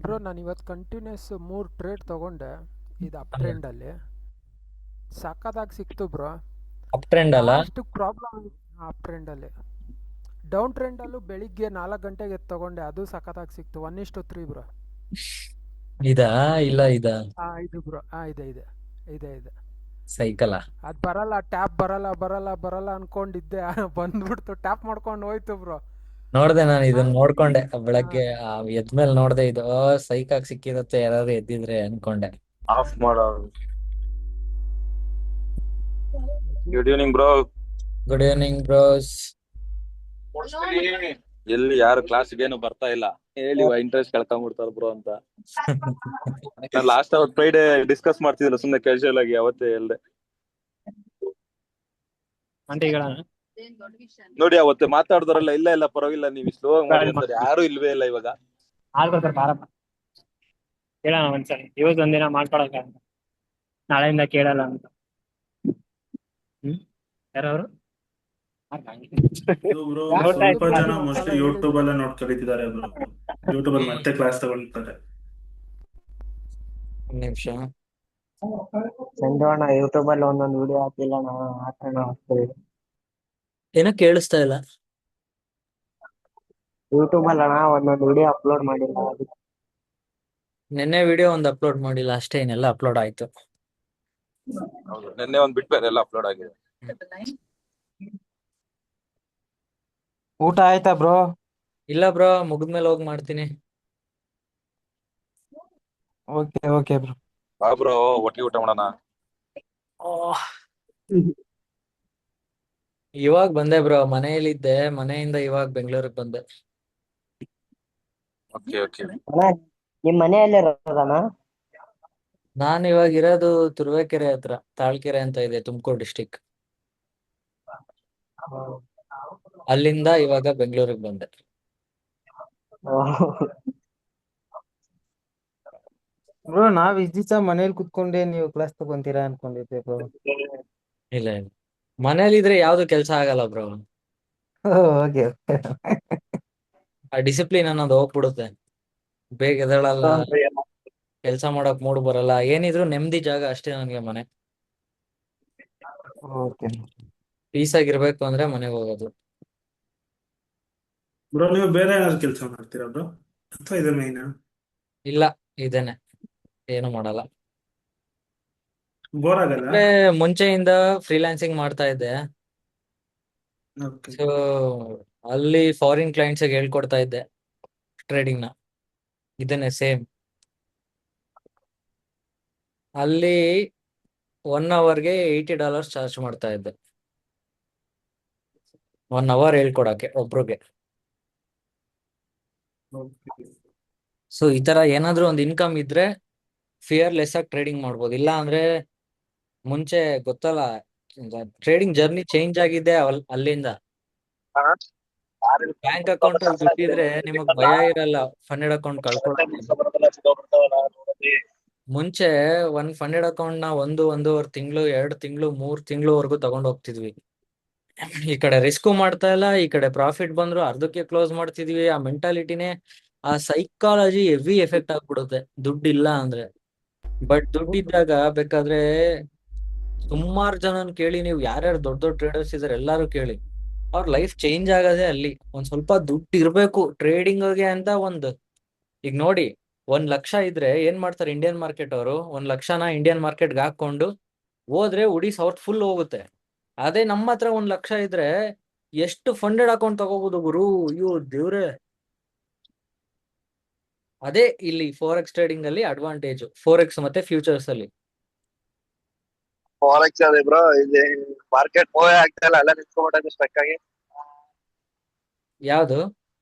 Bro ನಾನು ಇವತ್ತು continuous 3 trade ತಗೊಂಡೆ. ಇದು ಅಪ್ ಟ್ರೆಂಡಲ್ಲಿ ಸಕ್ಕತ್ತಾಗಿ ಸಿಕ್ತು ಬ್ರೋ. ಅಪ್ ಟ್ರೆಂಡ್ ಅಲ್ಲ. ಲಾಸ್ಟ್ ಪ್ರಾಬ್ಲಮ್ ಅಪ್ ಟ್ರೆಂಡಲ್ಲಿ. ಡೌನ್ ಟ್ರೆಂಡಲ್ಲೂ ಬೆಳಿಗ್ಗೆ 4 ಗಂಟೆಗೆ ತಗೊಂಡೆ, ಅದು ಸಕ್ಕತ್ತಾಗಿ ಸಿಕ್ತು. 1:3 ಬ್ರೋ. ಇದಾ ಇಲ್ಲ ಇದ ಇದು ಬ್ರೋ, ಇದೆ ಇದೆ ಇದೆ ಇದೆ. ಸೈಕಲ್. ಅದು ಬರಲ್ಲ, ಟ್ಯಾಪ್ ಬರಲ್ಲ ಬರಲ್ಲ ಬರಲ್ಲ ಅನ್ಕೊಂಡಿದ್ದೆ. ಬಂದ್ಬಿಡ್ತು, ಟ್ಯಾಪ್ ಮಾಡ್ಕೊಂಡು ಹೋಯ್ತು ಬ್ರೋ. ನೋಡ್ದೆ ನಾನು ಇದನ್ನ ನಾನು ನೋಡ್ಕೊಂಡೆ ಬೆಳಗ್ಗೆ ಎದ್ಮೇಲೆ ನೋಡ್ದೆ ಇದು ಸೈಕಾಗ್ ಸಿಕ್ಕಿರತ್ತೆ ಯಾರಾದ್ರೂ ಎದ್ದಿದ್ರೆ ಅನ್ಕೊಂಡೆ. ಆಫ್ ಮಾಡೋ. Good evening bro. Good evening bros. ಎಲ್ಲಿ ಯಾರು ಕ್ಲಾಸ್ಗೆ ಏನು ಬರ್ತಾ ಇಲ್ಲ, ಹೇಳಿ ಇಂಟ್ರೆಸ್ಟ್ ಕಳ್ಕೊಂಡ್ಬಿಡ್ತಾರ ಬ್ರೋ ಅಂತ. ನಾನು ಲಾಸ್ಟ್ ಅವತ್ ಫ್ರೈಡೆ ಡಿಸ್ಕಸ್ ಮಾಡ್ತಿದ್ದಿಲ್ಲ, ಸುಮ್ನೆ ಕ್ಯಾಶುಯಲ್ ಆಗಿ ಅವತ್ತೇ ಹೇಳ್ದೆ. ನೋಡಿ ಅವತ್ತು ಮಾತಾಡಿದ್ರಲ್ಲ, ಇಲ್ಲ ಇಲ್ಲ ಪರವಾಗಿಲ್ಲ ನೀವು ಸ್ಲೋ ಆಗಿ ಮಾಡಿ ಅಂತಾರೆ, ಯಾರು ಇಲ್ವೇ ಇಲ್ಲ ಇವಾಗ. ಕೇಳೋಣ ಒಂದ್ಸರಿ, ಇವತ್ತು ಒಂದಿನ ಮಾಡ್ಕೊಳಕ, ನಾಳೆಯಿಂದ ಕೇಳಲ್ಲ ಅಂತ. ಯಾರವರು? ಬ್ರೋ ಸ್ವಲ್ಪ ಜನ ಮೋಸ್ಟ್ಲಿ ಯೂಟ್ಯೂಬ್ ಅಲ್ಲ ನೋಡ್ ಕಲಿತಿದ್ದಾರೆ ಬ್ರೋ. ಯೂಟ್ಯೂಬ್ ಅಲ್ಲಿ ಮತ್ತೆ ಕ್ಲಾಸ್ ತಗೊಳ್ತಾರೆ. ಒಂದ್ ನಿಮಿಷ. ಚಂದೋಣ ಯೂಟ್ಯೂಬ್ ಅಲ್ಲಿ ಒಂದೊಂದು ವಿಡಿಯೋ ಹಾಕಿಲ್ಲ ಹಾಕೋಣ ಆಗ್ತದೆ. ಏನೋ ಕೇಳಿಸ್ತಾ ಇಲ್ಲ. ಯೂಟ್ಯೂಬ್ ಅಲ್ಲಣ್ಣ ಒಂದೊಂದು ವಿಡಿಯೋ ಅಪ್ಲೋಡ್ ಮಾಡಿಲ್ಲ ಅದಕ್ಕೆ. ನಿನ್ನೆ ವಿಡಿಯೋ ಒಂದು ಅಪ್ಲೋಡ್ ಮಾಡಿಲ್ಲ ಅಷ್ಟೇ, ಇನ್ನೆಲ್ಲ ಅಪ್ಲೋಡ್ ಆಯ್ತು. ನಿನ್ನೆ ಒಂದ್ ಬಿಟ್ಮೇಲೆ ಎಲ್ಲ ಅಪ್ಲೋಡ್ ಆಗಿದೆ. ಊಟ ಆಯ್ತಾ ಬ್ರೋ? ಇಲ್ಲ ಬ್ರೋ, ಮುಗಿದ್ಮೇಲೆ ಹೋಗಿ ಮಾಡ್ತೀನಿ. Okay okay bro. ಬಾ ಬ್ರೋ, ಒಟ್ಟಿಗೆ ಊಟ ಮಾಡೋಣ. ಇವಾಗ ಬಂದೆ ಬ್ರೋ, ಮನೆಯಲ್ಲಿದ್ದೆ, ಮನೆಯಿಂದ ಇವಾಗ ಬೆಂಗಳೂರಿಗೆ ಬಂದೆ. Okay okay. ಅಣ್ಣ ನಿಮ್ ಮನೆಯಲ್ಲೇ ಇರೋದಣ್ಣ? ನಾನು ಇವಾಗ ಇರೋದು ತುರುವೇಕೆರೆ ಹತ್ರ, ತಾಳ್ಕೆರೆ ಅಂತ ಇದೆ, ತುಮಕೂರು ಡಿಸ್ಟಿಕ್. ಅಲ್ಲಿಂದ ಇವಾಗ ಬೆಂಗಳೂರಿಗೆ ಬಂದೆ. ಬ್ರೋ ನಾವ್ ಇಷ್ಟ ದಿವಸ ಮನೇಲಿ ಕುತ್ಕೊಂಡೆ ನೀವು ಕ್ಲಾಸ್ ತಗೊಂತೀರಾ ಅನ್ಕೊಂಡಿದ್ದೆ ಬ್ರೋ. ಇಲ್ಲ ಇಲ್ಲ, ಮನೇಲಿದ್ರೆ ಯಾವ್ದು ಕೆಲಸ ಆಗಲ್ಲ ಬ್ರೋ. ಓಕೆ. ಆ ಡಿಸಿಪ್ಲಿನ್ ಅನ್ನೋದು ಹೋಗ್ಬಿಡುತ್ತೆ, ಬೇಗ ಎದ್ದೇಳಲ್ಲ, ಕೆಲಸ ಮಾಡಕ್ ಮೂಡ್ ಬರಲ್ಲ. ಏನಿದ್ರು ನೆಮ್ಮದಿ ಜಾಗ ಅಷ್ಟೇ ನನ್ಗೆ ಮನೆ. ಓಕೆ ಪೀಸ್ ಆಗಿರ್ಬೇಕು ಅಂದ್ರೆ ಮನೆಗೆ ಹೋಗೋದು. ಬ್ರೋ ನೀವು ಬೇರೆ ಏನಾದ್ರು ಕೆಲಸ ಮಾಡ್ತೀರಾ ಬ್ರೋ, ಅಥವಾ ಇದು ಮೈನ್? ಇಲ್ಲ, ಇದೇನೆ, ಏನು ಮಾಡಲ್ಲ. ಬೋರ್ ಆಗಲ್ಲ? ಅಂದ್ರೆ ಮುಂಚೆಯಿಂದ ಫ್ರೀಲಾನ್ಸಿಂಗ್ ಮಾಡ್ತಾ ಇದ್ದೆ. ಓಕೆ. ಸೊ ಅಲ್ಲಿ ಫಾರಿನ್ ಕ್ಲೈಂಟ್ಸ್ ಹೇಳ್ಕೊಡ್ತಾ ಇದ್ದೆ ಟ್ರೇಡಿಂಗ್ ನ. ಇದನ್ನೇ ಸೇಮ್ ಅಲ್ಲಿ 1 ಅವರ್ಗೆ $80 ಚಾರ್ಜ್ ಮಾಡ್ತಾ ಇದ್ದೆ, 1 ಅವರ್ ಹೇಳ್ಕೊಡಕ್ಕೆ ಒಬ್ರಿಗೆ. ಸೊ ಈ ತರ ಏನಾದ್ರೂ ಒಂದು ಇನ್ಕಮ್ ಇದ್ರೆ ಫಿಯರ್ಲೆಸ್ ಆಗಿ ಟ್ರೇಡಿಂಗ್ ಮಾಡ್ಬೋದು. ಇಲ್ಲ ಅಂದ್ರೆ ಮುಂಚೆ ಗೊತ್ತಲ್ಲ, ಟ್ರೇಡಿಂಗ್ ಜರ್ನಿ ಚೇಂಜ್ ಆಗಿದೆ ಅಲ್ಲಿಂದ. ಬ್ಯಾಂಕ್ ಅಕೌಂಟ್ ಅಲ್ಲಿ ದುಡ್ಡಿದ್ರೆ ನಿಮಗ್ ಭಯ ಇರಲ್ಲ ಫಂಡೆಡ್ ಅಕೌಂಟ್ ಕಳ್ಕೊಳ್ಳೋಕೆ. ಮುಂಚೆ ಒಂದ್ ಫಂಡೆಡ್ ಅಕೌಂಟ್ ನ 1-1.5 ತಿಂಗಳು, 2 ತಿಂಗಳು, 3 ತಿಂಗಳವರೆಗೂ ತಗೊಂಡ್ ಹೋಗ್ತಿದ್ವಿ. ಈ ಕಡೆ ರಿಸ್ಕ್ ಮಾಡ್ತಾ ಇಲ್ಲ, ಈ ಕಡೆ ಪ್ರಾಫಿಟ್ ಬಂದ್ರು ಅರ್ಧಕ್ಕೆ ಕ್ಲೋಸ್ ಮಾಡ್ತಿದ್ವಿ. ಆ ಮೆಂಟಾಲಿಟಿನೇ, ಆ ಸೈಕಾಲಜಿ ಹೆವಿ ಎಫೆಕ್ಟ್ ಆಗ್ಬಿಡುತ್ತೆ ದುಡ್ಡಿಲ್ಲ ಅಂದ್ರೆ. ಬಟ್ ದುಡ್ಡಿದ್ದಾಗ ಬೇಕಾದ್ರೆ ಸುಮಾರು ಜನನ್ ಕೇಳಿ, ನೀವು ಯಾರ್ಯಾರು ದೊಡ್ಡ ದೊಡ್ಡ ಟ್ರೇಡರ್ಸ್ ಇದಾರೆ ಎಲ್ಲಾರು ಕೇಳಿ, ಅವ್ರ ಲೈಫ್ ಚೇಂಜ್ ಆಗದೆ ಅಲ್ಲಿ. ಒಂದ್ ಸ್ವಲ್ಪ ದುಡ್ಡು ಇರ್ಬೇಕು ಟ್ರೇಡಿಂಗ್ಗೆ ಅಂತ. ಈಗ ನೋಡಿ, 1 ಲಕ್ಷ ಇದ್ರೆ ಏನ್ ಮಾಡ್ತಾರೆ ಇಂಡಿಯನ್ ಮಾರ್ಕೆಟ್ ಅವರು, 1 ಲಕ್ಷನ ಇಂಡಿಯನ್ ಮಾರ್ಕೆಟ್ಗೆ ಹಾಕೊಂಡು ಹೋದ್ರೆ ಉಡೀಸ್ ಅವ್ರ ಫುಲ್ ಹೋಗುತ್ತೆ. ಅದೇ ನಮ್ಮ ಹತ್ರ 1 ಲಕ್ಷ ಇದ್ರೆ ಎಷ್ಟು ಫಂಡೆಡ್ ಅಕೌಂಟ್ ತಗೋಬಹುದು ಗುರು, ಅಯ್ಯೋ ದೇವ್ರೆ. ಅದೇ ಇಲ್ಲಿ ಫೋರೆಕ್ಸ್ ಟ್ರೇಡಿಂಗ್ ಅಲ್ಲಿ ಅಡ್ವಾಂಟೇಜ್, ಫೋರೆಕ್ಸ್ ಮತ್ತೆ ಫ್ಯೂಚರ್ಸ್ ಅಲ್ಲಿ. ಫಾರೆಕ್ಸ್ ಅದೇ ಬ್ರೋ, ಇಲ್ಲಿ ಮಾರ್ಕೆಟ್ ಮೂವೇ ಆಗ್ತಾ ಇಲ್ಲ, ಎಲ್ಲ ನಿಂತ್ಕೊಂಡ್ಬಿಟ್ಟೈತೆ ಸ್ಟ್ರಕ್ ಆಗಿ. ಯಾವ್ದು?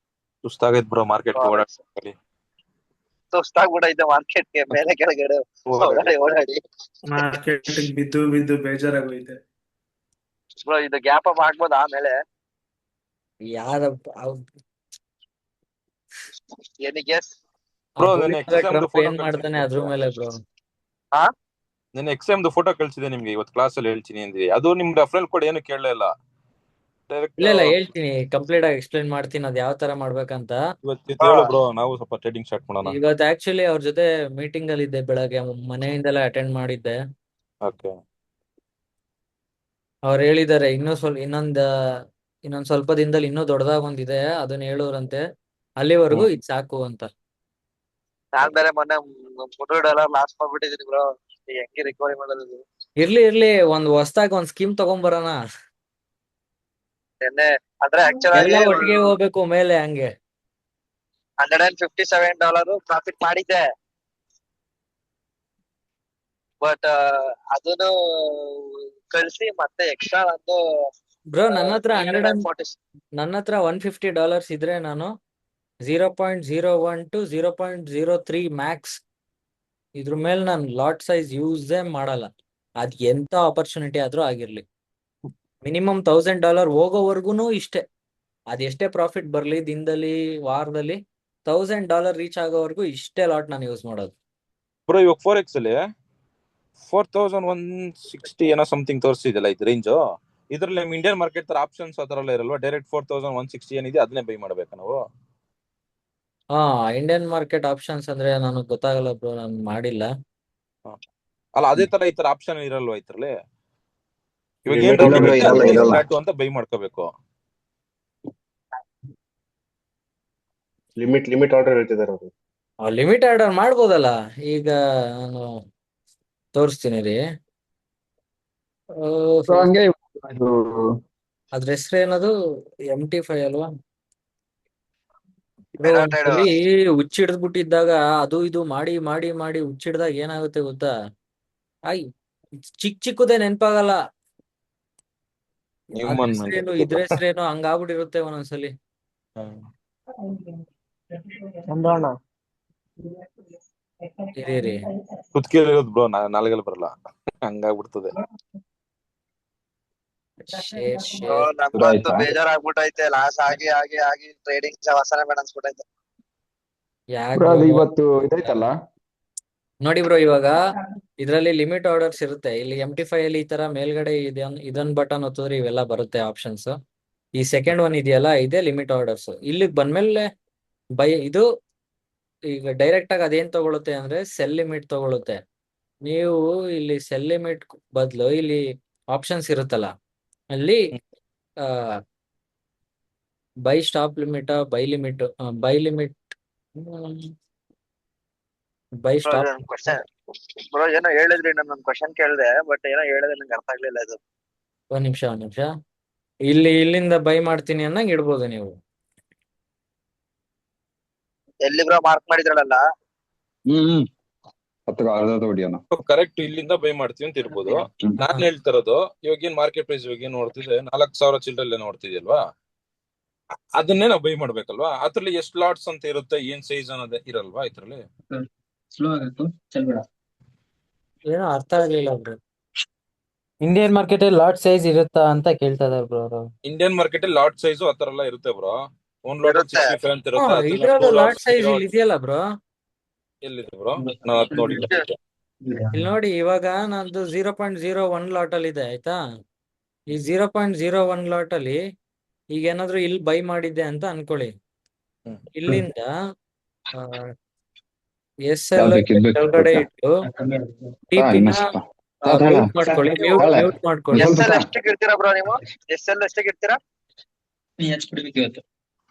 ಸುಸ್ತಾಗೈತ್ ಬ್ರೋ ಮಾರ್ಕೆಟ್ ಓಡಾಡಿ. ಸುಸ್ತಾಗ್ಬಿಟ್ಟೈತೆ ಮಾರ್ಕೆಟ್ಗೆ, ಮೇಲೆ ಕೆಳಗಡೆ ಓಡಾಡಿ ಓಡಾಡಿ. ಮಾರ್ಕೆಟ್ ಬಿದ್ದು ಬಿದ್ದು ಬೇಜಾರಾಗೋಯ್ತೆ ಬ್ರೋ ಇದು ಗ್ಯಾಪ್ ಅಪ್ ಹಾಕ್ಬೋದು ಆಮೇಲೆ. ಯಾರಪ್ಪ ಏನಿಗೆ ಬ್ರೋ ನೆನ್ನೆ ಟ್ರಂಪ್ ಏನ್ ಮಾಡ್ತಾನೆ ಅದ್ರ ಮೇಲೆ ಬ್ರೋ. ನೆನ್ನೆ ಎಕ್ಸಾಮ್ ಫೋಟೋ ಕಳ್ಸಿದೆ ನಿಮ್ಗೆ, ಇವತ್ತು ಕ್ಲಾಸ್ ಅಲ್ಲಿ ಹೇಳ್ತೀನಿ ಅಂದ್ರೆ ಅದು ನಿಮ್ ರೆಫರಲ್ ಕೋಡ್ ಏನು ಕೇಳಲೇ ಇಲ್ಲ. ಡೈರೆಕ್ಟ್ ಇಲ್ಲ ಇಲ್ಲ ಹೇಳ್ತೀನಿ, ಕಂಪ್ಲೀಟ್ ಆಗಿ ಎಕ್ಸ್ಪ್ಲೈನ್ ಮಾಡ್ತೀನಿ ಅದ್ ಯಾವ ತರ ಮಾಡ್ಬೇಕಂತ. ಇವತ್ತು ಹೇಳು ಬ್ರೋ, ನಾವು ಸ್ವಲ್ಪ ಟ್ರೇಡಿಂಗ್ ಸ್ಟಾರ್ಟ್ ಮಾಡೋಣ. ಇವತ್ತು ಆಕ್ಚುಲಿ ಅವ್ರ ಜೊತೆ ಮೀಟಿಂಗ್ ಅಲ್ಲಿ ಇದ್ದೆ, ಬೆಳಗ್ಗೆ ಮನೆಯಿಂದಲೇ ಅಟೆಂಡ್ ಮಾಡಿದ್ದೆ. ಓಕೆ. ಅವ್ರು ಹೇಳಿದ್ದಾರೆ ಇನ್ನೊಂದ್ ಸ್ವಲ್ಪ ದಿನದಲ್ಲಿ ಇನ್ನೂ ದೊಡ್ಡದಾಗ ಒಂದಿದೆ, ಅದನ್ನ ಹೇಳೋರಂತೆ, ಅಲ್ಲಿವರೆಗೂ ಇದು ಸಾಕು ಅಂತ. ನಾನ್ ಬೇರೆ ಮೊನ್ನೆ $300 ಲಾಸ್ ಮಾಡ್ಬಿಟ್ಟಿದೀನಿ ಬ್ರೋ. ಹೆಂಗೆ ರಿಕವರಿ ಮಾಡೋದು? ಇರ್ಲಿ ಒಂದ್ ಹೊಸ್ದಾಗಿ ಒಂದ್ ಸ್ಕೀಮ್ ತಗೊಂಬರೋಣ, ನಿನ್ನೆ ಅಂದ್ರೆ ಆಕ್ಚುಲ್ ಎಲ್ಲ ಆಗಿ ಒಟ್ಟಿಗೆ ಹೋಗ್ಬೇಕು ಮೇಲೆ, ಹಂಗೆ. $157 ಪ್ರಾಫಿಟ್ ಮಾಡಿದ್ದೆ, ಬಟ್ ಅದನ್ನು ಕಳಿಸಿ ಮತ್ತೆ ಎಕ್ಸ್ಟ್ರಾ ಒಂದು ಬ್ರೋ ನನ್ನ ಹತ್ರ $340. $150 ಇದ್ರೆ ನಾನು 0.01 to 0.03 ಮ್ಯಾಕ್ಸ್ ಇದ್ರ ಮೇಲೆ ನಾನು ಲಾಟ್ ಸೈಜ್ ಯೂಸೇ ಮಾಡಲ್ಲ. ಅದ್ ಎಂತ ಆಪರ್ಚುನಿಟಿ ಆದ್ರೂ ಆಗಿರ್ಲಿ, ಮಿನಿಮಮ್ $1000 ಹೋಗೋವರ್ಗುನು ಇಷ್ಟೇ. ಅದೆಷ್ಟೇ ಪ್ರಾಫಿಟ್ ಬರ್ಲಿ, ದಿನದಲ್ಲಿ ವಾರದಲ್ಲಿ $1000 ರೀಚ್ ಆಗೋವರೆಗೂ ಇಷ್ಟೇ ಲಾಟ್ ನಾನು ಯೂಸ್ ಮಾಡೋದು. ಬ್ರೋ ಇವಾಗ 4x ಅಲ್ಲಿ 4160 ಏನೋ ಸಮಥಿಂಗ್ ತೋರಿಸ್ತಿದೆಯಲ್ಲ ಇದು ರೇಂಜ್. ಇದ್ರಲ್ಲಿ ನಮ್ಮ ಇಂಡಿಯನ್ ಮಾರ್ಕೆಟ್ ತರ ಆಪ್ಷನ್ಸ್ ಆ ತರ ಎಲ್ಲ ಇರಲ್ವಾ? ಡೈರೆಕ್ಟ್ 4160 ಏನಿದೆ ಅದನ್ನೇ ಬೈ ಮಾಡ್ಬೇಕಾ ನಾವು? ಹಾ, ಇಂಡಿಯನ್ ಮಾರ್ಕೆಟ್ ಆಪ್ಷನ್ಸ್ ಅಂದ್ರೆ ನನಗೆ ಗೊತ್ತಾಗಲ್ಲ ಬ್ರೋ, ನಾನು ಮಾಡಿಲ್ಲ. ಅಲ್ಲ ಅದೇ ತರ ಈ ತರ ಆಪ್ಷನ್ ಇರಲ್ವಾ ಇದ್ರಲ್ಲಿ? ಇವಾಗ ಏನ್ ಲಿಮಿಟ್ ರೇಟ್ ಇರಲ್ಲ, ಇರುತ್ತೆ ಇರಲ್ಲ, ಅದಕ್ಕೆ ಇರಲ್ಲ. ಫ್ಲಾಟ್ ಅಂತ ಬೈ ಮಾಡ್ಕೋಬೇಕು. ಲಿಮಿಟ್ ಆರ್ಡರ್ ಹೇಳ್ತಿದ್ದಾರೆ ಅವರು. ಲಿಮಿಟ್ ಆರ್ಡರ್ ಮಾಡ್ಬೋದಲ್ಲ. ಈಗ ನಾನು ತೋರಿಸ್ತೀನಿ ರೀ. ಸೊ ಹಂಗೆ ಇದು ಅದ್ರ ಹೆಸರು ಏನದು, MT5 ಅಲ್ವಾ? Meratrade. ಒಂದ್ಸಲಿ ಹುಚ್ಚಿಡ್ದ್ಬಿಟ್ಟಿದ್ದಾಗ ಅದು ಇದು ಮಾಡಿ ಮಾಡಿ ಮಾಡಿ ಹುಚ್ಚಿಡ್ದಾಗ ಏನಾಗುತ್ತೆ ಗೊತ್ತಾ, ಆಯ್ ಚಿಕ್ಕದೇ ನೆನ್ಪಾಗಲ್ಲ. ಅದ್ರ Human ಹೆಸ್ರೇನು mentality. ಇದ್ರ ಹೆಸ್ರೇನು ಹಂಗಾಗ್ಬಿಟ್ಟಿರುತ್ತೆ ಒಂದೊಂದ್ಸಲಿ. ಇರೀ ಕುತ್ಕೆಲಿ ಇರೋದು ಬ್ರೋ, ನಾಲ್ಗೆಲ್ಲ ಬರಲ್ಲ, ಹಂಗಾಗ್ಬಿಡ್ತದೆ. ಶೇರ್ ನಮ್ಗಂತೂ ಬೇಜಾರಾಗ್ಬಿಟ್ಟೈತೆ, ಲಾಸ್ ಆಗಿ ಆಗಿ ಆಗಿ ಟ್ರೇಡಿಂಗ್ ಅವಸರ ಬೇಡ ಅನ್ಸ್ಬಿಟ್ಟೈತೆ. ಯಾಕೆ ಬ್ರೋ ಅದು ಬ್ರೋ? ಇವತ್ತು ಇದೈತಲ್ಲ. ನೋಡಿ ಬ್ರೋ, ಇವಾಗ ಇದ್ರಲ್ಲಿ ಲಿಮಿಟ್ ಆರ್ಡರ್ಸ್ ಇರುತ್ತೆ. ಇಲ್ಲಿ MT5 ಅಲ್ಲಿ ಈ ತರ ಮೇಲ್ಗಡೆ ಇದನ್ ಬಟನ್ ಒತ್ತಿದ್ರೆ ಇವೆಲ್ಲ ಬರುತ್ತೆ ಆಪ್ಷನ್ಸ್. ಈ ಸೆಕೆಂಡ್ ಒನ್ ಇದೆಯಲ್ಲ, ಇದೇ ಲಿಮಿಟ್ ಆರ್ಡರ್ಸ್. ಇಲ್ಲಿಗೆ ಬಂದ್ಮೇಲೆ ಇದು ಈಗ ಡೈರೆಕ್ಟ್ ಆಗಿ ಅದೇನ್ ತಗೊಳುತ್ತೆ ಅಂದ್ರೆ ಸೆಲ್ ಲಿಮಿಟ್ ತಗೊಳುತ್ತೆ. ನೀವು ಇಲ್ಲಿ ಸೆಲ್ ಲಿಮಿಟ್ ಬದಲು ಇಲ್ಲಿ ಆಪ್ಷನ್ಸ್ ಇರುತ್ತಲ್ಲ, ಅಲ್ಲಿ by stop limit, by limit by stop. Bro ಏನೋ ಹೇಳಿದ್ರಿ, ನಾನು ಕ್ವಶನ್ ಕೇಳಿದೆ, ಬಟ್ ಏನೋ ಹೇಳಿದ್ರೆ ನಂಗೆ ಅರ್ಥ ಆಗ್ಲಿಲ್ಲ ಇದು. ಒಂದ್ ನಿಮಿಷ ಇಲ್ಲಿಂದ ಬೈ ಮಾಡ್ತೀನಿ ಅನ್ನಂಗ್ ಇಡ್ಬೋದು ನೀವು. ಎಲ್ಲಿ ಬ್ರೋ ಮಾರ್ಕ್ ಮಾಡಿದ್ರಲ್ಲ? ಅರ್ಧ ಹೊಡಿಯೋಣ. ಕರೆಕ್ಟ್, ಇಲ್ಲಿಂದ ಬೈ ಮಾಡ್ತೀವಿ ಅಂತ ಇರ್ಬೋದು. ನಾನ್ ಹೇಳ್ತಿರೋದು ಇವಾಗ ಏನ್ ಮಾರ್ಕೆಟ್ ಪ್ರೈಸ್ ಇವಾಗ ಏನ್ ನೋಡ್ತಿದ್ರೆ 4000 ಚಿಲ್ಲರೆ ನೋಡ್ತಿದ್ಯಲ್ವಾ, ಅದನ್ನೇ ನಾವು ಬೈ ಮಾಡ್ಬೇಕಲ್ವಾ? ಅದ್ರಲ್ಲಿ ಎಷ್ಟು ಲಾಟ್ಸ್ ಅಂತ ಇರುತ್ತೆ, ಏನ್ ಸೈಜ್ ಅನ್ನೋದೇ ಇರಲ್ವಾ ಇದ್ರಲ್ಲಿ? ಏನೋ ಅರ್ಥ ಆಗ್ಲಿಲ್ಲ ಬ್ರೋ. ಇಂಡಿಯನ್ ಮಾರ್ಕೆಟ್ ಅಲ್ಲಿ ಲಾಟ್ ಸೈಜ್ ಇರುತ್ತಾ ಅಂತ ಕೇಳ್ತಾ ಇದಾರೆ ಬ್ರೋ ಅವರು. ಇಂಡಿಯನ್ ಮಾರ್ಕೆಟ್ ಅಲ್ಲಿ ಲಾಟ್ ಸೈಜ್ ಆತರ ಎಲ್ಲ ಇರುತ್ತೆ ಬ್ರೋ. ಒಂದ್ ಲಾಟ್ ಇರುತ್ತೆ. 65 ಅಂತ ಇರುತ್ತೆ, ಅದನ್ನ ಇದ್ರದ್ದು 2 ಲಾಟ್ ಲಾಟ್ಸ್ ಸೈಜ್ ಇಲ್ಲಿ ಇದೆಯಲ್ಲ ಬ್ರೋ. ಎಲ್ಲಿದೆ ಬ್ರೋ? ನಾನು ಅದ್ ನೋಡಿಲ್ಲ. ಇಲ್ಲಿ ನೋಡಿ, ಇವಾಗ ನಂದು 0.01 ಲಾಟ್ ಅಲ್ಲಿ ಇದೆ, ಆಯ್ತಾ? ಈ 0.01 ಲಾಟ್ ಅಲ್ಲಿ ಈಗ ಏನಾದ್ರು ಇಲ್ಲಿ ಬೈ ಮಾಡಿದ್ದೆ ಅಂತ ಅನ್ಕೊಳ್ಳಿ. ಇಲ್ಲಿಂದ SL ಕೆಳಗಡೆ ಇಟ್ಟು TP ನ ಮ್ಯೂಟ್ ಮಾಡ್ಕೊಳ್ಳಿ, ಮ್ಯೂಟ್ ಮಾಡ್ಕೊಳ್ಳಿ. SL ಎಷ್ಟಕ್ಕೆ ಇಡ್ತೀರಾ ಬ್ರೋ ನೀವು? SL ಎಷ್ಟಕ್ಕೆ ಇಡ್ತೀರಾ?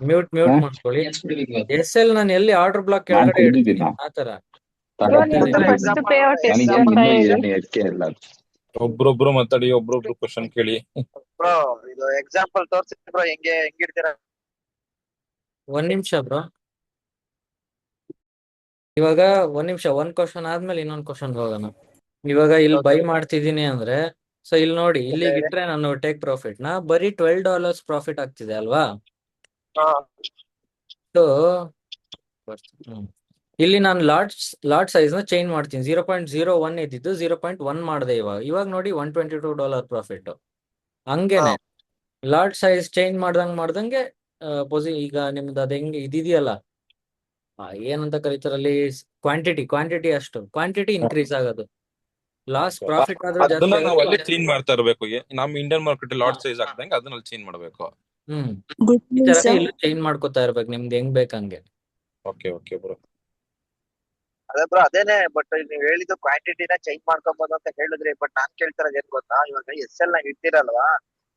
ಮ್ಯೂಟ್ ಮಾಡ್ಕೊಳ್ಳಿ. SL ನಾನು ಎಲ್ಲಿ ಆರ್ಡರ್ ಬ್ಲಾಕ್ ಕೆಳಗಡೆ ಇಡ್ತೀನಿ ಆತರ. ಒಬ್ರೊಬ್ರು ಮಾತಾಡಿ, ಒಬ್ರೊಬ್ರು ಕ್ವಶನ್ ಕೇಳಿ. ಬ್ರೋ ಇದು ಎಕ್ಸಾಂಪಲ್ ತೋರಿಸಿ ಬ್ರೋ, ಹೆಂಗೆ ಇಡ್ತೀರಾ? ಒಂದ್ ನಿಮಿಷ ಬ್ರೋ, ಇವಾಗ ಒಂದ್ ಕ್ವಶನ್ ಆದ್ಮೇಲೆ ಇನ್ನೊಂದ್ ಕ್ವಶನ್ ಹೋಗೋಣ. ಇವಾಗ ಇಲ್ಲಿ ಬೈ ಮಾಡ್ತಿದೀನಿ ಅಂದ್ರೆ, ಸೊ ಇಲ್ಲಿ ನೋಡಿ, ಇಲ್ಲಿಗೆ ಇಟ್ರೆ ನಾನು ಟೇಕ್ ಪ್ರಾಫಿಟ್ ನ ಬರೀ $12 ಪ್ರಾಫಿಟ್ ಆಗ್ತಿದೆ ಅಲ್ವಾ? ಸೊ ಇಲ್ಲಿ ನಾನು ಲಾಟ್ ಸೈಜ್ ನ ಚೇಂಜ್ ಮಾಡ್ತೀನಿ. 0.01 ಇದ್ದಿದ್ದು 0.1 ಮಾಡಿದೆ. ಇವಾಗ ನೋಡಿ $122 ಪ್ರಾಫಿಟ್. ಹಂಗೇನೆ ಲಾಟ್ ಸೈಜ್ ಚೇಂಜ್ ಮಾಡ್ದಂಗೆ ಈಗ ನಿಮ್ದು ಅದ್ ಹೆಂಗೆ ಇದಿದೆಯಲ್ಲ, ಏನಂತ ಕರೀತಾರಲ್ಲಿ, ಕ್ವಾಂಟಿಟಿ ಅಷ್ಟು ಕ್ವಾಂಟಿಟಿ ಇನ್ಕ್ರೀಸ್ ಆಗೋದು. ಲಾಸ್ ಪ್ರಾಫಿಟ್ ಆದ್ರೂ ಜಾಸ್ತಿ ಅದನ್ನ ನಾವ್ ಅಲ್ಲೇ ಆಗುತ್ತೆ. ಚೇಂಜ್ ಮಾಡ್ತಾ ಇರ್ಬೇಕು. ನಮ್ ಇಂಡಿಯನ್ ಮಾರ್ಕೆಟ್ ಲಾಟ್ ಸೈಜ್ ಹಾಕ್ದಂಗೆ ಅದನ್ನ ಚೇಂಜ್ ಮಾಡ್ಬೇಕು. ಹ್ಮ್ ಗುಡ್ ಈ ತರ ನ್ಯೂಸ್. ಇಲ್ಲೂ ಚೇಂಜ್ ಮಾಡ್ಕೊತಾ ಇರ್ಬೇಕು ನಿಮ್ಗೆ ಹೆಂಗ್ ಬೇಕಂಗೆ. Okay okay bro. ಅದೇ ಬ್ರೋ ಅದೇನೆ. ಬಟ್ ನೀವ್ ಹೇಳಿದ್ದು ಕ್ವಾಂಟಿಟಿನ ಚೇಂಜ್ ಮಾಡ್ಕೊಬಹುದು ಅಂತ ಹೇಳಿದ್ರಿ. ಬಟ್ ನಾನ್ ಕೇಳ್ತಿರೋದು ಏನ್ ಗೊತ್ತಾ, ಇವಾಗ ಎಸ್ ಎಲ್ ನ ಇಡ್ತೀರಲ್ವಾ,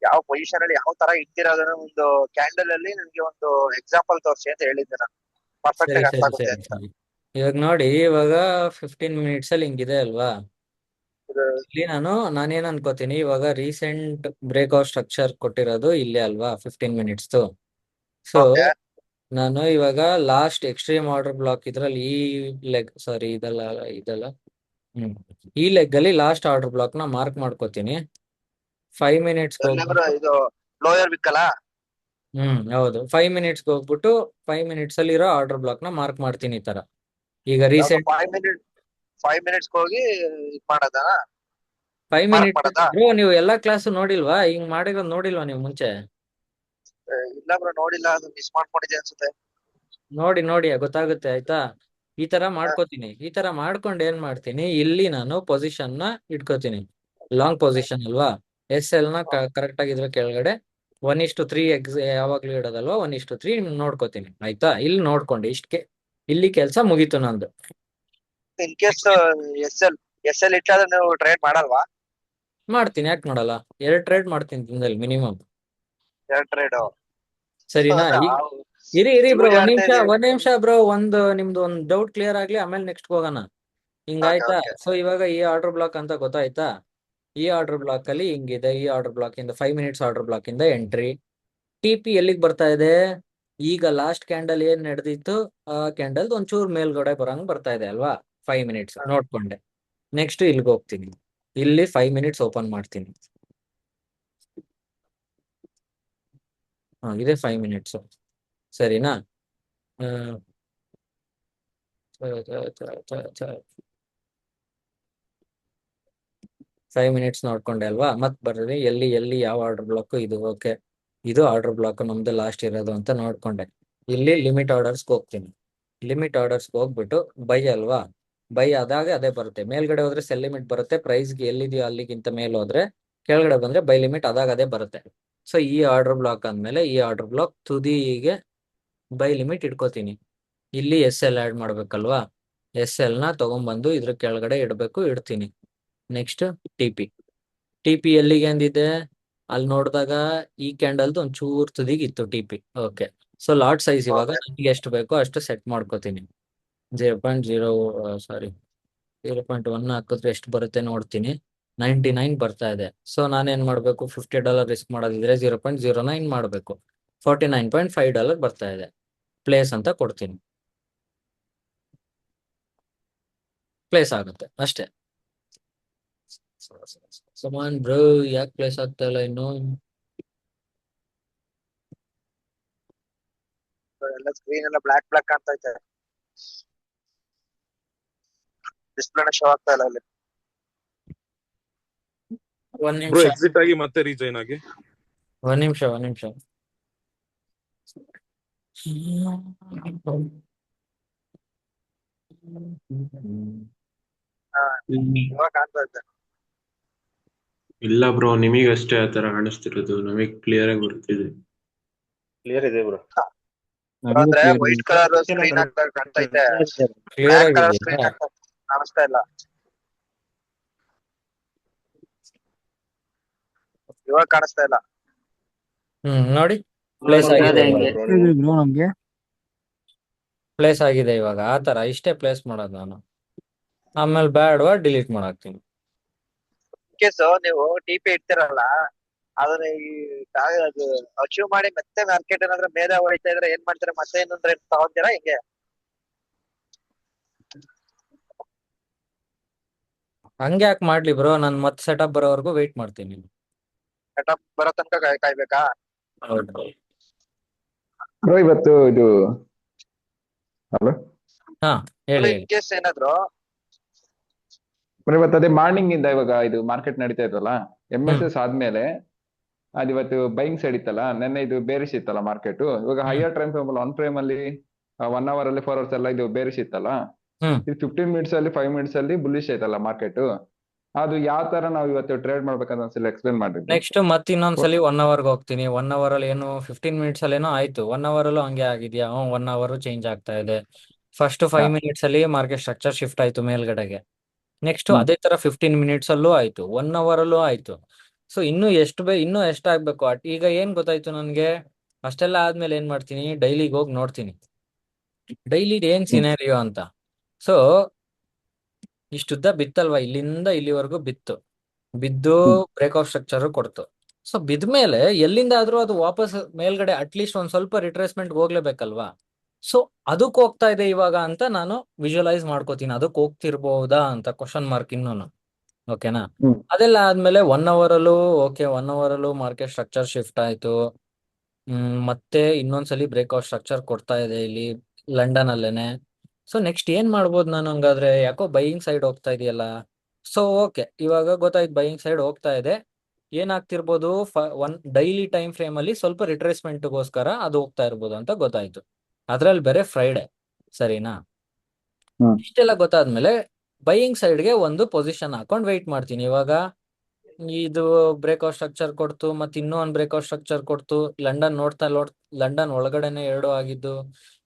ಯಾವ ಪೊಸಿಷನ್ ಅಲ್ಲಿ ಯಾವ ತರ ಇಡ್ತಿರೋದನ್ನ ಒಂದು ಕ್ಯಾಂಡಲ್ ಅಲ್ಲಿ ನನ್ಗೆ ಒಂದು ಎಕ್ಸಾಂಪಲ್ ತೋರಿಸಿ ಅಂತ ಹೇಳಿದ್ದೆ ನಾನು. ಪರ್ಫೆಕ್ಟ್ ಸರಿ ಆಗಿ ಅರ್ಥ ಸರಿ ಆಗುತ್ತೆ ಸರಿ ಅಂತ. ಸರಿ. ಇವಾಗ ನೋಡಿ, ಇವಾಗ 15 ಮಿನಿಟ್ಸ್ ಅಲ್ಲಿ ಹಿಂಗಿದೆ ಅಲ್ವಾ. ಇದು ಇಲ್ಲಿ ನಾನೇನ್ ಅನ್ಕೋತೀನಿ, ಇವಾಗ ರೀಸೆಂಟ್ ಬ್ರೇಕ್ಔಟ್ ಸ್ಟ್ರಕ್ಚರ್ ಕೊಟ್ಟಿರೋದು ಇಲ್ಲೇ ಅಲ್ವಾ 15 ಮಿನಿಟ್ಸ್. So okay. ನಾನು ಇವಾಗ ಲಾಸ್ಟ್ ಎಕ್ಸ್ಟ್ರೀಮ್ ಆರ್ಡರ್ ಬ್ಲಾಕ್ ಇದ್ರಲ್ಲಿ ಈ ಲೆಗ್, ಸಾರಿ ಇದಲ್ಲ ಇದಲ್ಲ, ಈ ಲೆಗ್ ಅಲ್ಲಿ ಲಾಸ್ಟ್ ಆರ್ಡರ್ ಬ್ಲಾಕ್ ನ ಮಾರ್ಕ್ ಮಾಡ್ಕೋತೀನಿ. 5 ಮಿನಿಟ್ಸ್ ಬ್ರೋ ಹೋಗ್ಬಿಟ್ಟು, ಇದು ಲೋಯರ್ ವಿಕ್ಕಲ್ಲ. ಹೌದು, 5 ಮಿನಿಟ್ಸ್ ಹೋಗ್ಬಿಟ್ಟು 5 ಮಿನಿಟ್ಸ್ ಅಲ್ಲಿ ಇರೋ ಆರ್ಡರ್ ಬ್ಲಾಕ್ ನ ಮಾರ್ಕ್ ಮಾಡ್ತೀನಿ ಈ ತರ. ಈಗ ರೀಸೆಂಟ್ 5 ಮಿನಿಟ್ಸ್ ಹೋಗಿ ಇದ್ ಮಾಡೋದಾ, 5 ಮಾರ್ಕ್ ಮಿನಿಟ್ಸ್. ಮಾಡೋದಾ? ಬ್ರೋ ನೀವು ಎಲ್ಲಾ ಕ್ಲಾಸ್ ನೋಡಿಲ್ವಾ? ಹಿಂಗ್ ಮಾಡಿರೋದು ನೋಡಿಲ್ವಾ ನೀವು ಮುಂಚೆ? ಇಲ್ಲ ಬ್ರೋ ನೋಡಿಲ್ಲ, ಅದು ಮಿಸ್ ಮಾಡ್ಕೊಂಡಿದ್ದೆ ಅನ್ಸುತ್ತೆ. ನೋಡಿ ನೋಡಿ ಗೊತ್ತಾಗುತ್ತೆ ಆಯ್ತಾ. ಈ ತರ ಮಾಡ್ಕೋತೀನಿ. ಈ ತರ ಮಾಡ್ಕೊಂಡು ಏನ್ ಮಾಡ್ತೀನಿ, ಇಲ್ಲಿ ನಾನು ಪೊಸಿಷನ್ ನ ಇಟ್ಕೋತೀನಿ. ಲಾಂಗ್ ಪೊಸಿಷನ್ ಅಲ್ವಾ, ಎಸ್ ಎಲ್ ನ ಕರೆಕ್ಟ್ ಆಗಿದ್ರೆ ಕೆಳಗಡೆ 1:3 ಯಾವಾಗ್ಲೂ ಇಡೋದಲ್ವಾ, 1:3 ನೋಡ್ಕೋತೀನಿ ಆಯ್ತಾ. ಇಲ್ಲಿ ನೋಡ್ಕೊಂಡು ಇಷ್ಟಕ್ಕೆ ಇಲ್ಲಿ ಕೆಲ್ಸ ಮುಗೀತು ನಂದು. ಇನ್ ಕೇಸ್ ಎಸ್ ಎಲ್ ಇಟ್ಟಾದ್ರೆ ನೀವು ಟ್ರೇಡ್ ಮಾಡಲ್ವಾ? ಮಾಡ್ತೀನಿ, ಯಾಕೆ ಮಾಡಲ್ಲ. 2 ಟ್ರೇಡ್ ಮಾಡ್ತೀನಿ ದಿನದಲ್ಲಿ ಮಿನಿಮಮ್. 2 ಟ್ರೇಡ್. ಸರಿನಾ? ಇರಿ ಬ್ರೋ, ಸುಳ್ಳು ಒಂದ್ ನಿಮಿಷ ಬ್ರೋ. ನಿಮ್ದು ಒಂದ್ ಡೌಟ್ ಕ್ಲಿಯರ್ ಆಗ್ಲಿ, ಆಮೇಲೆ ನೆಕ್ಸ್ಟ್ ಹೋಗೋಣ. ಹಿಂಗಾಯ್ತಾ? ಓಕೆ. ಸೊ ಇವಾಗ ಈ ಆರ್ಡರ್ ಬ್ಲಾಕ್ ಅಂತ ಗೊತ್ತಾಯ್ತಾ. ಈ ಆರ್ಡರ್ ಬ್ಲಾಕ್ ಅಲ್ಲಿ ಹಿಂಗಿದೆ. ಈ ಆರ್ಡರ್ ಬ್ಲಾಕ್ ಇಂದ 5 ಮಿನಿಟ್ಸ್ ಆರ್ಡರ್ ಬ್ಲಾಕ್ ಇಂದ ಎಂಟ್ರಿ. TP ಎಲ್ಲಿಗೆ ಬರ್ತಾ ಇದೆ? ಈಗ ಲಾಸ್ಟ್ ಕ್ಯಾಂಡಲ್ ಏನ್ ನಡೆದಿತ್ತು ಆ ಕ್ಯಾಂಡಲ್ ಒಂಚೂರು ಮೇಲ್ಗಡೆ ಬರಂಗ್ ಬರ್ತಾ ಇದೆ ಅಲ್ವಾ. 5 ಮಿನಿಟ್ಸ್ ನೋಡ್ಕೊಂಡೆ. ನೆಕ್ಸ್ಟ್ ಇಲ್ಲಿಗೆ ಹೋಗ್ತೀನಿ. ಇಲ್ಲಿ 5 ಮಿನಿಟ್ಸ್ ಓಪನ್ ಮಾಡ್ತೀನಿ. ಇದೆ 5 ಮಿನಿಟ್ಸ್. ಸರಿನಾ? 5 ಮಿನಿಟ್ಸ್ ನೋಡ್ಕೊಂಡೆ ಅಲ್ವಾ. ಮತ್ ಬರ್ರಿ ಎಲ್ಲಿ ಯಾವ ಆರ್ಡರ್ ಬ್ಲಾಕ್ ಇದು. ಓಕೆ, ಇದು ಆರ್ಡರ್ ಬ್ಲಾಕ್ ನಮ್ದು ಲಾಸ್ಟ್ ಇರೋದು ಅಂತ ನೋಡ್ಕೊಂಡೆ. ಇಲ್ಲಿ ಲಿಮಿಟ್ ಆರ್ಡರ್ಸ್ಗೆ ಹೋಗ್ತೀನಿ. ಲಿಮಿಟ್ ಆರ್ಡರ್ಸ್ಗೆ ಹೋಗ್ಬಿಟ್ಟು ಬೈ ಅಲ್ವಾ, ಬೈ ಆದಾಗ ಅದೇ ಬರುತ್ತೆ. ಮೇಲ್ಗಡೆ ಹೋದ್ರೆ ಸೆಲ್ ಲಿಮಿಟ್ ಬರುತ್ತೆ. ಪ್ರೈಸ್ಗೆ ಎಲ್ಲಿದೆಯೋ ಅಲ್ಲಿಗಿಂತ ಮೇಲೆ ಹೋದ್ರೆ, ಕೆಳಗಡೆ ಬಂದ್ರೆ ಬೈ ಲಿಮಿಟ್ ಆದಾಗ ಅದೇ ಬರುತ್ತೆ. ಸೊ ಈ ಆರ್ಡರ್ ಬ್ಲಾಕ್ ಅಂದ್ಮೇಲೆ ಈ ಆರ್ಡರ್ ಬ್ಲಾಕ್ ತುದಿಗೆ ಬೈ ಲಿಮಿಟ್ ಇಟ್ಕೋತೀನಿ. ಇಲ್ಲಿ ಎಸ್ ಎಲ್ ಆಡ್ ಮಾಡ್ಬೇಕಲ್ವಾ, ಎಸ್ ಎಲ್ ನ ತಗೊಂಡ್ಬಂದು ಇದ್ರ ಕೆಳಗಡೆ ಇಡ್ತೀನಿ. ನೆಕ್ಸ್ಟ್ ಟಿ ಪಿ ಎಲ್ಲಿಗೆ ಅಂದಿದೆ? ಅಲ್ಲಿ ನೋಡಿದಾಗ ಈ ಕ್ಯಾಂಡಲ್ದು ಒಂಚೂರು ತುದಿಗಿತ್ತು TP. Okay, so lot size ಇವಾಗ ನನಗೆ ಎಷ್ಟು ಬೇಕೋ ಅಷ್ಟು ಸೆಟ್ ಮಾಡ್ಕೋತೀನಿ. 0.0 ಸಾರಿ 0.1 ಹಾಕಿದ್ರೆ ಎಷ್ಟು ಬರುತ್ತೆ ನೋಡ್ತೀನಿ. 99 ಬರ್ತಾ ಇದೆ. ಸೊ ನಾನೇನ್ ಮಾಡ್ಬೇಕು, $50 ರಿಸ್ಕ್ ಮಾಡೋದಿದ್ರೆ 0.09 ಮಾಡಬೇಕು. $49.5 ಬರ್ತಾ ಇದೆ. ಪ್ಲೇಸ್ ಅಂತ ಕೊಡ್ತೀನಿ. ಪ್ಲೇಸ್ ಆಗುತ್ತೆ ಅಷ್ಟೇ. ಸಮಾನ್ ಬ್ರೋ, ಯಾಕೆ ಪ್ಲೇಸ್ ಆಗ್ತಾ ಇಲ್ಲ ಇನ್ನು? ಎಲ್ಲ ಸ್ಕ್ರೀನ್ ಎಲ್ಲ ಬ್ಲಾಕ್ ಕಾಣ್ತಾ ಇದೆ. ಡಿಸ್ಪ್ಲೇನ ಶೋ ಆಗ್ತಾ ಇಲ್ಲ ಅಲ್ಲಿ. ಒಂದ್ ಬ್ರೋ ನಿಮಿಷ ಎಕ್ಸಿಟ್ ಆಗಿ ಮತ್ತೆ ರೀಜೈನ್ ಆಗಿ. ಒಂದ್ ನಿಮಿಷ. ಇವಾಗ ಕಾಣ್ತಾ ಇದೆ. ಇಲ್ಲ ಬ್ರೋ, ನಿಮಗಷ್ಟೇ ಆ ತರ ಕಾಣಿಸ್ತಿರೋದು, ನಮಗ್ ಕ್ಲಿಯರ್ ಆಗಿ ಬರ್ತಿದೆ. ಕ್ಲಿಯರ್ ಇದೆ ಬ್ರೋ. ಅಂದ್ರೆ ವೈಟ್ ಕಲರ್ ಸ್ಕ್ರೀನ್ ಆಗ್ತಾ ಕಾಣ್ತಾ ಇದೆ. ಕ್ಲಿಯರ್ ಬ್ಲಾಕ್ ಕಲರ್ ಆಗಿದೆಯಾ? ಸ್ಕ್ರೀನ್ ಆಗ್ತಾ ಕಾಣಿಸ್ತಾ ಇಲ್ಲ. ಇವಾಗ ಕಾಣಿಸ್ತಾ ಇಲ್ಲ. ನೋಡಿ, ಪ್ಲೇಸ್ ಆಗಿದೆ ನಮ್ಗೆ ಪ್ಲೇಸ್ ಆಗಿದೆ ಇವಾಗ. ಆ ತರ ಇಷ್ಟೇ ಪ್ಲೇಸ್ ಮಾಡೋದು ನಾನು. ಆಮೇಲೆ ಬ್ಯಾಡ್ವಾ ಡಿಲೀಟ್ ಮಾಡಾಕ್ತೀನಿ. ಕೇಸ್ ನೀವು TP ಇಡ್ತಿರಲ್ಲ, ಅದನ್ನ ಅದು ಅಚೀವ್ ಮಾಡಿ ಮತ್ತೆ ಮಾರ್ಕೆಟ್ ಏನಾದ್ರೆ ಮೇಲೆ ಹೊಡಿತಾ ಇದ್ರೆ ಏನ್ ಮಾಡ್ತೀರಾ? ಮತ್ತೆ ಏನಂದ್ರೆ ತಗೊಂತೀರಾ ಹಿಂಗೆ? ಹಂಗೆ ಯಾಕೆ ಮಾಡ್ಲಿ ಬ್ರೋ, ನಾನು ಮತ್ತೆ ಸೆಟಪ್ ಬರೋವರೆಗೂ ವೆಯ್ಟ್ ಮಾಡ್ತೀನಿ. ಸೆಟಪ್ ಬರೋ ತನಕ ಕಾಯ್ಬೇಕಾ? ಹೌದು. ಬ್ರೋ ಇವತ್ತು ಇದು ಹಲೋ ಹಾ ಹೇಳಿ. ಇನ್ ಕೇಸ್ ಏನಾದ್ರು ಬ್ರೋ ಇವತ್ತು ಅದೇ ಮಾರ್ನಿಂಗ್ ಇಂದ ಇವಾಗ ಇದು ಮಾರ್ಕೆಟ್ ನಡೀತಾ ಇತ್ತಲ್ಲ, MSS ಆದ್ಮೇಲೆ ಅದು ಇವತ್ತು ಬೈಯಿಂಗ್ ಸೈಡ್ ಇತ್ತಲ್ಲ, ನೆನ್ನೆ ಇದು ಬೇರಿಶ್ ಇತ್ತಲ್ಲ ಮಾರ್ಕೆಟ್. ಇವಾಗ ಹೈಯರ್ ಟೈಮ್ ಫ್ರೇಮ್ ಅಲ್ಲಿ 1 ಫ್ರೇಮ್ ಅಲ್ಲಿ 1 ಅವರ್ ಅಲ್ಲಿ 4 ಅವರ್ಸ್ ಎಲ್ಲ ಇದು ಬೇರಿಶ್ ಇತ್ತಲ್ಲ. ಇದು 15 ಮಿನಿಟ್ಸ್ ಅಲ್ಲಿ 5 ಮಿನಿಟ್ಸ್ ಅಲ್ಲಿ ಬುಲ್ಲಿಶ್ ಆಯ್ತಲ್ಲ ಮಾರ್ಕೆಟ್. ಅದು ಯಾವ ತರ ನಾವು ಇವತ್ತು ಟ್ರೇಡ್ ಮಾಡ್ಬೇಕಂತ ಒಂದ್ಸಲ ಎಕ್ಸ್ಪ್ಲೇನ್ ಮಾಡಿದ್ವಿ. ನೆಕ್ಸ್ಟ್ ಮತ್ತೆ ಇನ್ನೊಂದ್ಸಲಿ 1 ಅವರ್ಗೆ ಹೋಗ್ತೀನಿ. 1 ಅವರಲ್ಲಿ ಏನು 15 ಮಿನಿಟ್ಸ್ ಅಲ್ಲಿ ಏನೋ ಆಯ್ತು. 1 ಅವರಲ್ಲೂ ಹಂಗೆ ಆಗಿದ್ಯಾ? 1 ಅವರ್ ಚೇಂಜ್ ಆಗ್ತಾ ಇದೆ. ಫಸ್ಟ್ 5 ಮಿನಿಟ್ಸ್ ಅಲ್ಲಿ ಮಾರ್ಕೆಟ್ ಸ್ಟ್ರಕ್ಚರ್ ಶಿಫ್ಟ್ ಆಯ್ತು ಮೇಲ್ಗಡೆಗೆ. ನೆಕ್ಸ್ಟ್ ಅದೇ ತರ 15 ಮಿನಿಟ್ಸ್ ಅಲ್ಲೂ ಆಯ್ತು, 1 ಅವರಲ್ಲೂ ಆಯ್ತು. ಸೊ ಇನ್ನು ಇನ್ನೂ ಎಷ್ಟಾಗ್ಬೇಕು? ಈಗ ಏನ್ ಗೊತ್ತಾಯ್ತು ನನ್ಗೆ, ಅಷ್ಟೆಲ್ಲ ಆದ್ಮೇಲೆ ಏನ್ ಮಾಡ್ತೀನಿ, ಡೈಲಿಗೆ ಹೋಗಿ ನೋಡ್ತೀನಿ ಡೈಲಿ ಏನ್ ಸಿನಾರಿಯೋ ಅಂತ. ಸೊ ಇಷ್ಟುದ್ದ ಬಿತ್ತಲ್ವಾ, ಇಲ್ಲಿಂದ ಇಲ್ಲಿವರೆಗೂ ಬಿದ್ದು ಬ್ರೇಕ್ಔಟ್ ಸ್ಟ್ರಕ್ಚರ್ ಕೊಡ್ತು. ಸೊ ಬಿದ್ಮೇಲೆ ಎಲ್ಲಿಂದ ಆದ್ರೂ ಅದು ವಾಪಸ್ ಮೇಲ್ಗಡೆ ಅಟ್ಲೀಸ್ಟ್ ಒಂದ್ ಸ್ವಲ್ಪ ರಿಟ್ರೇಸ್ಮೆಂಟ್ ಹೋಗ್ಲೇಬೇಕಲ್ವಾ? ಸೊ ಅದಕ್ಕೆ ಹೋಗ್ತಾ ಇದೆ ಇವಾಗ ಅಂತ ನಾನು ವಿಜುವಲೈಸ್ ಮಾಡ್ಕೋತೀನಿ. ಅದಕ್ಕೆ ಹೋಗ್ತಿರ್ಬೋದಾ ಅಂತ ಕ್ವಶನ್ ಮಾರ್ಕ್ ಇನ್ನೂನು. ಓಕೆನಾ? ಅದೆಲ್ಲ ಆದ್ಮೇಲೆ 1 ಅವರಲ್ಲೂ ಓಕೆ, 1 ಅವರಲ್ಲೂ ಮಾರ್ಕೆಟ್ ಸ್ಟ್ರಕ್ಚರ್ ಶಿಫ್ಟ್ ಆಯ್ತು. ಮತ್ತೆ ಇನ್ನೊಂದ್ಸಲಿ ಬ್ರೇಕ್ಔಟ್ ಸ್ಟ್ರಕ್ಚರ್ ಕೊಡ್ತಾ ಇದೆ ಇಲ್ಲಿ ಲಂಡನ್ ಅಲ್ಲೇನೆ. ಸೊ ನೆಕ್ಸ್ಟ್ ಏನ್ ಮಾಡ್ಬೋದು ನಾನು ಹಂಗಾದ್ರೆ? ಯಾಕೋ ಬೈಯಿಂಗ್ ಸೈಡ್ ಹೋಗ್ತಾ ಇದೆಯಲ್ಲ. ಸೊ ಓಕೆ, ಇವಾಗ ಗೊತ್ತಾಯ್ತು ಬೈಯಿಂಗ್ ಸೈಡ್ ಹೋಗ್ತಾ ಇದೆ. ಏನಾಗ್ತಿರ್ಬೋದು, ಒನ್ ಡೈಲಿ ಟೈಮ್ ಫ್ರೇಮ್ ಅಲ್ಲಿ ಸ್ವಲ್ಪ ರಿಟ್ರೇಸ್ಮೆಂಟ್ಗೋಸ್ಕರ ಅದು ಹೋಗ್ತಾ ಇರ್ಬೋದು ಅಂತ ಗೊತ್ತಾಯ್ತು. ಅದ್ರಲ್ಲಿ ಬೇರೆ ಫ್ರೈಡೆ, ಸರಿನಾ? ಇಷ್ಟೆಲ್ಲ ಗೊತ್ತಾದ್ಮೇಲೆ ಬೈಯಿಂಗ್ ಸೈಡ್ಗೆ ಒಂದು ಪೊಸಿಷನ್ ಹಾಕೊಂಡು ವೆಯ್ಟ್ ಮಾಡ್ತೀನಿ. ಇವಾಗ ಇದು ಬ್ರೇಕ್ಔಟ್ ಸ್ಟ್ರಕ್ಚರ್ ಕೊಡ್ತು, ಮತ್ತೆ ಇನ್ನೂ ಒಂದು ಬ್ರೇಕ್ಔಟ್ ಸ್ಟ್ರಕ್ಚರ್ ಕೊಡ್ತು. ಲಂಡನ್ ಒಳಗಡೆನೆ 2 ಆಗಿದ್ದು.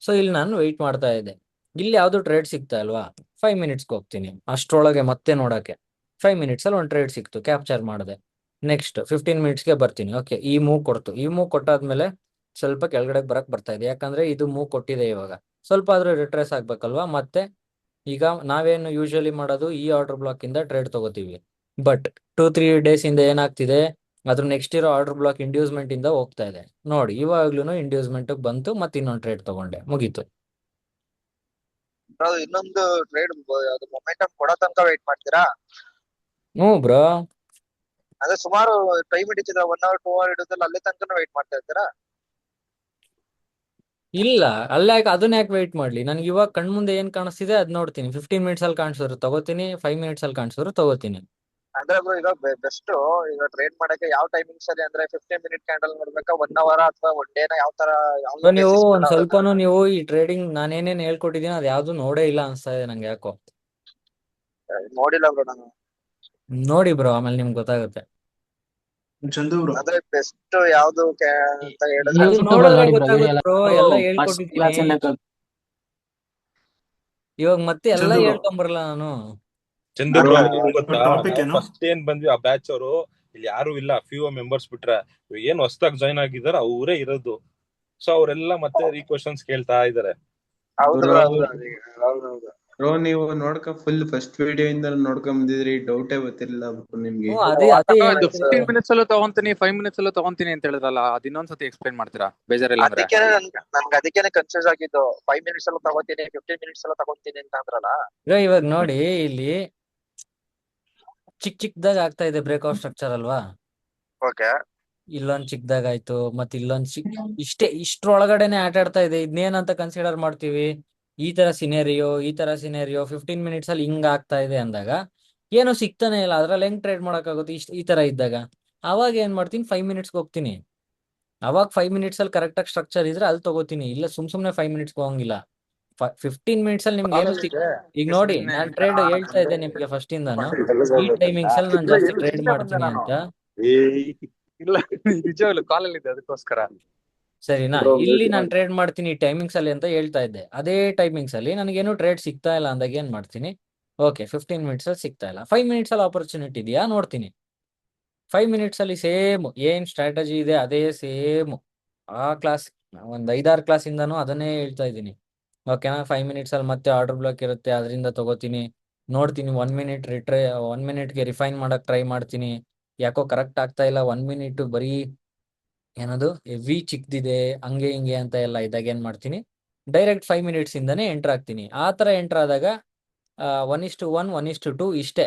ಸೊ ಇಲ್ಲಿ ನಾನು ವೆಯ್ಟ್ ಮಾಡ್ತಾ ಇದ್ದೆ. ಇಲ್ಲಿ ಯಾವ್ದು ಟ್ರೇಡ್ ಸಿಗ್ತಾ ಇಲ್ವಾ? 5 ಮಿನಿಟ್ಸ್ಗೆ ಹೋಗ್ತೀನಿ. ಅಷ್ಟ್ರೊಳಗೆ ಮತ್ತೆ ನೋಡಕ್ಕೆ 5 ಮಿನಿಟ್ಸ್ ಅಲ್ಲಿ ಒಂದು ಟ್ರೇಡ್ ಸಿಕ್ತು, ಕ್ಯಾಪ್ಚರ್ ಮಾಡಿದೆ. ನೆಕ್ಸ್ಟ್ 15 ಮಿನಿಟ್ಸ್ಗೆ ಬರ್ತೀನಿ. ಓಕೆ, ಈ ಮೂವ್ ಕೊಟ್ಟಾದ್ಮೇಲೆ ಸ್ವಲ್ಪ ಕೆಳಗಡೆ ಬರ್ತಾ ಇದೆ. ಯಾಕಂದ್ರೆ ಇದು ಮೂವ್ ಕೊಟ್ಟಿದೆ. ಇವಾಗ ಸ್ವಲ್ಪ ಆದ್ರೂ ರಿಟ್ರೇಸ್ ಆಗ್ಬೇಕಲ್ವಾ? ಮತ್ತೆ ಈಗ ನಾವೇನು ಯೂಶಲಿ ಮಾಡೋದು, ಈ ಆರ್ಡರ್ ಬ್ಲಾಕ್ ಇಂದ ಟ್ರೇಡ್ ತಗೋತೀವಿ. ಬಟ್ 2-3 ಡೇಸ್ ಇಂದ ಏನಾಗ್ತಿದೆ, ಅದ್ರ ನೆಕ್ಸ್ಟ್ ಇರೋ ಆರ್ಡರ್ ಬ್ಲಾಕ್ ಇಂಡ್ಯೂಸ್ಮೆಂಟ್ ಇಂದ ಹೋಗ್ತಾ ಇದೆ. ನೋಡಿ, ಇವಾಗ್ಲೂ ಇಂಡ್ಯೂಸ್ಮೆಂಟ್ ಬಂತು, ಮತ್ತೆ ಇನ್ನೊಂದು ಟ್ರೇಡ್ ತಗೊಂಡೆ, ಮುಗೀತು. ಅದು ಇನ್ನೊಂದು ಟ್ರೇಡ್ ಅದು ಮೊಮೆಂಟಮ್ ಕೊಡೋ ತನಕ ವೇಟ್ ಮಾಡ್ತೀರಾ? ಬ್ರೋ, ಅದೇ ಸುಮಾರು ಟೈಮ್ ಹಿಡಿತಿದ್ರ 1 ಅವರ್ 2 ಅವರ್ ಹಿಡಿದ್ರಲ್ಲಿ ಅಲ್ಲೇ ತನಕ ವೇಟ್ ಮಾಡ್ತಾ ಇರ್ತೀರಾ? ಇಲ್ಲ, ಅದನ್ನ ಯಾಕೆ ವೆಯ್ಟ್ ಮಾಡ್ಲಿ? ನನ್ಗೆ ಇವಾಗ ಕಣ್ಮುಂದೆ ಏನ್ ಕಾಣಿಸ್ತಿದೆ ಅದ್ ನೋಡ್ತೀನಿ. 15 ಮಿನಿಟ್ಸ್ ಅಲ್ಲಿ ಕಾಣಿಸಿದ್ರು ತಗೋತೀನಿ, 5 ಮಿನಿಟ್ಸ್ ಅಲ್ಲಿ ಕಾಣಿಸಿದ್ರು ತಗೋತೀನಿ. ಅಂದ್ರೆ ಬ್ರೋ, ಈಗ ಬೆಸ್ಟ್ ಈಗ ಟ್ರೇಡ್ ಮಾಡಕ್ಕೆ ಯಾವ ಟೈಮಿಂಗ್ಸ್ ಅಲ್ಲಿ, ಅಂದ್ರೆ 15 ಮಿನಿಟ್ ಕ್ಯಾಂಡಲ್ ನೋಡ್ಬೇಕಾ, 1 ಅವರ್ ಅಥವಾ 1 ಡೇನ? ಯಾವ ತರ ನೀವು ಒಂದ್ ಸ್ವಲ್ಪನೂ ನೀವು ಈ ಟ್ರೇಡಿಂಗ್ ನಾನೇನೇನ್ ಹೇಳ್ಕೊಟ್ಟಿದೀನಿ ಅದ್ ಯಾವ್ದು ನೋಡೇ ಇಲ್ಲ ಅನ್ಸ್ತಾ ಇದೆ ನಂಗೆ ಯಾಕೋ. ನೋಡಿಲ್ಲ ಬ್ರೋ ನಾನು. ನೋಡಿ ಬ್ರೋ, ಆಮೇಲೆ ನಿಮ್ಗೆ ಗೊತ್ತಾಗುತ್ತೆ. ಚಂದು ಬ್ರೋ, ಅಂದ್ರೆ ಬೆಸ್ಟ್ ಯಾವ್ದು ಅಂತ ಹೇಳಿದ್ರೆ ಅದು ನೋಡಿದ್ರೆ ಗೊತ್ತಾಗುತ್ತೆ ಬ್ರೋ. ಎಲ್ಲ ಹೇಳ್ಕೊಟ್ಟಿದ್ದೀನಿ. ಇವಾಗ ಮತ್ತೆ ಎಲ್ಲ ಚಂದ್ರು bro. ಹೇಳ್ಕೊಂಬರಲ್ಲ ನಾನು. ಚಂದ್ರು Bro, ಏನ್ ಗೊತ್ತಾ, topic ಏನು? ಫಸ್ಟ್ ಏನ್ ಬಂದ್ವಿ ಆ ಬ್ಯಾಚ್ ಅವರು, ಇಲ್ಲಿ ಯಾರು ಇಲ್ಲ, ಫ್ಯೂ ಮೆಂಬರ್ಸ್ ಬಿಟ್ರೆ. ಇವಾಗ ಏನ್ ಹೊಸದಾಗಿ ಜಾಯ್ನ್ ಆಗಿದಾರ ಅವರೇ ಇರೋದು. ಸೊ ಅವರೆಲ್ಲ ಮತ್ತೆ ಕ್ವಶನ್ಸ್ ಕೇಳ್ತಾ ಇದಾರೆ. ಹೌದು Bro, ಹೌದೌದು. ಬ್ರೋ ನೀವು ಫುಲ್ ಫಸ್ಟ್ ವಿಡಿಯೋ ಇಂದ ನೋಡ್ಕೊಂಡ್ ಬಂದಿದ್ರಿ, ಡೌಟೇ ಗೊತ್ತಿರಲಿಲ್ಲ ಬ್ರೋ ನಿಮ್ಗೆ. ಅದೇ ಇದು 15 ಮಿನಿಟ್ಸ್ ಅಲ್ಲೂ ತಗೊಂತೀನಿ, 5 ಮಿನಿಟ್ಸ್ ಅಲ್ಲೂ ತಗೊಂತೀನಿ ಅಂತ ಹೇಳಿದ್ರಲ್ಲ, ಅದ್ ಇನ್ನೊಂದ್ಸತಿ ಎಕ್ಸ್ಪ್ಲೈನ್ ಮಾಡ್ತೀರಾ? ಬೇಜಾರಿಲ್ಲ ಅಂದ್ರೆ. ನನ್ಗೆ ಅದಕ್ಕೇನೆ ಕನ್ಫ್ಯೂಸ್ ಆಗಿದ್ದು. 5 ಮಿನಿಟ್ಸ್ ಎಲ್ಲ ತಗೋತೀನಿ, 15 ಮಿನಿಟ್ಸ್ ಎಲ್ಲ ತಗೊಂತೀನಿ ಅಂತ ಅಂದ್ರಲ್ಲ. ಇವಾಗ ನೋಡಿ, ಇಲ್ಲಿ ಚಿಕ್ಕದಾಗ ಆಗ್ತಾ ಇದೆ ಬ್ರೇಕ್ಔಟ್ ಸ್ಟ್ರಕ್ಚರ್ ಅಲ್ವಾ? ಓಕೆ, ಇಲ್ಲೊಂದ್ ಚಿಕ್ಕದಾಗ ಆಯ್ತು, ಮತ್ತೆ ಇಲ್ಲೊಂದ್ ಇಷ್ಟ್ರೊಳಗಡೆನೆ ಆಟ ಆಡ್ತಾ ಇದೆ. ಇದನ್ನೇನಂತ ಕನ್ಸಿಡರ್ ಮಾಡ್ತೀವಿ? ಈ ತರ ಸಿನೇರಿಯೋ 15 ಮಿನಿಟ್ಸ್ ಅಲ್ಲಿ ಹಿಂಗ್ ಆಗ್ತಾ ಇದೆ ಅಂದಾಗ ಏನು ಸಿಗ್ತಾನೆ ಇಲ್ಲ. ಅದ್ರಲ್ಲಿ ಹೆಂಗ್ ಟ್ರೇಡ್ ಮಾಡಕ್ಕಾಗುತ್ತೆ ಈ ತರ ಇದ್ದಾಗ? ಅವಾಗ ಏನ್ ಮಾಡ್ತೀನಿ, 5 ಮಿನಿಟ್ಸ್ಗೆ ಹೋಗ್ತೀನಿ. ಅವಾಗ 5 ಮಿನಿಟ್ಸ್ ಅಲ್ಲಿ ಕರೆಕ್ಟ್ ಆಗಿ ಸ್ಟ್ರಕ್ಚರ್ ಇದ್ರೆ ಅಲ್ಲಿ ತಗೋತೀನಿ. ಇಲ್ಲ ಸುಮ್ನೆ 5 ಮಿನಿಟ್ಸ್ಗೆ ಹೋಗಂಗಿಲ್ಲ. 15 ಮಿನಿಟ್ಸ್ ಅಲ್ಲಿ ನಿಮ್ಗೆ ಏನು ಈಗ ನೋಡಿ, ನಾನ್ ಟ್ರೇಡ್ ಹೇಳ್ತಾ ಇದ್ದೆ ನಿಮ್ಗೆ ಫಸ್ಟ್ ಇಂದಾನು, ಈ ಟೈಮಿಂಗ್ಸ್ ಅಲ್ಲಿ ನಾನು ಜಾಸ್ತಿ ಟ್ರೇಡ್ ಮಾಡ್ತೀನಿ ಅಂತ. ಇಲ್ಲ, ನಿಜವಾಗ್ಲು ಕಾಲಲ್ಲಿ ಇದೆ ಅದಕ್ಕೋಸ್ಕರ. ಸರಿನಾ? ಇಲ್ಲಿ ನಾನು ಟ್ರೇಡ್ ಮಾಡ್ತೀನಿ ಟೈಮಿಂಗ್ಸ್ ಅಲ್ಲಿ ಅಂತ ಹೇಳ್ತಾ ಇದ್ದೆ. ಅದೇ ಟೈಮಿಂಗ್ಸ್ ಅಲ್ಲಿ ನನಗೇನು ಟ್ರೇಡ್ ಸಿಗ್ತಾ ಇಲ್ಲ ಅಂದಾಗ ಏನ್ ಮಾಡ್ತೀನಿ, ಓಕೆ 15 ಮಿನಿಟ್ಸ್ ಅಲ್ಲಿ ಸಿಗ್ತಾ ಇಲ್ಲ, 5 ಮಿನಿಟ್ಸ್ ಅಲ್ಲಿ ಆಪರ್ಚುನಿಟಿ ಇದೆಯಾ ನೋಡ್ತೀನಿ. 5 ಮಿನಿಟ್ಸ್ ಅಲ್ಲಿ ಸೇಮ್ ಏನ್ ಸ್ಟ್ರಾಟಜಿ ಇದೆ ಅದೇ ಸೇಮ್. ಆ ಕ್ಲಾಸ್ ಒಂದ್ 5-6 ಕ್ಲಾಸ್ ಇಂದಾನು ಅದನ್ನೇ ಹೇಳ್ತಾ ಇದ್ದೀನಿ. ಓಕೆನಾ? 5 ಮಿನಿಟ್ಸ್ ಅಲ್ಲಿ ಮತ್ತೆ ಆರ್ಡರ್ ಬ್ಲಾಕ್ ಇರುತ್ತೆ, ಅದರಿಂದ ತಗೋತೀನಿ, ನೋಡ್ತೀನಿ. 1 ಮಿನಿಟ್ಗೆ ರಿಫೈನ್ ಮಾಡಕ್ ಟ್ರೈ ಮಾಡ್ತೀನಿ. ಯಾಕೋ ಕರೆಕ್ಟ್ ಆಗ್ತಾ ಇಲ್ಲ. 1 ಮಿನಿಟ್ ಬರೀ ಏನದು ಹೆವಿ ಚಿಕ್ದಿದೆ, ಹಂಗೆ ಹಿಂಗೆ ಅಂತ ಎಲ್ಲ ಇದ್ದಾಗ ಏನ್ ಮಾಡ್ತೀನಿ, ಡೈರೆಕ್ಟ್ 5 ಮಿನಿಟ್ಸ್ ಇಂದಾನೆ ಎಂಟರ್ ಆಗ್ತೀನಿ. ಆ ತರ ಎಂಟರ್ ಆದಾಗ 1:1 1:2 ಇಷ್ಟೇ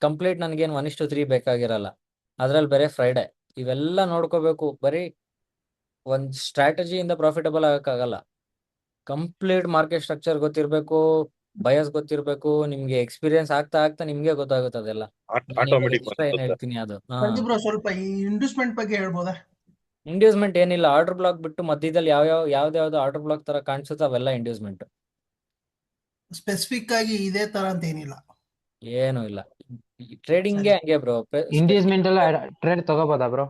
ಕಂಪ್ಲೀಟ್. ನನ್ಗೇನು 1:3 ಬೇಕಾಗಿರಲ್ಲ. ಅದ್ರಲ್ಲಿ ಬೇರೆ ಫ್ರೈಡೆ ಇವೆಲ್ಲ ನೋಡ್ಕೋಬೇಕು. ಬರೀ ಒಂದ್ ಸ್ಟ್ರಾಟಜಿಯಿಂದ ಪ್ರಾಫಿಟಬಲ್ ಆಗಕ್ಕಾಗಲ್ಲ. ಕಂಪ್ಲೀಟ್ ಮಾರ್ಕೆಟ್ ಸ್ಟ್ರಕ್ಚರ್ ಗೊತ್ತಿರ್ಬೇಕು, ಬಯಸ್ ಗೊತ್ತಿರ್ಬೇಕು. ನಿಮ್ಗೆ ಎಕ್ಸ್ಪೀರಿಯನ್ಸ್ ಆಗ್ತಾ ನಿಮ್ಗೆ ಗೊತ್ತಾಗುತ್ತೆ ಅದೆಲ್ಲ. ಆಟೋಮೆಟಿಕ್ ಎಕ್ಸ್ಟ್ರಾ ಏನ್ ಹೇಳ್ತೀನಿ ಅದು. ಬ್ರೋ, ಸ್ವಲ್ಪ ಈ ಇಂಡ್ಯೂಸ್ಮೆಂಟ್ ಬಗ್ಗೆ ಹೇಳ್ಬೋದಾ? ಇಂಡ್ಯೂಸ್ಮೆಂಟ್ ಏನಿಲ್ಲ. ಆರ್ಡರ್ ಬ್ಲಾಕ್ ಬಿಟ್ಟು ಮಧ್ಯದಲ್ಲಿ ಯಾವ್ದಾವ್ದು ಆರ್ಡರ್ ಬ್ಲಾಕ್ ತರ ಕಾಣಿಸುತ್ತೆ ಅವೆಲ್ಲ ಇಂಡ್ಯೂಸ್ಮೆಂಟ್. ಸ್ಪೆಸಿಫಿಕ್ ಆಗಿ ಇದೇ ತರ ಅಂತ ಏನಿಲ್ಲ. ಏನು ಇಲ್ಲ. ಟ್ರೇಡಿಂಗ್ಗೆ ಹಂಗೆ ಬ್ರೋ. ಇಂಡಿಯಸ್ಮೆಂಟ್ ಎಲ್ಲ ಟ್ರೇಡ್ ತಗೋಬೋದಾ ಬ್ರೋ?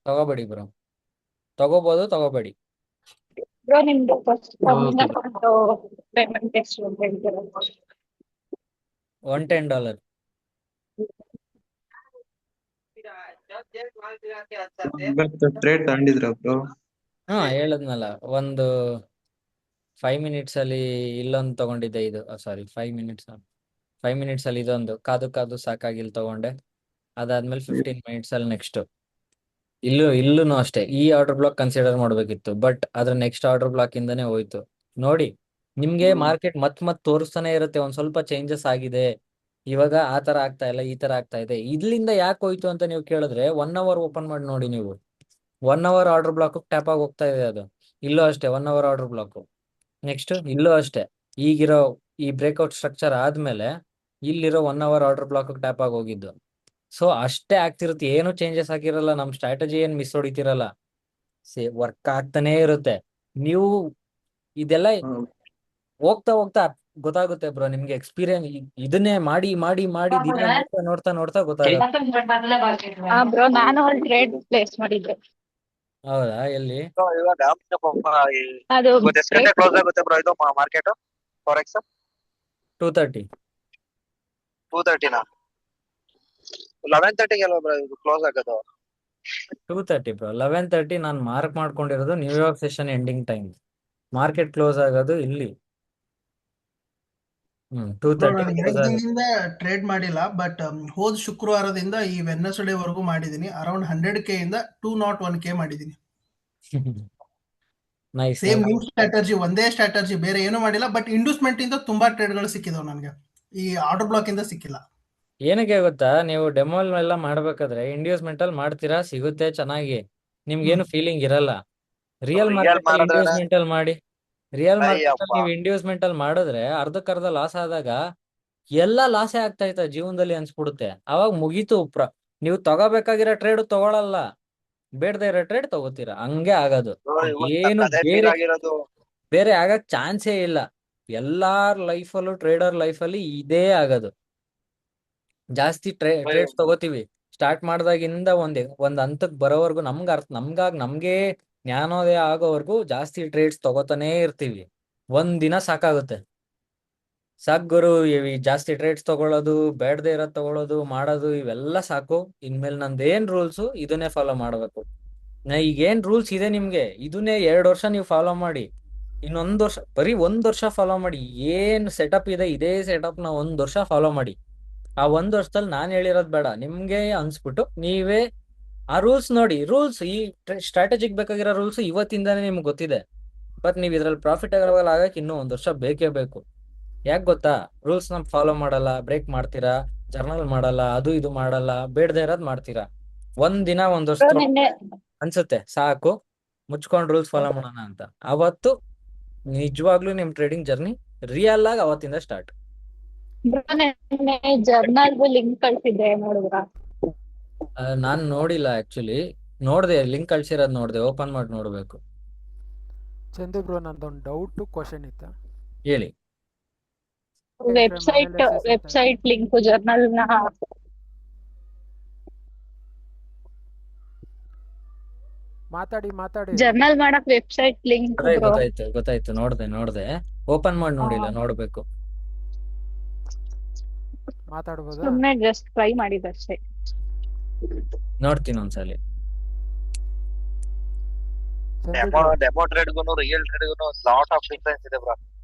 ತಗೋಬೇಡಿ ಬ್ರೋ, ತಗೋಬಹುದು ತಗೋಬೇಡಿ. ಬ್ರೋ ನಿಮ್ದು ಫಸ್ಟ್ ಓಕೆ ಪೇಮೆಂಟ್ ಎಷ್ಟು ಅಂತ ಹೇಳ್ತೀರಾ? $110. ಇವತ್ತು ಟ್ರೇಡ್ ತಗೊಂಡಿದ್ರ ಬ್ರೋ? ಹಾ ಹೇಳದ್ನಲ್ಲ, ಒಂದು 5 ಮಿನಿಟ್ಸ್ ಅಲ್ಲಿ ಇಲ್ಲೊಂದು ತಗೊಂಡಿದ್ದೆ, ಇದು ಸಾರಿ 5 ಮಿನಿಟ್ಸ್ ಅಲ್ಲಿ ಇದೊಂದು ಕಾದು ಸಾಕಾಗಿ ಇಲ್ಲಿ ತಗೊಂಡೆ. ಅದಾದ್ಮೇಲೆ 15 ಮಿನಿಟ್ಸ್ ಅಲ್ಲಿ ನೆಕ್ಸ್ಟ್ ಇಲ್ಲೂ ಅಷ್ಟೇ ಈ ಆರ್ಡರ್ ಬ್ಲಾಕ್ ಕನ್ಸಿಡರ್ ಮಾಡ್ಬೇಕಿತ್ತು, ಬಟ್ ಅದ್ರ ನೆಕ್ಸ್ಟ್ ಆರ್ಡರ್ ಬ್ಲಾಕ್ ಇಂದಾನೆ ಹೋಯ್ತು. ನೋಡಿ, ನಿಮ್ಗೆ ಮಾರ್ಕೆಟ್ ಮತ್ ತೋರಿಸ್ತಾನೆ ಇರುತ್ತೆ ಒಂದ್ ಸ್ವಲ್ಪ ಚೇಂಜಸ್ ಆಗಿದೆ, ಇವಾಗ ಆ ತರ ಆಗ್ತಾ ಇಲ್ಲ, ಈ ತರ ಆಗ್ತಾ ಇದೆ. ಇದ್ರಿಂದ ಯಾಕೆ ಹೋಯ್ತು ಅಂತ ನೀವು ಕೇಳಿದ್ರೆ 1 ಅವರ್ ಓಪನ್ ಮಾಡಿ ನೋಡಿ ನೀವು. 1 ಅವರ್ ಆರ್ಡರ್ ಬ್ಲಾಕ್ ಟ್ಯಾಪ್ ಆಗಿ ಹೋಗ್ತಾ ಇದೆ ಅದು. ಇಲ್ಲೂ ಅಷ್ಟೇ 1 ಅವರ್ ಆರ್ಡರ್ ಬ್ಲಾಕ್. ನೆಕ್ಸ್ಟ್ ಇಲ್ಲೂ ಅಷ್ಟೇ, ಈಗಿರೋ ಈ ಬ್ರೇಕ್ಔಟ್ ಸ್ಟ್ರಕ್ಚರ್ ಆದ್ಮೇಲೆ ಇಲ್ಲಿರೋ 1 ಅವರ್ ಆರ್ಡರ್ ಬ್ಲಾಕ್ ಟ್ಯಾಪ್ ಆಗಿ ಹೋಗಿದ್ದು. ಸೊ ಅಷ್ಟೇ ಆಗ್ತಿರುತ್ತೆ, ಏನು ಚೇಂಜಸ್ ಆಗಿರಲ್ಲ, ನಮ್ ಸ್ಟ್ರಾಟಜಿ ಏನ್ ಮಿಸ್ ಹೊಡಿತಿರಲ್ಲ, ವರ್ಕ್ ಆಗ್ತಾನೆ ಇರುತ್ತೆ. ನೀವು ಇದೆಲ್ಲ ಹೋಗ್ತಾ ಗೊತ್ತಾಗುತ್ತೆ ಬ್ರೋ, ನಿಮ್ಗೆ ಎಕ್ಸ್ಪೀರಿಯನ್ಸ್ ಇದನ್ನೇ ಮಾಡಿ ದಿನ ನೋಡ್ತಾ ಗೊತ್ತಾಗುತ್ತೆ. ಬ್ರೋ ನಾನು ಒಂದು ಟ್ರೇಡ್ ಪ್ಲೇಸ್ ಮಾಡಿದ್ದೆ. ಹೌದಾ, ಎಲ್ಲಿ? So, ಇವಾಗ ಅದು ಇವತ್ತು ಎಷ್ಟು ಗಂಟೆ ಕ್ಲೋಸ್ ಆಗುತ್ತೆ ಬ್ರೋ ಇದು ಮಾರ್ಕೆಟ್ ಫಾರೆಕ್ಸ್? 2:30. 2:30ನಾ? 11:30 ಅಲ್ವಾ ಬ್ರೋ ಇದು ಕ್ಲೋಸ್ ಆಗೋದು? 2:30 ಬ್ರೋ, 11:30 ನಾನು ಮಾರ್ಕ್ ಮಾಡ್ಕೊಂಡಿರೋದು New York session ending time. Market close ಆಗೋದು ಇಲ್ಲಿ. ಬ್ರೋ 2:30 ನಾನು ಕ್ಲೋಸ್ 2 ಆಗುತ್ತೆ. ದಿನದಿಂದ ಟ್ರೇಡ್ ಮಾಡಿಲ್ಲ, ಬಟ್ ಹೋದ ಶುಕ್ರವಾರದಿಂದ ಈ ವೆನ್ನೆಸ್ಡೇ ವರೆಗೂ ಮಾಡಿದೀನಿ. ಅರೌಂಡ್ 100K ಇಂದ 201K ಮಾಡಿದೀನಿ. ನೈಸ್ ಸೇಮ್ ನ್ಯೂ ಸ್ಟ್ರಾಟಜಿ, ಒಂದೇ ಸ್ಟ್ರಾಟಜಿ, ಬೇರೆ ಏನು ಮಾಡಿಲ್ಲ. ಬಟ್ ಇಂಡಸ್ಮೆಂಟ್ ಇಂದ ತುಂಬಾ ಟ್ರೇಡ್ಗಳು ಸಿಕ್ಕಿದಾವ್ ನನಗೆ, ಈ ಆರ್ಡರ್ ಬ್ಲಾಕ್ ಇಂದ ಸಿಕ್ಕಿಲ್ಲ. ಏನಕ್ಕೆ ಗೊತ್ತಾ, ನೀವು ಡೆಮೋಲ್ ಎಲ್ಲ ಮಾಡ್ಬೇಕಾದ್ರೆ ಇಂಡ್ಯೂಸ್ಮೆಂಟ್ ಅಲ್ಲಿ ಮಾಡ್ತೀರಾ, ಸಿಗುತ್ತೆ ಚೆನ್ನಾಗಿ, ನಿಮ್ಗೇನು ಫೀಲಿಂಗ್ ಇರಲ್ಲ. ರಿಯಲ್ ರಿಯಲ್ ಮಾರ್ಕೆಟ್ ಅಲ್ಲಿ ಮಾಡಿದ್ರೆ ಇಂಡ್ಯೂಸ್ಮೆಂಟ್ ಅಲ್ಲಿ ಮಾಡಿ, ರಿಯಲ್ ಮಾರ್ಕೆಟ್ ಅಲ್ಲಿ ಅಯ್ಯಪ್ಪ ನೀವು ಇಂಡ್ಯೂಸ್ಮೆಂಟ್ ಅಲ್ಲಿ ಮಾಡಿದ್ರೆ ಅರ್ಧಕ್ಕರ್ಧ ಲಾಸ್ ಆದಾಗ ಎಲ್ಲ ಲಾಸೇ ಆಗ್ತಾ ಇತ್ತ ಜೀವನದಲ್ಲಿ ಅನ್ಸ್ಬಿಡುತ್ತೆ. ಅವಾಗ ಮುಗೀತು. ನೀವು ತಗೋಬೇಕಾಗಿರೋ ಟ್ರೇಡ್ ತಗೊಳಲ್ಲ, ಬೇಡದೇ ಇರೋ ಟ್ರೇಡ್ ತಗೋತೀರಾ, ಹಂಗೆ ಆಗೋದು. ಏನು ಅದೇ ಫೀಲ್ ಆಗಿರೋದು. ಬೇರೆ ಆಗಕ್ ಚಾನ್ಸೇ ಇಲ್ಲ. ಎಲ್ಲಾರ್ ಲೈಫಲ್ಲೂ, ಟ್ರೇಡರ್ ಲೈಫಲ್ಲಿ ಇದೇ ಆಗೋದು. ಜಾಸ್ತಿ ಟ್ರೇಡ್ಸ್ ತಗೋತೀವಿ, ಸ್ಟಾರ್ಟ್ ಮಾಡಿದಾಗಿಂದ ಒಂದ್ ಹಂತಕ್ ಬರೋವರೆಗೂ ನಮ್ಗೆ ಜ್ಞಾನೋದಯ ಆಗೋವರೆಗೂ ಜಾಸ್ತಿ ಟ್ರೇಡ್ಸ್ ತಗೋತಾನೇ ಇರ್ತೀವಿ. ಒಂದಿನ ಸಾಕಾಗುತ್ತೆ, ಸಾಕ್ ಗುರು, ಜಾಸ್ತಿ ಟ್ರೇಡ್ಸ್ ತಗೊಳ್ಳೋದು, ಬೇಡದೇ ಇರೋದ್ ತಗೊಳ್ಳೋದು, ಮಾಡೋದು, ಇವೆಲ್ಲ ಸಾಕು. ಇನ್ಮೇಲೆ ನಂದೇನ್ ರೂಲ್ಸು ಇದನ್ನೇ ಫಾಲೋ ಮಾಡ್ಬೇಕು. ಈಗೇನ್ ರೂಲ್ಸ್ ಇದೆ ನಿಮ್ಗೆ, ಇದನ್ನೇ 2 ವರ್ಷ ನೀವು ಫಾಲೋ ಮಾಡಿ, ಇನ್ನೊಂದ್ ವರ್ಷ, ಬರೀ 1 ವರ್ಷ ಫಾಲೋ ಮಾಡಿ. ಏನ್ ಸೆಟಪ್ ಇದೆ ಇದೇ ಸೆಟಪ್ ನ 1 ವರ್ಷ ಫಾಲೋ ಮಾಡಿ. ಆ 1 ವರ್ಷದಲ್ಲಿ ನಾನ್ ಹೇಳಿರೋದ್ ಬೇಡ, ನಿಮ್ಗೆ ಅನ್ಸ್ಬಿಟ್ಟು ನೀವೇ ಆ ರೂಲ್ಸ್ ನೋಡಿ. ರೂಲ್ಸ್, ಈ ಸ್ಟ್ರಾಟಜಿಗ್ ಬೇಕಾಗಿರೋ ರೂಲ್ಸ್ ಇವತ್ತಿಂದಾನೇ ನಿಮ್ಗೆ ಗೊತ್ತಿದೆ, ಬಟ್ ನೀವ್ ಇದ್ರಲ್ಲಿ ಪ್ರಾಫಿಟಬಲ್ ಆಗಕ್ಕೆ ಇನ್ನೂ 1 ವರ್ಷ ಬೇಕೇ ಬೇಕು. ಯಾಕೆ ಗೊತ್ತಾ, ರೂಲ್ಸ್ ನ ಫಾಲೋ ಮಾಡಲ್ಲ, ಬ್ರೇಕ್ ಮಾಡ್ತೀರಾ, ಜರ್ನಲ್ ಮಾಡಲ್ಲ, ಅದು ಇದು ಮಾಡಲ್ಲ, ಬೇಡದೇ ಇರೋದ್ ಮಾಡ್ತೀರಾ. ಒಂದಿನ 1 ವರ್ಷ ಅನ್ಸುತ್ತೆ ಸಾಕು, ಮುಚ್ಕೊಂಡ್ ರೂಲ್ಸ್ ಫಾಲೋ ಮಾಡೋಣ ಅಂತ. ಅವತ್ತು ನಿಜವಾಗ್ಲೂ ನಿಮ್ ಟ್ರೇಡಿಂಗ್ ಜರ್ನಿ ರಿಯಲ್ ಆಗಿ ಅವತ್ತಿಂದ ಸ್ಟಾರ್ಟ್. ಜರ್ನಲ್ ಲಿಂಕ್ ಕಳ್ಸಿದ್ದೆ, ನೋಡಿದ್ರಾ? ನಾನ್ ನೋಡಿಲ್ಲ ಆಕ್ಚುಲಿ, ನೋಡ್ದೆ ಲಿಂಕ್ ಕಳ್ಸಿರೋದ್ ನೋಡ್ದೆ, ಓಪನ್ ಮಾಡಿ ನೋಡ್ಬೇಕು. ಚಂದು ಬ್ರೋ, ನಂದೊಂದು ಡೌಟ್ ಕ್ವಶನ್ ಇತ್ತು. ಹೇಳಿ. ವೆಬ್ಸೈಟ್ ಲಿಂಕ್ ಜರ್ನಲ್ ನ ಮಾತಾಡಿ ಜರ್ನಲ್ ಮಾಡಕ್ ವೆಬ್ಸೈಟ್ ಲಿಂಕ್ ಗೊತ್ತಾಯ್ತು, ನೋಡ್ದೆ, ಓಪನ್ ಮಾಡಿ ನೋಡಿಲ್ಲ, ನೋಡ್ಬೇಕು. ಮಾತಾಡ್ಬೋದಾ? ಸುಮ್ನೆ ಜಸ್ಟ್ ಟ್ರೈ ಮಾಡಿದಷ್ಟೇ. ನೋಡ್ತೀನಿ ಒಂದ್ಸಲಿ. ಡೆಮೋ ಟ್ರೇಡ್ಗೂ ರಿಯಲ್ ಟ್ರೇಡ್ಗೂ ಲಾಟ್ ಆಫ್ ಡಿಫರೆನ್ಸ್ ಇದೆ ಬ್ರೋ.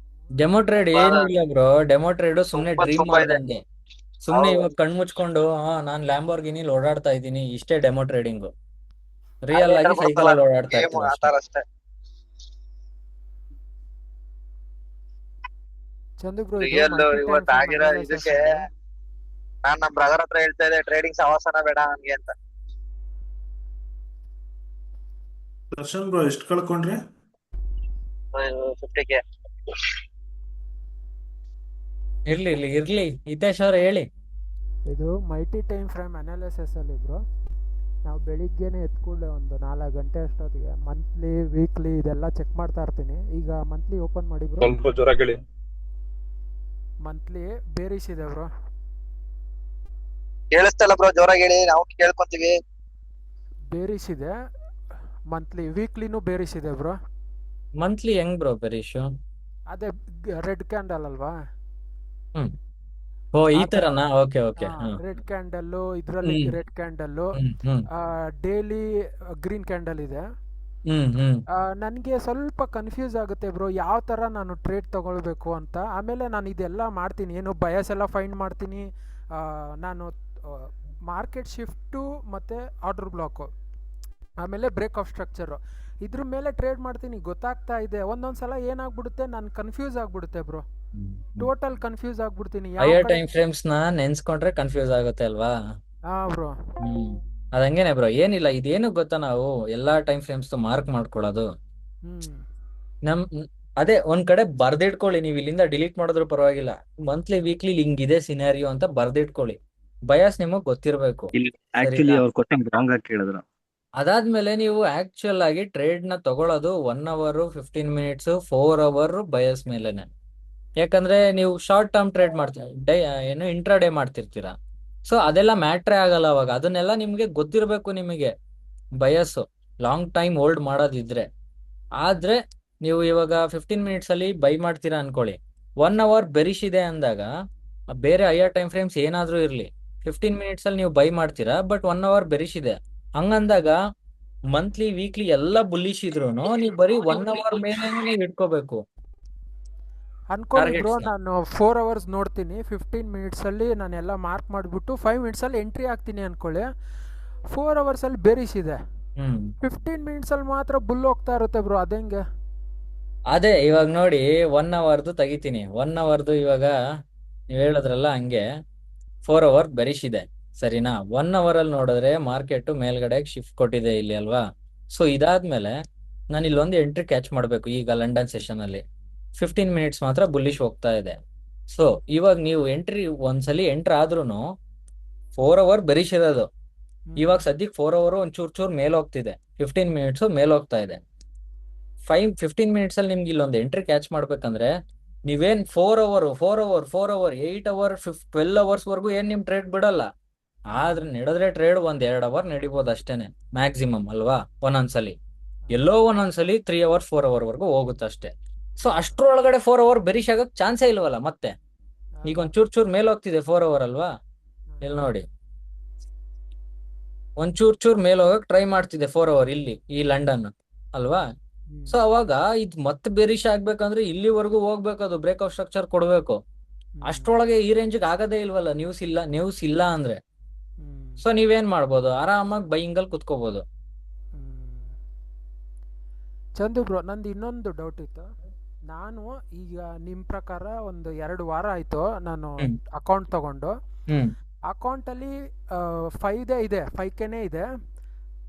ಡೆಮೋ ಟ್ರೇಡ್ ಏನು ಇಲ್ಲ ಬ್ರೋ, ಡೆಮೋ ಟ್ರೇಡ್ ಸುಮ್ನೆ ಡ್ರೀಮ್ ತುಂಬಾ ಇದೆ. ಮಾಡ್ದಂಗೆ. ಸುಮ್ನೆ ಇವಾಗ ಕಣ್ ಮುಚ್ಕೊಂಡು ನಾನ್ ಲ್ಯಾಂಬೋರ್ಗಿನಿಲಿ ಓಡಾಡ್ತಾ ಇದ್ದೀನಿ, ಇಷ್ಟೇ ಡೆಮೋ ಟ್ರೇಡಿಂಗ್. ರಿಯಲ್ ಆಗಿ ಸೈಕಲ್ ಅಲ್ಲಿ ಓಡಾಡ್ತಾ ಇರ್ತೀವಿ ಅಷ್ಟೇ. ಚಂದು ಬ್ರೋ, ರಿಯಲ್ ಇವತ್ತು ಆಗಿರೋ ಇದಕ್ಕೆ ನಾನ್ ನಮ್ ಬ್ರದರ್ ಹತ್ರ ಹೇಳ್ತಾ ಇದ್ದೆ, ಟ್ರೇಡಿಂಗ್ ಸವಾಸನ ಬೇಡ ನನ್ಗೆ ಅಂತ. ದರ್ಶನ್ ಬ್ರೋ ಎಷ್ಟು ಕಳ್ಕೊಂಡ್ರಿ? 50K. ಇರ್ಲಿ ಹಿತೇಶ್ ಅವ್ರ ಹೇಳಿ. ಇದು ಮಲ್ಟಿ ಟೈಮ್ ಫ್ರೇಮ್ ಅನಾಲಿಸಿಸ್ ಅಲ್ಲಿ ಬ್ರೋ, ನಾವು ಬೆಳಿಗ್ಗೆನೆ ಎತ್ಕೊಳ್ಳೆ ಒಂದು 4 ಗಂಟೆ ಅಷ್ಟೊತ್ತಿಗೆ ಮಂತ್ಲಿ, ವೀಕ್ಲಿ ಇದೆಲ್ಲ ಚೆಕ್ ಮಾಡ್ತಾ ಇರ್ತೀನಿ. ಈಗ ಮಂತ್ಲಿ ಓಪನ್ ಮಾಡಿ ಬ್ರೋ. ಸ್ವಲ್ಪ ಜೋರಾಗಿ ಹೇಳಿ. ಮಂತ್ಲಿ ಬೇರಿಶ್ ಇದೆ ಬ್ರೋ, ಕೇಳಿಸ್ತಲ್ಲ ಬ್ರೋ, ಜೋರಾಗಿ ಹೇಳಿ, ನಾವು ಕೇಳ್ಕೊಂತೀವಿ. ಬೇರಿಸ್ ಇದೆ, ಮಂತ್ಲಿ ವೀಕ್ಲಿನೂ ಬೇರಿಸ್ ಇದೆ ಬ್ರೋ. ಮಂತ್ಲಿ ಹೆಂಗ್ ಬ್ರೋ ಬೆರೀಶು? ಅದೇ ರೆಡ್ ಕ್ಯಾಂಡಲ್ ಅಲ್ವಾ, ಹ್ಮ್. ಓ ಈ ಆ ಥರ. ತರನಾ? Okay okay. ರೆಡ್ ಕ್ಯಾಂಡಲ್ಲು, ಇದರಲ್ಲಿ ಹ್ಮ್ ರೆಡ್ ಕ್ಯಾಂಡಲ್ಲು, ಹ್ಮ್ ಹ್ಮ್ ಡೈಲಿ ಗ್ರೀನ್ ಕ್ಯಾಂಡಲ್ ಇದೆ. ಹ್ಮ್ ನನಗೆ ಸ್ವಲ್ಪ ಕನ್ಫ್ಯೂಸ್ ಆಗುತ್ತೆ ಬ್ರೋ, ಯಾವ ಥರ ನಾನು ಟ್ರೇಡ್ ತೊಗೊಳ್ಬೇಕು ಅಂತ. ಆಮೇಲೆ ನಾನು ಇದೆಲ್ಲ ಮಾಡ್ತೀನಿ, ಏನು ಬಯಸ್ ಎಲ್ಲ ಫೈಂಡ್ ಮಾಡ್ತೀನಿ. ನಾನು ಮಾರ್ಕೆಟ್ ಶಿಫ್ಟು ಮತ್ತು ಆರ್ಡರ್ ಬ್ಲಾಕು, ಆಮೇಲೆ ಬ್ರೇಕ್ ಆಫ್ ಸ್ಟ್ರಕ್ಚರು, ಇದ್ರ ಮೇಲೆ ಟ್ರೇಡ್ ಮಾಡ್ತೀನಿ. ಗೊತ್ತಾಗ್ತಾ ಇದೆ, ಒಂದೊಂದು ಸಲ ಏನಾಗ್ಬಿಡುತ್ತೆ, ನಾನು ಕನ್ಫ್ಯೂಸ್ ಆಗಿಬಿಡುತ್ತೆ ಬ್ರೋ, ಟೋಟಲ್ ಕನ್ಫ್ಯೂಸ್ ಆಗ್ಬಿಡ್ತೀನಿ ಯಾವ ಹೈಯರ್ ಕಡೆ. ಟೈಮ್ ಫ್ರೇಮ್ಸ್ ನ ನೆನ್ಸ್ಕೊಂಡ್ರೆ ಕನ್ಫ್ಯೂಸ್ ಆಗುತ್ತೆ ಅಲ್ವಾ? ಹಾಂ ಬ್ರೋ. ಅದಂಗೇನೆ ಬ್ರೋ, ಏನಿಲ್ಲ, ಇದೇನು ಗೊತ್ತಾ, ನಾವು ಎಲ್ಲಾ ಟೈಮ್ ಫ್ರೇಮ್ಸ್ ಮಾರ್ಕ್ ಮಾಡ್ಕೊಳ್ಳೋದು. ಅದೇ ಒಂದ್ ಕಡೆ ಬರ್ದಿಟ್ಕೊಳ್ಳಿ, ನೀವು ಇಲ್ಲಿಂದ ಡಿಲೀಟ್ ಮಾಡಿದ್ರು ಪರವಾಗಿಲ್ಲ. ಮಂತ್ಲಿ ವೀಕ್ಲಿ ಹಿಂಗಿದೆ ಸಿನಾರಿಯೋ ಅಂತ ಬರ್ದಿಟ್ಕೊಳ್ಳಿ. ಬಯಾಸ್ ನಿಮಗ್ ಗೊತ್ತಿರ್ಬೇಕು, ಆಕ್ಚುಲಿ ಸರಿನಾ? ಅವ್ರು ಕ್ವಶನ್ ರಾಂಗ್ ಆಗಿ ಕೇಳಿದ್ರು. ಅದಾದ್ಮೇಲೆ ನೀವು ಆಕ್ಚುಯಲ್ ಆಗಿ ಟ್ರೇಡ್ ನ ತಗೊಳ್ಳೋದು 1 hour 15 minutes 4 hour ಬಯಸ್ ಮೇಲೆನೆ. ಯಾಕಂದ್ರೆ ನೀವು ಶಾರ್ಟ್ ಟರ್ಮ್ ಟ್ರೇಡ್ ಮಾಡ್ತೀರಾ, ಏನು ಇಂಟ್ರಾಡೇ ಮಾಡ್ತಿರ್ತೀರಾ. ಸೊ ಅದೆಲ್ಲ ಮ್ಯಾಟ್ರೇ ಆಗಲ್ಲ ಅವಾಗ. ಅದನ್ನೆಲ್ಲ ನಿಮ್ಗೆ ಗೊತ್ತಿರ್ಬೇಕು, ನಿಮಗೆ ಬಯಸ್ ಲಾಂಗ್ ಟೈಮ್ ಹೋಲ್ಡ್ ಮಾಡೋದಿದ್ರೆ. ಆದ್ರೆ ನೀವು ಇವಾಗ 15 minutes ಅಲ್ಲಿ ಬೈ ಮಾಡ್ತೀರಾ ಅನ್ಕೊಳ್ಳಿ, 1 hour ಬೆರಿಶ್ ಇದೆ ಅಂದಾಗ ಬೇರೆ ಹೈಯರ್ ಟೈಮ್ ಫ್ರೇಮ್ಸ್ ಏನಾದ್ರೂ ಇರ್ಲಿ, 15 minutes ಅಲ್ಲಿ ನೀವು ಬೈ ಮಾಡ್ತೀರಾ, ಬಟ್ 1 hour ಬೆರಿಶ್ ಇದೆ. ಹಂಗಂದಾಗ ಮಂತ್ಲಿ ವೀಕ್ಲಿ ಎಲ್ಲ ಬುಲ್ಲಿಶ್ ಇದ್ರೂನು ನೀವು ಬರೀ 1 hour ಮೇಲೆ ನೀವು ಇಟ್ಕೋಬೇಕು ಅನ್ಕೊಳ್ಳಿ ಬ್ರೋ, ಟಾರ್ಗೆಟ್ಸ್ನ. ನಾನು 4 hours ನೋಡ್ತೀನಿ, 15 minutesಲ್ಲಿ ನಾನೆಲ್ಲ ಮಾರ್ಕ್ ಮಾಡಿಬಿಟ್ಟು 5 minutesಲ್ಲಿ ಎಂಟ್ರಿ ಆಗ್ತೀನಿ ಅನ್ಕೊಳ್ಳಿ. 4 hoursಲ್ಲಿ ಬೇರಿಸ್ ಇದೆ, 15 minutesಲ್ಲಿ ಮಾತ್ರ ಬುಲ್ ಹೋಗ್ತಾ ಇರುತ್ತೆ ಬ್ರೋ, ಅದೆಂಗೆ? ಅದೇ ಇವಾಗ ನೋಡಿ, 1 hourದು ತೆಗಿತೀನಿ. 1 hourದು ಇವಾಗ ನೀವ್ ಹೇಳಿದ್ರಲ್ಲ ಹಂಗೆ 4 hour ಬೆರಿಶ್ ಇದೆ, ಸರಿನಾ? 1 hour ಅಲ್ಲಿ ನೋಡಿದ್ರೆ ಮಾರ್ಕೆಟ್ ಮೇಲ್ಗಡೆ ಶಿಫ್ಟ್ ಕೊಟ್ಟಿದೆ ಇಲ್ಲಿ ಅಲ್ವಾ? ಸೊ ಇದಾದ್ಮೇಲೆ ನಾನು ಇಲ್ಲೊಂದು ಎಂಟ್ರಿ ಕ್ಯಾಚ್ ಮಾಡ್ಬೇಕು. ಈಗ ಲಂಡನ್ ಸೆಷನ್ ಅಲ್ಲಿ 15 minutes ಮಾತ್ರ ಬುಲ್ಲಿಶ್ ಹೋಗ್ತಾ ಇದೆ. ಸೊ ಇವಾಗ ನೀವು ಎಂಟ್ರಿ ಒಂದ್ಸಲಿ ಎಂಟ್ರ್ ಆದ್ರೂನು 4 hour ಬೆರಿಶ್ ಇರೋದು. ಇವಾಗ ಸದ್ಯಕ್ಕೆ 4 hour ಒಂಚೂರ್ ಮೇಲ್ ಹೋಗ್ತಿದೆ, 15 minutes ಮೇಲ್ ಹೋಗ್ತಾ ಇದೆ. 15 minutes ಅಲ್ಲಿ ನಿಮ್ಗೆ ಇಲ್ಲೊಂದು ಎಂಟ್ರಿ ಕ್ಯಾಚ್ ಮಾಡ್ಬೇಕಂದ್ರೆ ನೀವೇನ್ 4 hour 8 hour 12 hours ವರ್ಗು ಏನ್ ನಿಮ್ ಟ್ರೇಡ್ ಬಿಡಲ್ಲ. ಆದ್ರೆ ನಡೆದ್ರೆ ಟ್ರೇಡ್ 1-2 hour ನಡಿಬೋದು ಅಷ್ಟೇನೆ ಮ್ಯಾಕ್ಸಿಮಮ್ ಅಲ್ವಾ? ಒಂದೊಂದ್ಸಲಿ ಎಲ್ಲೋ ಒಂದೊಂದ್ಸಲಿ 3 hours 4 hour ವರ್ಗು ಹೋಗುತ್ತೆ ಅಷ್ಟೇ. ಸೊ ಅಷ್ಟ್ರೊಳಗಡೆ 4 hour ಬೆರಿಶ್ ಆಗಕ್ ಚಾನ್ಸೇ ಇಲ್ವಲ್ಲ ಮತ್ತೆ. ಈಗ ಒಂದ್ ಚೂರ್ ಮೇಲ್ ಹೋಗ್ತಿದೆ 4 hour ಅಲ್ವಾ? ಇಲ್ಲಿ ನೋಡಿ, ಒಂದ್ ಚೂರ್ ಮೇಲ್ ಹೋಗಕ್ ಟ್ರೈ ಮಾಡ್ತಿದೆ 4 hour ಇಲ್ಲಿ ಈ ಲಂಡನ್ ಅಲ್ವಾ? ಸೊ ಅವಾಗ ಇದು ಮತ್ತೆ ಬೆರಿಶ್ ಆಗ್ಬೇಕಂದ್ರೆ ಇಲ್ಲಿವರೆಗೂ ಹೋಗ್ಬೇಕು, ಅದು ಬ್ರೇಕ್ ಆಫ್ ಸ್ಟ್ರಕ್ಚರ್ ಕೊಡ್ಬೇಕು. ಅಷ್ಟ್ರೊಳಗೆ ಈ ರೇಂಜ್ಗೆ ಆಗದೇ ಇಲ್ವಲ್ಲ, ನ್ಯೂಸ್ ಇಲ್ಲ ಅಂದ್ರೆ. ಸೊ ನೀವೇನ್ ಮಾಡ್ಬೋದು, ಆರಾಮಾಗಿ ಬೈಯಿಂಗಲ್ಲಿ ಕುತ್ಕೋಬಹುದು. ಚಂದು ಬ್ರೋ, ನಂದು ಇನ್ನೊಂದು ಡೌಟ್ ಇತ್ತು. ನಾನು ಈಗ ನಿಮ್ಮ ಪ್ರಕಾರ ಒಂದು 2 ವಾರ ಆಯಿತು ನಾನು ಅಕೌಂಟ್ ತಗೊಂಡು. ಅಕೌಂಟಲ್ಲಿ 5 ಇದೆ, 5K ಇದೆ.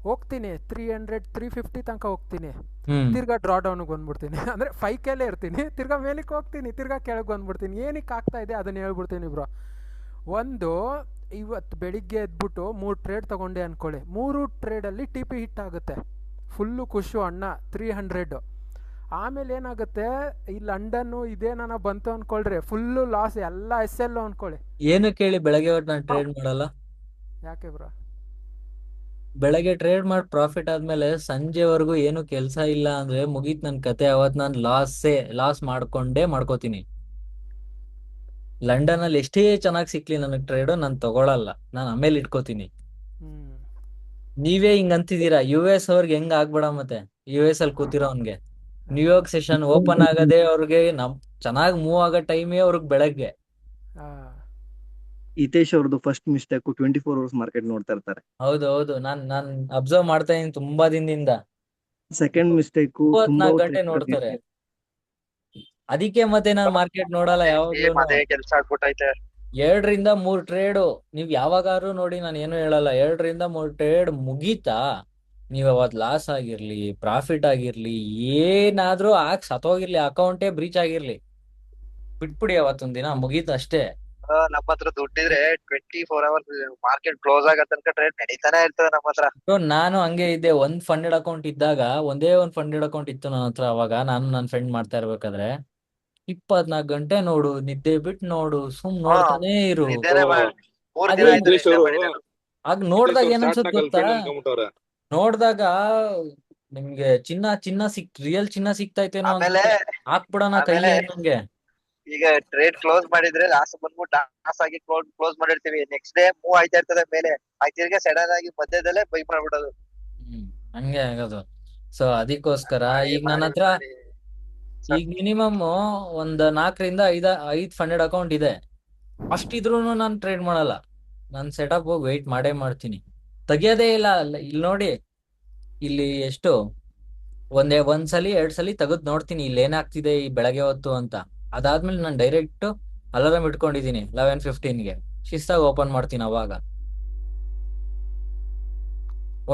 ಹೋಗ್ತೀನಿ 300-350 ತನಕ ಹೋಗ್ತೀನಿ, ತಿರ್ಗಾ ಡ್ರಾ ಡೌನ್ಗೆ ಬಂದ್ಬಿಡ್ತೀನಿ. ಅಂದರೆ 5Kಲೇ ಇರ್ತೀನಿ, ತಿರ್ಗಾ ಮೇಲಕ್ಕೆ ಹೋಗ್ತೀನಿ, ತಿರ್ಗಾ ಕೆಳಗೆ ಬಂದ್ಬಿಡ್ತೀನಿ. ಏನಕ್ಕೆ ಆಗ್ತಾ ಇದೆ ಅದನ್ನ ಹೇಳ್ಬಿಡ್ತೀನಿ ಬ್ರೋ. ಒಂದು ಇವತ್ತು ಬೆಳಿಗ್ಗೆ ಎದ್ಬಿಟ್ಟು 3 ಟ್ರೇಡ್ ತಗೊಂಡೆ ಅನ್ಕೊಳ್ಳಿ, 3 ಟ್ರೇಡಲ್ಲಿ TP ಹಿಟ್ ಆಗುತ್ತೆ, ಫುಲ್ಲು ಖುಷು ಅಣ್ಣ 300. ಆಮೇಲೆ ಏನಾಗುತ್ತೆ, ಈ ಲಂಡನ್ನು ಇದೇನ ಬಂತು ಅನ್ಕೊಳ್ರಿ, ಫುಲ್ಲು ಲಾಸ್, ಎಲ್ಲ SL ಅನ್ಕೊಳ್ಳಿ. ಏನು ಕೇಳಿ ಬೆಳಗ್ಗೆ ಹೊತ್ತು ನಾನು ಟ್ರೇಡ್ ಮಾಡಲ್ಲ. ಯಾಕೆ ಬ್ರೋ? ಬೆಳಗ್ಗೆ ಟ್ರೇಡ್ ಮಾಡಿ ಪ್ರಾಫಿಟ್ ಆದ್ಮೇಲೆ ಸಂಜೆವರೆಗೂ ಏನು ಕೆಲಸ ಇಲ್ಲ ಅಂದ್ರೆ ಮುಗೀತ್ ನನ್ ಕತೆ. ಅವತ್ ನಾನು ಲಾಸ್ ಮಾಡ್ಕೋತೀನಿ. ಲಂಡನ್ ಅಲ್ಲಿ ಎಷ್ಟೇ ಚೆನ್ನಾಗಿ ಸಿಕ್ಲಿ ನನಗ್ ಟ್ರೇಡ್, ನಾನು ತಗೊಳಲ್ಲ, ನಾನು ಆಮೇಲೆ ಇಟ್ಕೋತೀನಿ. ನೀವೇ ಹಿಂಗ್ ಅಂತಿದ್ದೀರಾ, US ಅವ್ರಿಗೆ ಹೆಂಗ್ ಆಗ್ಬೇಡ ಮತ್ತೆ. US ಅಲ್ಲಿ ಕೂತಿರೋನ್ಗೆ ನ್ಯೂಯಾರ್ಕ್ ಸೆಷನ್ ಓಪನ್ ಆಗದೆ ಅವ್ರಿಗೆ ಚೆನ್ನಾಗಿ ಮೂವ್ ಆಗೋ ಟೈಮೇ ಅವ್ರಿಗೆ ಬೆಳಗ್ಗೆ. ಹಿತೇಶ್ ಅವ್ರದ್ದು ಫಸ್ಟ್ ಮಿಸ್ಟೇಕ್ 24 hours ಮಾರ್ಕೆಟ್ ನೋಡ್ತಾ ಇರ್ತಾರೆ. ಹೌದು, ನಾನ್ ಅಬ್ಸರ್ವ್ ಮಾಡ್ತಾ ಇದೀನಿ ತುಂಬಾ ದಿನದಿಂದ. ಸೆಕೆಂಡ್ ಮಿಸ್ಟೇಕ್ 24 ಗಂಟೆ ನೋಡ್ತಾರೆ, ಅದಕ್ಕೆ ಮತ್ತೆ ನಾನು ಮಾರ್ಕೆಟ್ ನೋಡಲ್ಲ ಯಾವಾಗ್ಲೂ. ಅದೇ ಕೆಲಸ ಆಗ್ಬಿಟ್ಟೈತೆ. 2-3 ಟ್ರೇಡು ನೀವ್ ಯಾವಾಗಾದ್ರೂ ನೋಡಿ, ನಾನು ಏನು ಹೇಳಲ್ಲ. 2-3 ಟ್ರೇಡ್ ಮುಗೀತಾ, ನೀವ್ ಅವತ್ ಲಾಸ್ ಆಗಿರ್ಲಿ ಪ್ರಾಫಿಟ್ ಆಗಿರ್ಲಿ ಏನಾದ್ರೂ ಸತ್ತೋಗಿರ್ಲಿ, ಅಕೌಂಟೇ ಬ್ರೀಚ್ ಆಗಿರ್ಲಿ, ಬಿಟ್ಬಿಡಿ ಅವತ್ತೊಂದ್ ದಿನ, ಮುಗೀತ ಅಷ್ಟೇ. ನಮ್ಮ ಹತ್ರ ದುಡ್ಡಿದ್ರೆ 24 hours ಮಾರ್ಕೆಟ್ ಕ್ಲೋಸ್ ಆಗೋ ತನಕ ಟ್ರೇಡ್ ನಡೀತಾನೆ ಇರ್ತದೆ ನಮ್ಮ ಹತ್ರ. ನಾನು ಹಂಗೆ ಇದ್ದೆ. ಒಂದ್ ಫಂಡೆಡ್ ಅಕೌಂಟ್ ಇದ್ದಾಗ, ಒಂದೇ ಒಂದ್ ಫಂಡೆಡ್ ಅಕೌಂಟ್ ಇತ್ತು ನನ್ನ ಹತ್ರ. ಅವಾಗ ನಾನು ನನ್ನ ಫ್ರೆಂಡ್ ಮಾಡ್ತಾ ಇರ್ಬೇಕಾದ್ರೆ 24 ಗಂಟೆ ನೋಡು, ನಿದ್ದೆ ಬಿಟ್ಟು ನೋಡು, ನೋಡ್ತಾನೆ ಇರು. ಮೂರ್ ಅದೇ ದಿನ ಆಯ್ತು ಇಂಗ್ಲಿಷ್ ನಿನ್ನೆ ಅವರು ಮಾಡಿದ್ದೇನೆ. ಆಗ ನೋಡ್ದಾಗ ಚಾರ್ಟ್ ಏನನ್ಸುತ್ತೆ ನ ಗೊತ್ತಾ, ಗರ್ಲ್ಫ್ರೆಂಡ್ ಅನ್ಕೊಂಬಿಟ್ಟವ್ರೆ. ನೋಡ್ದಾಗ ನಿಮ್ಗೆ ಚಿನ್ನ ರಿಯಲ್ ಚಿನ್ನ ಸಿಗ್ತೈತೇನೋ ಆಮೇಲೆ ಅನ್ಸುತ್ತೆ, ಹಾಕ್ಬಿಡೋಣ ಆಮೇಲೆ ಕೈಗೆ ಅನ್ನಂಗೆ. ಈಗ ಟ್ರೇಡ್ ಕ್ಲೋಸ್ ಮಾಡಿದ್ರೆ ಲಾಸ್ಟ್ ಬಂದ್ಬಿಟ್ಟು ಲಾಸ್ ಆಗಿ ಕ್ಲೋಸ್ ಮಾಡಿರ್ತೀವಿ. ನೆಕ್ಸ್ಟ್ ಡೇ ಮೂವ್ ಆಯ್ತಾ ಇರ್ತದೆ ಮೇಲೆ, ಆ ತಿರ್ಗಾ ಸಡನ್ ಆಗಿ ಮಧ್ಯದಲ್ಲೇ ಬೈ ಮಾಡ್ಬಿಡೋದು. ಹಂಗೆ ಆಗೋದು. ಸೊ ಅದಕ್ಕೋಸ್ಕರ ಮಾಡಿ ಈಗ ನನ್ನ ಮಾಡಿ ಹತ್ರ ಮಾಡಿ ಈಗ ಮಿನಿಮಮ್ ಒಂದ್ 4ರಿಂದ 5 ಫಂಡೆಡ್ ಅಕೌಂಟ್ ಇದೆ. ಅಷ್ಟಿದ್ರು ನಾನು ಟ್ರೇಡ್ ಮಾಡಲ್ಲ. ನಾನು ಸೆಟಪ್ ಹೋಗಿ ವೆಯ್ಟ್ ಮಾಡೇ ಮಾಡ್ತೀನಿ, ತೆಗಿಯೋದೇ ಇಲ್ಲ. ಇಲ್ಲಿ ನೋಡಿ, ಇಲ್ಲಿ ಎಷ್ಟು ಒಂದ್ಸಲಿ 2 ಸಲಿ ತೆಗೆದ್ ನೋಡ್ತೀನಿ ಇಲ್ಲಿ ಏನಾಗ್ತಿದೆ ಈ ಬೆಳಗ್ಗೆ ಹೊತ್ತು ಅಂತ. ಅದಾದ್ಮೇಲೆ ನಾನು ಡೈರೆಕ್ಟ್ ಅಲಾರಾಮ್ ಇಟ್ಕೊಂಡಿದೀನಿ 11:15ಗೆ, ಶಿಸ್ತಾಗಿ ಓಪನ್ ಮಾಡ್ತೀನಿ. ಅವಾಗ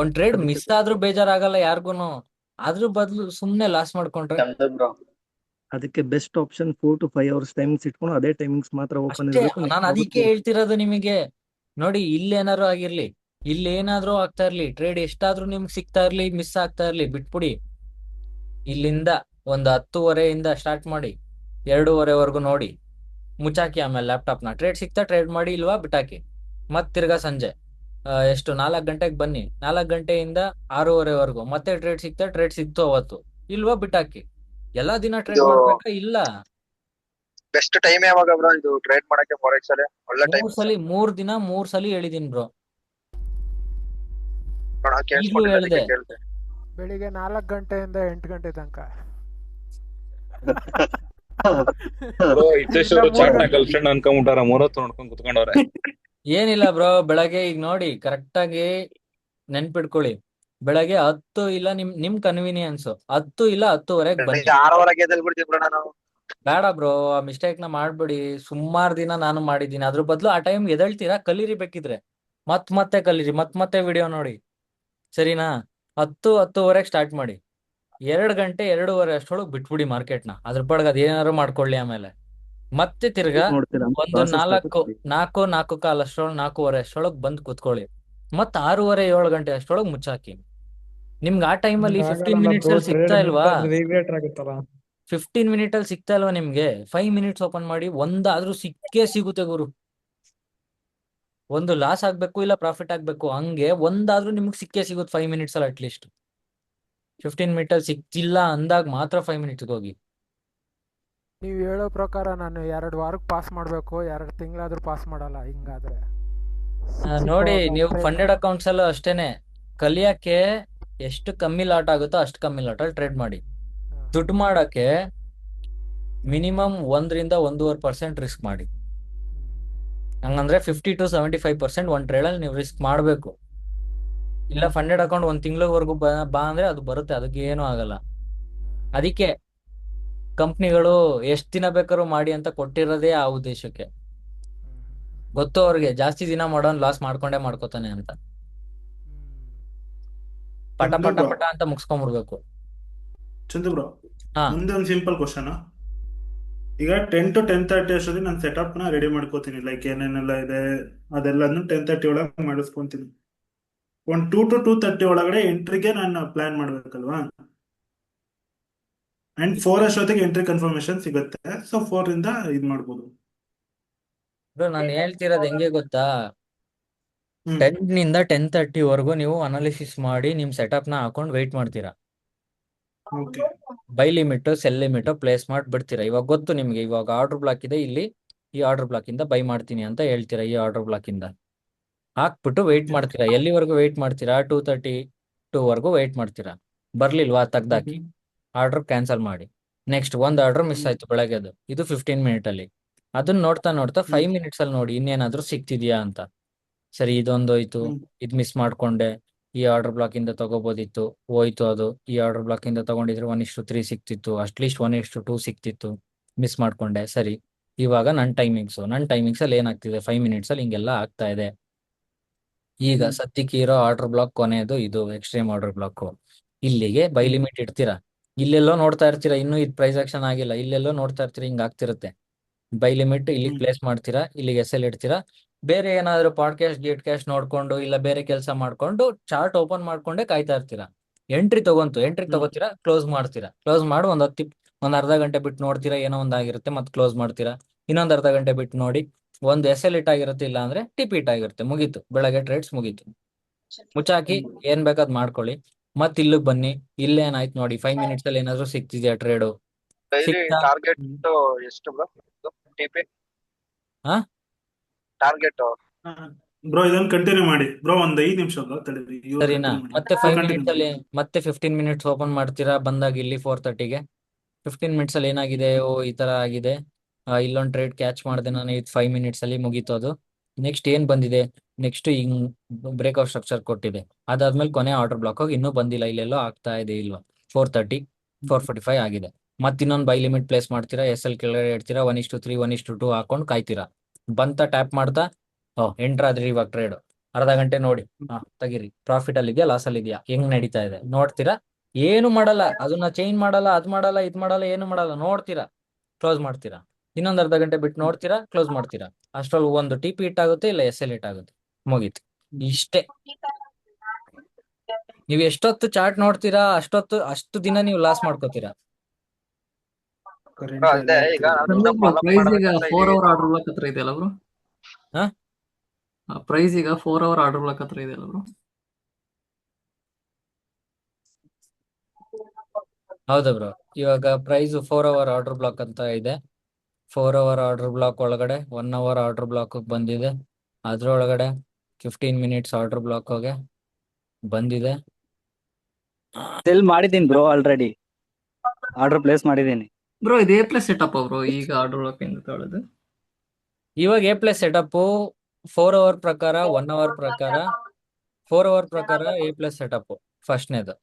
ಒಂದ್ ಟ್ರೇಡ್ ಮಿಸ್ ಆದ್ರೂ ಬೇಜಾರಾಗಲ್ಲ ಯಾರಿಗೂನು, ಅದ್ರ ಬದಲು ಸುಮ್ನೆ ಲಾಸ್ ಮಾಡ್ಕೊಂಡ್ರೆ ಅದಕ್ಕೆ best option 4 to 5 hours timings ಇಟ್ಕೊಂಡು ಅದೇ ಟೈಮಿಂಗ್ಸ್ ಮಾತ್ರ ಓಪನ್ ಅಷ್ಟೇ. ಇರಬೇಕು. ನಾನು ಅದಕ್ಕೆ ಹೇಳ್ತಿರೋದು ನಿಮಗೆ. ನೋಡಿ, ಇಲ್ಲೇನಾರು ಆಗಿರ್ಲಿ, ಇಲ್ಲೇನಾದ್ರೂ ಆಗ್ತಾ ಇರ್ಲಿ, ಟ್ರೇಡ್ ಎಷ್ಟಾದ್ರೂ ನಿಮ್ಗೆ ಸಿಗ್ತಾ ಇರ್ಲಿ, ಮಿಸ್ ಆಗ್ತಾ ಇರ್ಲಿ, ಬಿಟ್ಬಿಡಿ. ಇಲ್ಲಿಂದ ಒಂದು 10:30ಇಂದ ಸ್ಟಾರ್ಟ್ ಮಾಡಿ 2:30ವರೆಗೂ ನೋಡಿ, ಮುಚ್ಚಾಕಿ. ಆಮೇಲೆ ಲ್ಯಾಪ್ಟಾಪ್ನ ಟ್ರೇಡ್ ಸಿಗ್ತಾ ಟ್ರೇಡ್ ಮಾಡಿ, ಇಲ್ವಾ ಬಿಟ್ಟಾಕಿ. ಮತ್ ತಿರ್ಗಾ ಸಂಜೆ ಎಷ್ಟು 4 ಗಂಟೆಗೆ ಬನ್ನಿ, 4 ಗಂಟೆಯಿಂದ 6:30ವರೆಗೂ ಮತ್ತೆ ಟ್ರೇಡ್ ಸಿಕ್ತು ಅವತ್ತು, ಇಲ್ವಾ ಬಿಟ್ಟಾಕಿ. ಎಲ್ಲಾ ದಿನ ಟ್ರೇಡ್ ಇದು ಮಾಡ್ಬೇಕಾ? ಇಲ್ಲ. ಬೆಸ್ಟ್ ಟೈಮ್ ಯಾವಾಗ ಬ್ರೋ ಇದು ಟ್ರೇಡ್ ಮಾಡಕ್ಕೆ ಫಾರೆಕ್ಸ್ ಅಲ್ಲಿ? ಒಳ್ಳೆ ಟೈಮ್ 3 ದಿನ 3 ಸಲಿ ಹೇಳಿದೀನಿ ಬ್ರೋ. ಈಗ್ಲೂ ಕೇಳಿಸ್ಕೊಂಡಿಲ್ಲ, ಹೇಳ್ದೆ. ಅದಕ್ಕೆ ಕೇಳ್ದೆ. ಬೆಳಿಗ್ಗೆ 4 ಗಂಟೆಯಿಂದ 8 ಗಂಟೆ ತನಕ. ಹಿತೇಶ್ ಅವರು ಚಾರ್ಟ್ ನ ಗರ್ಲ್ಫ್ರೆಂಡ್ ಅನ್ಕೊಂಬಿಟ್ಟಾರ, 30 ನೋಡ್ಕೊಂಡ್ ಕುತ್ಕೊಂಡವ್ರೆ. ಏನಿಲ್ಲ ಬ್ರೋ, ಬೆಳಗ್ಗೆ ಈಗ ನೋಡಿ ಕರೆಕ್ಟ್ ಆಗಿ ನೆನ್ಪಿಡ್ಕೊಳ್ಳಿ, ಬೆಳಗ್ಗೆ 10 ಇಲ್ಲ ನಿಮ್ ಕನ್ವೀನಿಯನ್ಸ್ 10 ಇಲ್ಲ 10:30ಗೆ ಬನ್ನಿ. 6:00 ಎದ್ದೇಳ್ ಬಿಡ್ತೀವಿ ಬ್ರೋ ನಾನು. ಬೇಡ ಬ್ರೋ, ಆ ಮಿಸ್ಟೇಕ್ ನ ಮಾಡ್ಬೇಡಿ. ಸುಮಾರು ದಿನ ನಾನು ಮಾಡಿದ್ದೀನಿ. ಅದ್ರ ಬದಲು ಆ ಟೈಮ್ ಎದ್ದೇಳ್ತೀರಾ, ಕಲೀರಿ ಬೇಕಿದ್ರೆ, ಮತ್ತೆ ಕಲೀರಿ, ಮತ್ತೆ ವಿಡಿಯೋ ನೋಡಿ, ಸರಿನಾ? 10-10:30ಗೆ ಸ್ಟಾರ್ಟ್ ಮಾಡಿ, 2 ಗಂಟೆ 2:30 ಅಷ್ಟೊಳಗೆ ಬಿಟ್ಬಿಡಿ ಮಾರ್ಕೆಟ್ನ. ಅದ್ರ ಪಡ್ಗೆ ಅದೇನಾದ್ರು ಮಾಡ್ಕೊಳ್ಳಿ. ಆಮೇಲೆ ಮತ್ತೆ ತಿರ್ಗಾ ನೋಡ್ತೀರಾ ಒಂದು ಪ್ರಾಸೆಸ್ 4-4:15 ಅಷ್ಟೊಳಗೆ, 4:15 ಅಷ್ಟೊಳಗೆ ಬಂದು ಕೂತ್ಕೊಳ್ಳಿ. ಮತ್ತೆ 6:30-7 ಗಂಟೆ ಅಷ್ಟೊಳಗೆ ಮುಚ್ಚಾಕಿ. ನಿಮ್ಗೆ ಆ ಟೈಮಲ್ಲಿ 15 ಮಿನಿಟ್ಸ್ ಅಲ್ಲಿ ಸಿಗ್ತಾ ಇಲ್ವಾ? 15 ಮಿನಿಟ್ ಅಲ್ಲಿ ಸಿಗ್ತಾ ಇಲ್ವಾ ನಿಮ್ಗೆ? 5 ಮಿನಿಟ್ಸ್ ಓಪನ್ ಮಾಡಿ, ಒಂದಾದ್ರೂ ಸಿಕ್ಕೇ ಸಿಗುತ್ತೆ ಗುರು. ಒಂದು ಲಾಸ್ ಆಗ್ಬೇಕು, ಇಲ್ಲ ಪ್ರಾಫಿಟ್ ಆಗ್ಬೇಕು, ಹಂಗೆ ಒಂದಾದ್ರೂ ನಿಮ್ಗೆ ಸಿಕ್ಕೇ ಸಿಗುತ್ತೆ 5 ಮಿನಿಟ್ಸ್ ಅಲ್ಲಿ ಅಟ್ಲೀಸ್ಟ್. 15 ಮಿನಿಟ್ ಅಲ್ಲಿ ಸಿಕ್ತಿಲ್ಲ ಅಂದಾಗ ಮಾತ್ರ 5 ಮಿನಿಟ್ಸ್ಗೆ ಹೋಗಿ. ನೀವು ಹೇಳೋ ಪ್ರಕಾರ ನಾನು 2 ವಾರಕ್ಕೆ ಪಾಸ್ ಮಾಡಬೇಕು, 2 ತಿಂಗಳಾದ್ರೂ ಪಾಸ್ ಮಾಡಲ್ಲ ಹಿಂಗಾದ್ರೆ. ನೋಡಿ, ನೀವು ಫಂಡೆಡ್ ಅಕೌಂಟ್ಸ್ ಅಲ್ಲೂ ಅಷ್ಟೇನೆ, ಕಲಿಯಕ್ಕೆ ಎಷ್ಟು ಕಮ್ಮಿ ಲಾಟ್ ಆಗುತ್ತೋ ಅಷ್ಟು ಕಮ್ಮಿ ಲಾಟ್ ಅಲ್ಲಿ ಟ್ರೇಡ್ ಮಾಡಿ. ದುಡ್ಡು ಮಾಡಕ್ಕೆ ಮಿನಿಮಮ್ 1-1.5% ರಿಸ್ಕ್ ಮಾಡಿ. ಹಂಗಂದ್ರೆ 50 to 75% ಒಂದ್ ಟ್ರೇಡ್ ಅಲ್ಲಿ ನೀವು ರಿಸ್ಕ್ ಮಾಡ್ಬೇಕು. ಇಲ್ಲ ಫಂಡೆಡ್ ಅಕೌಂಟ್ 1 ತಿಂಗಳವರೆಗೂ ಬಾ ಅಂದ್ರೆ ಅದು ಬರುತ್ತೆ, ಅದಕ್ಕೆ ಏನೂ ಆಗಲ್ಲ. ಅದಕ್ಕೆ ಕಂಪ್ನಿಗಳು ಎಷ್ಟ್ ದಿನ ಬೇಕಾದ್ರೂ ಮಾಡಿ ಅಂತ ಕೊಟ್ಟಿರೋದೇ ಆ ಉದ್ದೇಶಕ್ಕೆ. ಗೊತ್ತು ಅವ್ರಿಗೆ, ಜಾಸ್ತಿ ದಿನ ಮಾಡೋನ್ ಲಾಸ್ ಮಾಡ್ಕೋತಾನೆ ಅಂತ. ಪಟ ಪಟ ಪಟ ಅಂತ ಮುಗಿಸ್ಕೊಂಡ್ಬಿಡ್ಬೇಕು. ಚಂದು ಬ್ರೋ, ಹಾ, ಮುಂದೆ ಒಂದು ಸಿಂಪಲ್ ಕ್ವಶನ್. ಈಗ 10 to 10:30 ಅಷ್ಟೊತ್ತಿಗೆ ನಾನು ಸೆಟಪ್ ನ ರೆಡಿ ಮಾಡ್ಕೋತೀನಿ. ಲೈಕ್ ಏನೇನೆಲ್ಲ ಇದೆ ಅದೆಲ್ಲನು 10:30 ಒಳಗೆ ಮಾಡಿಸ್ಕೊಂತೀನಿ. ಒಂದು 2 to 2:30 ಒಳಗಡೆ ಎಂಟ್ರಿಗೆ ನಾನು ಪ್ಲಾನ್ ಮಾಡ್ಬೇಕಲ್ವಾ? ಅಂಡ್ 4 ಅಷ್ಟೊತ್ತಿಗೆ ಎಂಟ್ರಿ ಕನ್ಫರ್ಮೇಶನ್ ಸಿಗುತ್ತೆ. ಸೊ 4 ಇಂದ ಇದ್ ಮಾಡ್ಬೋದು. ನಾನು ಹೇಳ್ತಿರೋದು ಹೆಂಗೆ ಗೊತ್ತಾ, 10 ನಿಂದ 10:30ವರೆಗೂ ನೀವು ಅನಾಲಿಸಿಸ್ ಮಾಡಿ ನಿಮ್ ಸೆಟಪ್ ನ ಹಾಕೊಂಡು ವೆಯ್ಟ್ ಮಾಡ್ತೀರಾ. Okay. By limit, cell limit place ಮಾಡಿ ಬಿಡ್ತೀರಾ. ಇವಾಗ ಗೊತ್ತು ನಿಮ್ಗೆ, ಇವಾಗ ಆರ್ಡರ್ ಬ್ಲಾಕ್ ಇದೆ, ಇಲ್ಲಿ ಈ ಆರ್ಡರ್ ಬ್ಲಾಕ್ ಇಂದ ಬೈ ಮಾಡ್ತೀನಿ ಅಂತ ಹೇಳ್ತೀರಾ. ಈ ಆರ್ಡರ್ ಬ್ಲಾಕ್ ಇಂದ ಹಾಕ್ಬಿಟ್ಟು ವೆಯ್ಟ್ ಮಾಡ್ತೀರಾ. ಎಲ್ಲಿವರೆಗೂ ವೆಯ್ಟ್ ಮಾಡ್ತೀರಾ? 2:32ವರೆಗೂ ವೆಯ್ಟ್ ಮಾಡ್ತೀರಾ. ಬರ್ಲಿಲ್ವಾ? ತೆಗ್ದಾಕಿ, ಆರ್ಡರ್ ಕ್ಯಾನ್ಸಲ್ ಮಾಡಿ. ನೆಕ್ಸ್ಟ್ ಒಂದ್ ಆರ್ಡರ್ ಮಿಸ್ ಆಯ್ತು ಬೆಳಗ್ಗೆದು, ಇದು 15 ಮಿನಿಟ್ ಅಲ್ಲಿ. ಅದನ್ನ ನೋಡ್ತಾ 5 ಮಿನಿಟ್ಸ್ ಅಲ್ಲಿ ನೋಡಿ ಇನ್ನೇನಾದ್ರೂ ಸಿಕ್ತಿದ್ಯಾ ಅಂತ. ಸರಿ, ಇದೊಂದೋಯ್ತು, ಇದು ಮಿಸ್ ಮಾಡ್ಕೊಂಡೆ, ಈ ಆರ್ಡರ್ ಬ್ಲಾಕ್ ಇಂದ ತಗೋಬೋದಿತ್ತು, ಹೋಯ್ತು ಅದು. ಈ ಆರ್ಡರ್ ಬ್ಲಾಕ್ ಇಂದ ತಗೊಂಡಿದ್ರೆ 1:3 ಸಿಕ್ತಿತ್ತು, ಅಟ್ಲೀಸ್ಟ್ 1:2 ಸಿಕ್ತಿತ್ತು, ಮಿಸ್ ಮಾಡ್ಕೊಂಡೆ. ಸರಿ, ಇವಾಗ ನನ್ನ ಟೈಮಿಂಗ್ಸ್ ಅಲ್ಲಿ ಏನಾಗ್ತಿದೆ, 5 ಮಿನಿಟ್ಸ್ ಅಲ್ಲಿ ಹಿಂಗೆಲ್ಲ ಆಗ್ತಾ ಇದೆ. ಈಗ ಸದ್ಯಕ್ಕೆ ಇರೋ ಆರ್ಡರ್ ಬ್ಲಾಕ್ ಕೊನೆಯದು, ಇದು ಎಕ್ಸ್ಟ್ರೀಮ್ ಆರ್ಡರ್ ಬ್ಲಾಕ್. ಇಲ್ಲಿಗೆ ಬೈ ಲಿಮಿಟ್ ಇಡ್ತೀರಾ. ಇಲ್ಲೆಲ್ಲೋ ನೋಡ್ತಾ ಇರ್ತೀರಾ, ಇನ್ನೂ ಇದು ಪ್ರೈಸ್ ಆಕ್ಷನ್ ಆಗಿಲ್ಲ, ಇಲ್ಲೆಲ್ಲೋ ನೋಡ್ತಾ ಇರ್ತೀರಾ, ಹಿಂಗ್ ಆಗ್ತಿರುತ್ತೆ. ಬೈ ಲಿಮಿಟ್ ಇಲ್ಲಿಗೆ ಪ್ಲೇಸ್ ಮಾಡ್ತೀರಾ, ಇಲ್ಲಿಗೆ SL ಇಡ್ತೀರಾ. ಬೇರೆ ಏನಾದ್ರು ಪಾಡ್ಕಾಸ್ಟ್ ಗೇಟ್ ಕ್ಯಾಶ್ ನೋಡ್ಕೊಂಡು, ಇಲ್ಲ ಬೇರೆ ಕೆಲಸ ಮಾಡ್ಕೊಂಡು ಚಾರ್ಟ್ ಓಪನ್ ಮಾಡ್ಕೊಂಡೆ ಕಾಯ್ತಾ ಇರ್ತೀರಾ. ಎಂಟ್ರಿ ತಗೋತೀರಾ, ಕ್ಲೋಸ್ ಮಾಡ್ತೀರಾ. ಕ್ಲೋಸ್ ಮಾಡಿ ಒಂದ್ ಅರ್ಧ ಗಂಟೆ ಬಿಟ್ಟು ನೋಡ್ತೀರಾ, ಏನೋ ಒಂದಾಗಿರುತ್ತೆ, ಮತ್ತೆ ಕ್ಲೋಸ್ ಮಾಡ್ತೀರಾ. ಇನ್ನೊಂದ್ ಅರ್ಧ ಗಂಟೆ ಬಿಟ್ಟು ನೋಡಿ, ಒಂದು ಎಸ್ ಎಲ್ ಇಟ್ ಆಗಿರುತ್ತೆ, ಇಲ್ಲ ಅಂದ್ರೆ ಟಿಪಿ ಇಟ್ ಆಗಿರುತ್ತೆ, ಮುಗೀತು, ಬೆಳಗ್ಗೆ ಟ್ರೇಡ್ಸ್ ಮುಗೀತು. ಮುಚ್ಚಾಕಿ ಏನ್ ಬೇಕಾದ್ ಮಾಡ್ಕೊಳ್ಳಿ. ಮತ್ ಇಲ್ಲಿಗ್ ಬನ್ನಿ, ಇಲ್ಲೇನಾಯ್ತು ನೋಡಿ, 5 ಮಿನಿಟ್ಸ್ ಅಲ್ಲಿ ಏನಾದ್ರು ಸಿಕ್ತಿದ್ಯಾ ಟ್ರೇಡು? ಡೈಲಿ ಸಿಕ್ತಾ? ಟಾರ್ಗೆಟ್ ಎಷ್ಟು ಬ್ರೋ ಟಿಪಿ ಹಾ ಟಾರ್ಗೆಟ್? ಬ್ರೋ ಇದನ್ನ ಕಂಟಿನ್ಯೂ ಮಾಡಿ ಬ್ರೋ, ಒಂದ್ 5 ನಿಮಿಷ ಬ್ರೋ ತಡೀರಿ, ಇವಾಗ ಸರಿನಾ? ಕಂಟಿನ್ಯೂ ಮಾಡಿ. ಮತ್ತೆ 5 ಕಂಟಿನ್ಯೂ ಮಿನಿಟ್ಸ್ ಅಲ್ಲಿ ಮತ್ತೆ 15 ಮಿನಿಟ್ಸ್ ಓಪನ್ ಮಾಡ್ತೀರಾ ಬಂದಾಗ ಇಲ್ಲಿ 4:30ಗೆ. 15 ಮಿನಿಟ್ಸ್ ಅಲ್ಲಿ ಏನಾಗಿದೆ, ಓ ಈ ತರ ಆಗಿದೆ, ಇಲ್ಲೊಂದ್ ಟ್ರೇಡ್ ಕ್ಯಾಚ್ ಮಾಡಿದೆ ನಾನು, ಇದು 5 ಮಿನಿಟ್ಸ್ ಅಲ್ಲಿ ಮುಗೀತು ಅದು. ನೆಕ್ಸ್ಟ್ ಏನ್ ಬಂದಿದೆ, ನೆಕ್ಸ್ಟ್ ಹಿಂಗ್ ಬ್ರೇಕ್ಔಟ್ ಸ್ಟ್ರಕ್ಚರ್ ಕೊಟ್ಟಿದೆ, ಅದಾದ್ಮೇಲೆ ಕೊನೆ ಆರ್ಡರ್ ಬ್ಲಾಕ್ ಹೋಗಿ ಇನ್ನೂ ಬಂದಿಲ್ಲ, ಇಲ್ಲೆಲ್ಲೋ ಆಗ್ತಾ ಇದೆ ಇಲ್ವಾ, 4:30 4:45 ಆಗಿದೆ. ಮತ್ತೆ ಇನ್ನೊಂದು ಬೈ ಲಿಮಿಟ್ ಪ್ಲೇಸ್ ಮಾಡ್ತೀರಾ, ಎಸ್ ಎಲ್ ಕೆಳಗಡೆ ಇಡ್ತೀರಾ, 1:3 1:2 ಹಾಕೊಂಡು ಕಾಯ್ತೀರಾ. ಬಂತ ಟ್ಯಾಪ್ ಮಾಡ್ತಾ ಎಂಟರ್ ಆದ್ರಿ ಇವಾಗ ಟ್ರೇಡ್, ಅರ್ಧ ಗಂಟೆ ನೋಡಿ, ತೆಗೀರಿ, ಪ್ರಾಫಿಟ್ ಅಲ್ಲಿ ಇದೆಯಾ ಲಾಸ್ ಅಲ್ಲಿ ಇದೆಯಾ, ಹೆಂಗ್ ನಡೀತಾ ಇದೆ ನೋಡ್ತೀರಾ. ಏನು ಮಾಡಲ್ಲ, ಅದನ್ನ ಚೇಂಜ್ ಮಾಡಲ್ಲ, ಅದ್ ಮಾಡಲ್ಲ, ಇದ್ ಮಾಡಲ್ಲ, ಏನು ಮಾಡಲ್ಲ, ನೋಡ್ತೀರಾ, ಕ್ಲೋಸ್ ಮಾಡ್ತೀರಾ. ಇನ್ನೊಂದ್ ಅರ್ಧ ಗಂಟೆ ಬಿಟ್ಟು ನೋಡ್ತೀರಾ, ಕ್ಲೋಸ್ ಮಾಡ್ತೀರಾ. ಅಷ್ಟ್ರಲ್ಲಿ ಒಂದು ಟಿ ಪಿ ಇಟ್ ಆಗುತ್ತೆ, ಇಲ್ಲ ಎಸ್ ಎಲ್ ಇಟ್ ಆಗುತ್ತೆ, ಮುಗೀತು. ಇಷ್ಟೇ. ನೀವು ಎಷ್ಟೊತ್ತು ಚಾರ್ಟ್ ನೋಡ್ತೀರಾ ಅಷ್ಟು ದಿನ ನೀವು ಲಾಸ್ ಮಾಡ್ಕೋತೀರಾ. ಕರೆಂಟ್ ಅದೇ ಈಗ ನಾನು ಫಾಲೋ ಪ್ರೈಸ್ ಈಗ ಮಾಡ್ಬೇಕಂತ 4 ಇದೀವಿ. ಅವರ್ ಆರ್ಡರ್ ಬ್ಲಾಕ್ ಹತ್ರ ಇದೆಯಲ್ಲ ಬ್ರೋ? ಹಾ ಪ್ರೈಸ್ ಈಗ 4 ಅವರ್ ಆರ್ಡರ್ ಬ್ಲಾಕ್ ಹತ್ರ ಇದೆಯಲ್ಲ ಬ್ರೋ? ಹೌದಾ ಬ್ರೋ, ಇವಾಗ ಪ್ರೈಸ್ 4 ಅವರ್ ಆರ್ಡರ್ ಬ್ಲಾಕ್ ಅಂತ ಇದೆ. 4 ಅವರ್ ಆರ್ಡರ್ ಬ್ಲಾಕ್ ಒಳಗಡೆ 1 ಅವರ್ ಆರ್ಡರ್ ಬ್ಲಾಕ್ ಬಂದಿದೆ, ಅದ್ರೊಳಗಡೆ 15 ಮಿನಿಟ್ಸ್ ಆರ್ಡರ್ ಬ್ಲಾಕ್ ಹೋಗಿ ಬಂದಿದೆ. ಸೆಲ್ ಮಾಡಿದ್ದೀನಿ ಬ್ರೋ, ಆಲ್ರೆಡಿ ಆರ್ಡರ್ ಪ್ಲೇಸ್ ಮಾಡಿದ್ದೀನಿ. ಬ್ರೋ ಇದು ಎ ಪ್ಲಸ್ ಸೆಟಪ್ ಬ್ರೋ, ಈಗ ಆರ್ಡರ್ ಬ್ಲಾಕ್ ಇಂದ ತೊಳೆದು ಇವಾಗ ಎ ಪ್ಲಸ್ ಸೆಟಪ್ 4 ಅವರ್ ಪ್ರಕಾರ, 1 ಅವರ್ ಪ್ರಕಾರ, 4 ಅವರ್ ಪ್ರಕಾರ ಎ ಪ್ಲಸ್ ಸೆಟಪ್ ಫಸ್ಟ್ನೇದು.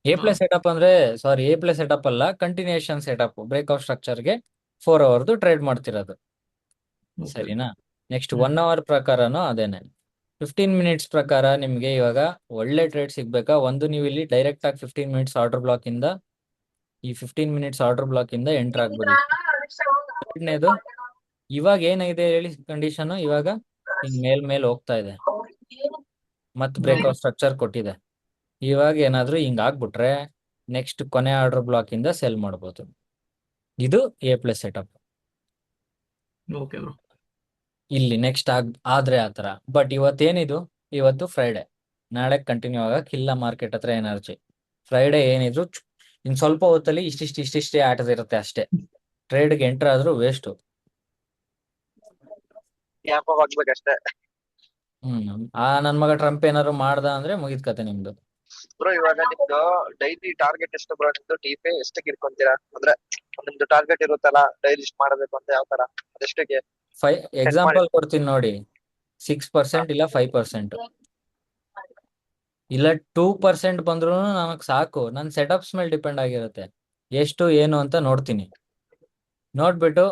ಎ ಪ್ಲಸ್ ಸೆಟಪ್ ಅಂದ್ರೆ, ಸಾರಿ, ಎ ಪ್ಲಸ್ ಸೆಟಪ್ ಅಲ್ಲ, ಕಂಟಿನ್ಯೂಷನ್ ಸೆಟಪ್, ಬ್ರೇಕ್ಔಟ್ ಸ್ಟ್ರಕ್ಚರ್ಗೆ 4 ಅವರ್ದು ಟ್ರೇಡ್ ಮಾಡ್ತಿರೋದು, ಸರಿನಾ? ನೆಕ್ಸ್ಟ್ 1 ಅವರ್ ಪ್ರಕಾರನು ಅದೇನೆ. 15 ಮಿನಿಟ್ಸ್ ಪ್ರಕಾರ ನಿಮ್ಗೆ ಇವಾಗ ಒಳ್ಳೆ ಟ್ರೇಡ್ ಸಿಗ್ಬೇಕಾ, ಒಂದು ನೀವು ಇಲ್ಲಿ ಡೈರೆಕ್ಟ್ ಆಗಿ 15 ಮಿನಿಟ್ಸ್ ಆರ್ಡರ್ ಬ್ಲಾಕ್ ಇಂದ, ಈ 15 ಮಿನಿಟ್ಸ್ ಆರ್ಡರ್ ಬ್ಲಾಕ್ ಇಂದ ಎಂಟರ್ ಆಗ್ಬಿಡಿ. ಎರಡನೇದು, ಇವಾಗ ಏನಾಗಿದೆ ಹೇಳಿ ಕಂಡೀಷನ್, ಇವಾಗ ಹಿಂಗ್ ಮೇಲ್ ಹೋಗ್ತಾ ಇದೆ, ಮತ್ ಬ್ರೇಕ್ಔಟ್ ಸ್ಟ್ರಕ್ಚರ್ ಕೊಟ್ಟಿದೆ. ಇವಾಗ ಏನಾದ್ರು ಹಿಂಗ್ ಆಗ್ಬಿಟ್ರೆ ನೆಕ್ಸ್ಟ್ ಕೊನೆ ಆರ್ಡರ್ ಬ್ಲಾಕ್ ಇಂದ ಸೆಲ್ ಮಾಡ್ಬೋದು. ಇದು A plus setup. Okay bro. ಇಲ್ಲಿ ನೆಕ್ಸ್ಟ್ ಆದ್ರೆ ಆತರ. ಬಟ್ ಇವತ್ತೇನಿದು, ಇವತ್ತು ಫ್ರೈಡೆ, ನಾಳೆ ಕಂಟಿನ್ಯೂ ಆಗಕ್ಕಿಲ್ಲ ಮಾರ್ಕೆಟ್ ಹತ್ರ ಎನರ್ಜಿ. ಫ್ರೈಡೆ ಏನಿದ್ರು ಇನ್ ಸ್ವಲ್ಪ ಹೊತ್ತಲ್ಲಿ ಇಷ್ಟಿಷ್ಟೇ ಆಟದಿರುತ್ತೆ ಅಷ್ಟೇ. ಟ್ರೇಡ್ಗೆ ಎಂಟರ್ ಆದ್ರೂ ವೇಸ್ಟ್. ಗ್ಯಾಪ್ ಆಗ್ಬೇಕಷ್ಟೇ. ನನ್ ಮಗ ಟ್ರಂಪ್ ಏನಾದ್ರು ಮಾಡ್ದ ಅಂದ್ರೆ ಮುಗಿದ್ ಕತೆ ನಿಮ್ದು. ಬ್ರೋ ಇವಾಗ ನಿಮ್ದು ಡೈಲಿ ಟಾರ್ಗೆಟ್ ಎಷ್ಟು ಬ್ರೋ? ನಿಮ್ದು ಟಿಪಿ ಎಷ್ಟಕ್ಕೆ ಇಟ್ಕೊಂತೀರಾ? ಅಂದ್ರೆ ನಿಮ್ದು ಟಾರ್ಗೆಟ್ ಇರುತ್ತಲ್ಲ ಡೈಲಿ ಇಷ್ಟು ಮಾಡಬೇಕು ಅಂತ, ಯಾವ ತರ, ಅದೆಷ್ಟಕ್ಕೆ ಎಕ್ಸಾಂಪಲ್ ಕೊಡ್ತೀನಿ ನೋಡಿ, 6% ಇಲ್ಲ 5% ಇಲ್ಲ 2% ಬಂದ್ರು ನನಗ್ ಸಾಕು. ನನ್ ಸೆಟಪ್ಸ್ ಮೇಲೆ ಡಿಪೆಂಡ್ ಆಗಿರುತ್ತೆ, ಎಷ್ಟು ಏನು ಅಂತ ನೋಡ್ತೀನಿ. ನೋಡ್ಬಿಟ್ಟು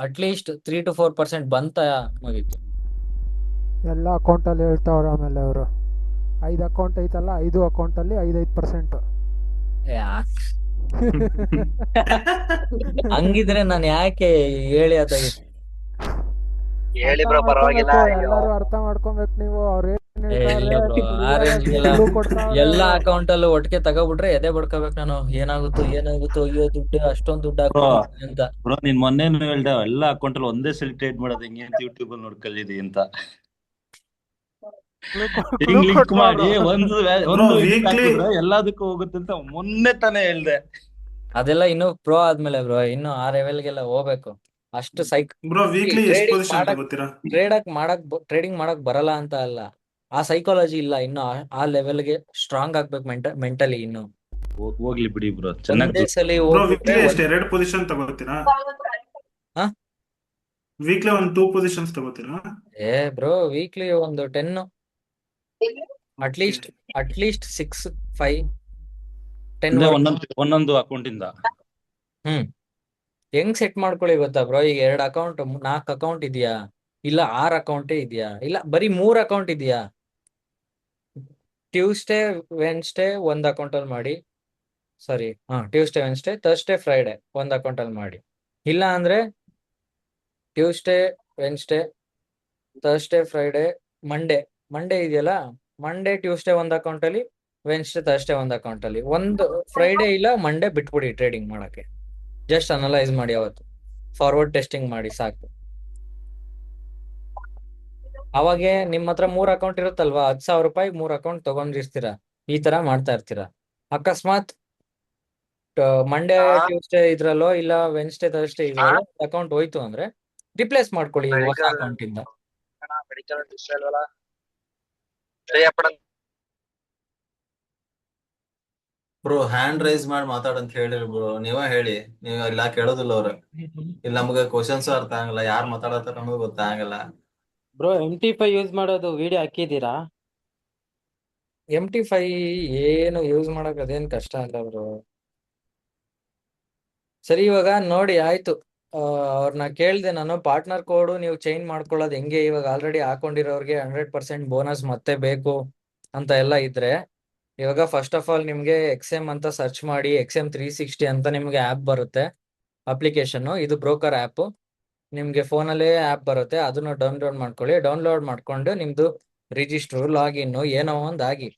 ಅಟ್ಲೀಸ್ಟ್ 3 to 4% ಬಂತ ಮುಗೀತು. ಎಲ್ಲ ಅಕೌಂಟಲ್ಲಿ ಹೇಳ್ತಾವ್ರ. ಆಮೇಲೆ ಅವರು 5 ಅಕೌಂಟ್ ಐತಲ್ಲ, 5 ಅಕೌಂಟಲ್ಲಿ 5% ಹಂಗಿದ್ರೆ ನಾನು ಯಾಕೆ ಹೇಳಿ ಅದಾಗಿ ಹೇಳಿ ಬ್ರೋ, ಪರವಾಗಿಲ್ಲ. ಎಲ್ಲರೂ ಅರ್ಥ ಮಾಡ್ಕೊಬೇಕು ನೀವು. ಅವ್ರ ಎಲ್ಲಾ ಅಕೌಂಟ್ ಅಲ್ಲೂ ಒಟ್ಟಿಗೆ ತಗೋಬಿಟ್ರೆ ಎದೆ ಬಡ್ಕೋಬೇಕು ನಾನು. ಏನಾಗುತ್ತೋ ಅಯ್ಯೋ ದುಡ್ಡು, ಅಷ್ಟೊಂದ್ ದುಡ್ಡು ಹಾಕ್ಬಿಟ್ಟು ಅಂತ. ಬ್ರೋ ನೀನ್ ಮೊನ್ನೆನು ಹೇಳ್ದೆ ಎಲ್ಲಾ ಅಕೌಂಟ್ ಅಲ್ಲಿ ಒಂದೇ ಸಲ ಟ್ರೇಡ್ ಮಾಡೋದು ಹೆಂಗೆ ಅಂತ ಯೂಟ್ಯೂಬ್ ಅಲ್ಲಿ ನೋಡ್ಕಲಿದಿ ಅಂತ. ಲಿಂಕ್ ಮಾಡಿ ಒಂದು ಎಲ್ಲದಕ್ಕೂ ಹೋಗುತ್ತೆ ಅಂತ ಮೊನ್ನೆ ತಾನೇ ಹೇಳ್ದೆ. ಅದೆಲ್ಲ ಇನ್ನು ಪ್ರೋ ಆದ್ಮೇಲೆ ಬ್ರೋ, ಇನ್ನು ಆ ಲೆವೆಲ್ಗೆಲ್ಲ ಹೋಗ್ಬೇಕು. ಅಷ್ಟು ಟ್ರೇಡಿಂಗ್ ಮಾಡಕ್ ಬರಲ್ಲ ಅಂತ ಅಲ್ಲ, ಆ ಸೈಕಾಲಜಿ ಇಲ್ಲ ಇನ್ನು, ಆ ಲೆವೆಲ್ಗೆ ಸ್ಟ್ರಾಂಗ್ ಆಗ್ಬೇಕು ಮೆಂಟಲಿ. ಇನ್ನು ಹೋಗ್ಲಿ ಬಿಡಿ ಬ್ರೋ, ಒಂದೇ ಸಲ ಎರಡು ಪೊಸಿಷನ್ ತಗೋತೀರಾ? ವೀಕ್ಲಿ ಒಂದು 2 ಪೊಸಿಷನ್ಸ್ ತಗೋತೀರಾ? ಬ್ರೋ ವೀಕ್ಲಿ ಒಂದು 10, ಅಟ್ಲೀಸ್ಟ್ 6, 5, 10 ಒಂದೊಂದು ಅಕೌಂಟ್ ಇಂದ. ಹೆಂಗ್ ಸೆಟ್ ಮಾಡ್ಕೊಳ್ಳಿ ಗೊತ್ತಾ ಬ್ರೋ? ಈಗ 2 ಅಕೌಂಟ್ 4 ಅಕೌಂಟ್ ಇದೆಯಾ, ಇಲ್ಲ 6 ಅಕೌಂಟೇ ಇದೆಯಾ, ಇಲ್ಲ ಬರೀ 3 ಅಕೌಂಟ್ ಇದೆಯಾ? ಟ್ಯೂಸ್ಡೇ ವೆನ್ಸ್ಡೇ ಒಂದ್ ಅಕೌಂಟ್ ಅಲ್ಲಿ ಮಾಡಿ, ಸಾರಿ ಟ್ಯೂಸ್ಡೇ ವೆನ್ಸ್ಡೇ ಥರ್ಸ್ಡೇ ಫ್ರೈಡೆ ಒಂದ್ ಅಕೌಂಟ್ ಅಲ್ಲಿ ಮಾಡಿ. ಇಲ್ಲ ಅಂದ್ರೆ Tuesday Wednesday Thursday Friday Monday ಇದೆಯಲ್ಲ, ಮಂಡೇ ಟ್ಯೂಸ್ಡೇ ಒಂದ್ ಅಕೌಂಟ್ ಅಲ್ಲಿ, ವೆನ್ಸ್ಡೇ ಥರ್ಸ್ಡೇ ಒಂದ್ ಅಕೌಂಟ್ ಅಲ್ಲಿ, ಒಂದು ಫ್ರೈಡೆ ಇಲ್ಲ ಮಂಡೇ ಬಿಟ್ಬಿಡಿ ಟ್ರೇಡಿಂಗ್ ಮಾಡಕ್ಕೆ. ಜಸ್ಟ್ ಅನಲೈಸ್ ಮಾಡಿ, ಅವತ್ತು ಫಾರ್ವರ್ಡ್ ಟೆಸ್ಟಿಂಗ್ ಮಾಡಿ ಸಾಕು. ಅವಾಗೆ ನಿಮ್ಮ ಹತ್ರ 3 ಅಕೌಂಟ್ ಇರುತ್ತಲ್ವಾ, 10,000 ರೂಪಾಯಿ 3 ಅಕೌಂಟ್ ತಗೊಂಡಿರ್ತೀರಾ. ಈ ತರ ಮಾಡ್ತಾ ಇರ್ತೀರಾ. ಅಕಸ್ಮಾತ್ ಮಂಡೇ ಟ್ಯೂಸ್ಡೇ ಇದ್ರಲ್ಲೋ ಇಲ್ಲ ವೆನ್ಸ್ಡೇ ಥರ್ಸ್ಡೇ ಇದ್ರಲ್ಲೋ ಅಕೌಂಟ್ ಹೋಯ್ತು ಅಂದ್ರೆ ರಿಪ್ಲೇಸ್ ಮಾಡ್ಕೊಳ್ಳಿ ಹೊಸ ಮೆಡಿಕಲ್ ಅಕೌಂಟ್ ಇಂದ. ಮೆಡಿಕಲ್ ಇಷ್ಟ ಅಲ್ವಲ್ಲ ಸರಿ ಅಪ್ಪಣ. ಬ್ರೋ ಹ್ಯಾಂಡ್ ರೈಸ್ ಮಾಡಿ ಮಾತಾಡಂತ ಹೇಳಿರಿ ಬ್ರೋ, ನೀವೇ ಹೇಳಿ. ನೀವ್ ಇಲ್ಲ ಕೇಳೋದಿಲ್ಲ ಅವ್ರ. ಇಲ್ಲಿ ನಮ್ಗೆ ಕ್ವಶನ್ಸ್ ಅರ್ಥ ಆಗಲ್ಲ, ಯಾರು ಮಾತಾಡತ್ತಾರ ನಮಗೆ ಗೊತ್ತಾಗಲ್ಲ. ಬ್ರೋ MT5 ಯೂಸ್ ಮಾಡೋದು ವಿಡಿಯೋ ಹಾಕಿದ್ದೀರಾ? MT5 ಏನು ಯೂಸ್ ಮಾಡಕ್ ಅದೇನ್ ಕಷ್ಟ ಅಲ್ಲ ಬ್ರೋ. ಸರಿ ಇವಾಗ ನೋಡಿ ಆಯ್ತು, ಅವ್ರನ್ನ ಕೇಳ್ದೆ ನಾನು, ಪಾರ್ಟ್ನರ್ ಕೋಡ್ ನೀವು ಚೇಂಜ್ ಮಾಡ್ಕೊಳ್ಳೋದು ಹೆಂಗೆ, ಇವಾಗ ಆಲ್ರೆಡಿ ಹಾಕೊಂಡಿರೋರ್ಗೆ 100% ಬೋನಸ್ ಮತ್ತೆ ಬೇಕು ಅಂತ ಎಲ್ಲ ಇದ್ರೆ, ಇವಾಗ ಫಸ್ಟ್ ಆಫ್ ಆಲ್ ನಿಮ್ಗೆ XM ಅಂತ ಸರ್ಚ್ ಮಾಡಿ, XM 360 ಅಂತ ನಿಮ್ಗೆ ಆ್ಯಪ್ ಬರುತ್ತೆ, ಅಪ್ಲಿಕೇಶನ್. ಇದು ಬ್ರೋಕರ್ ಆ್ಯಪ್, ನಿಮ್ಗೆ ಫೋನಲ್ಲೇ ಆ್ಯಪ್ ಬರುತ್ತೆ, ಅದನ್ನ ಡೌನ್ಲೋಡ್ ಮಾಡ್ಕೊಳ್ಳಿ. ಡೌನ್ಲೋಡ್ ಮಾಡ್ಕೊಂಡು ನಿಮ್ದು ರಿಜಿಸ್ಟರ್ ಲಾಗಿನ್ ಏನೋ ಒಂದ್ ಆಗಿ.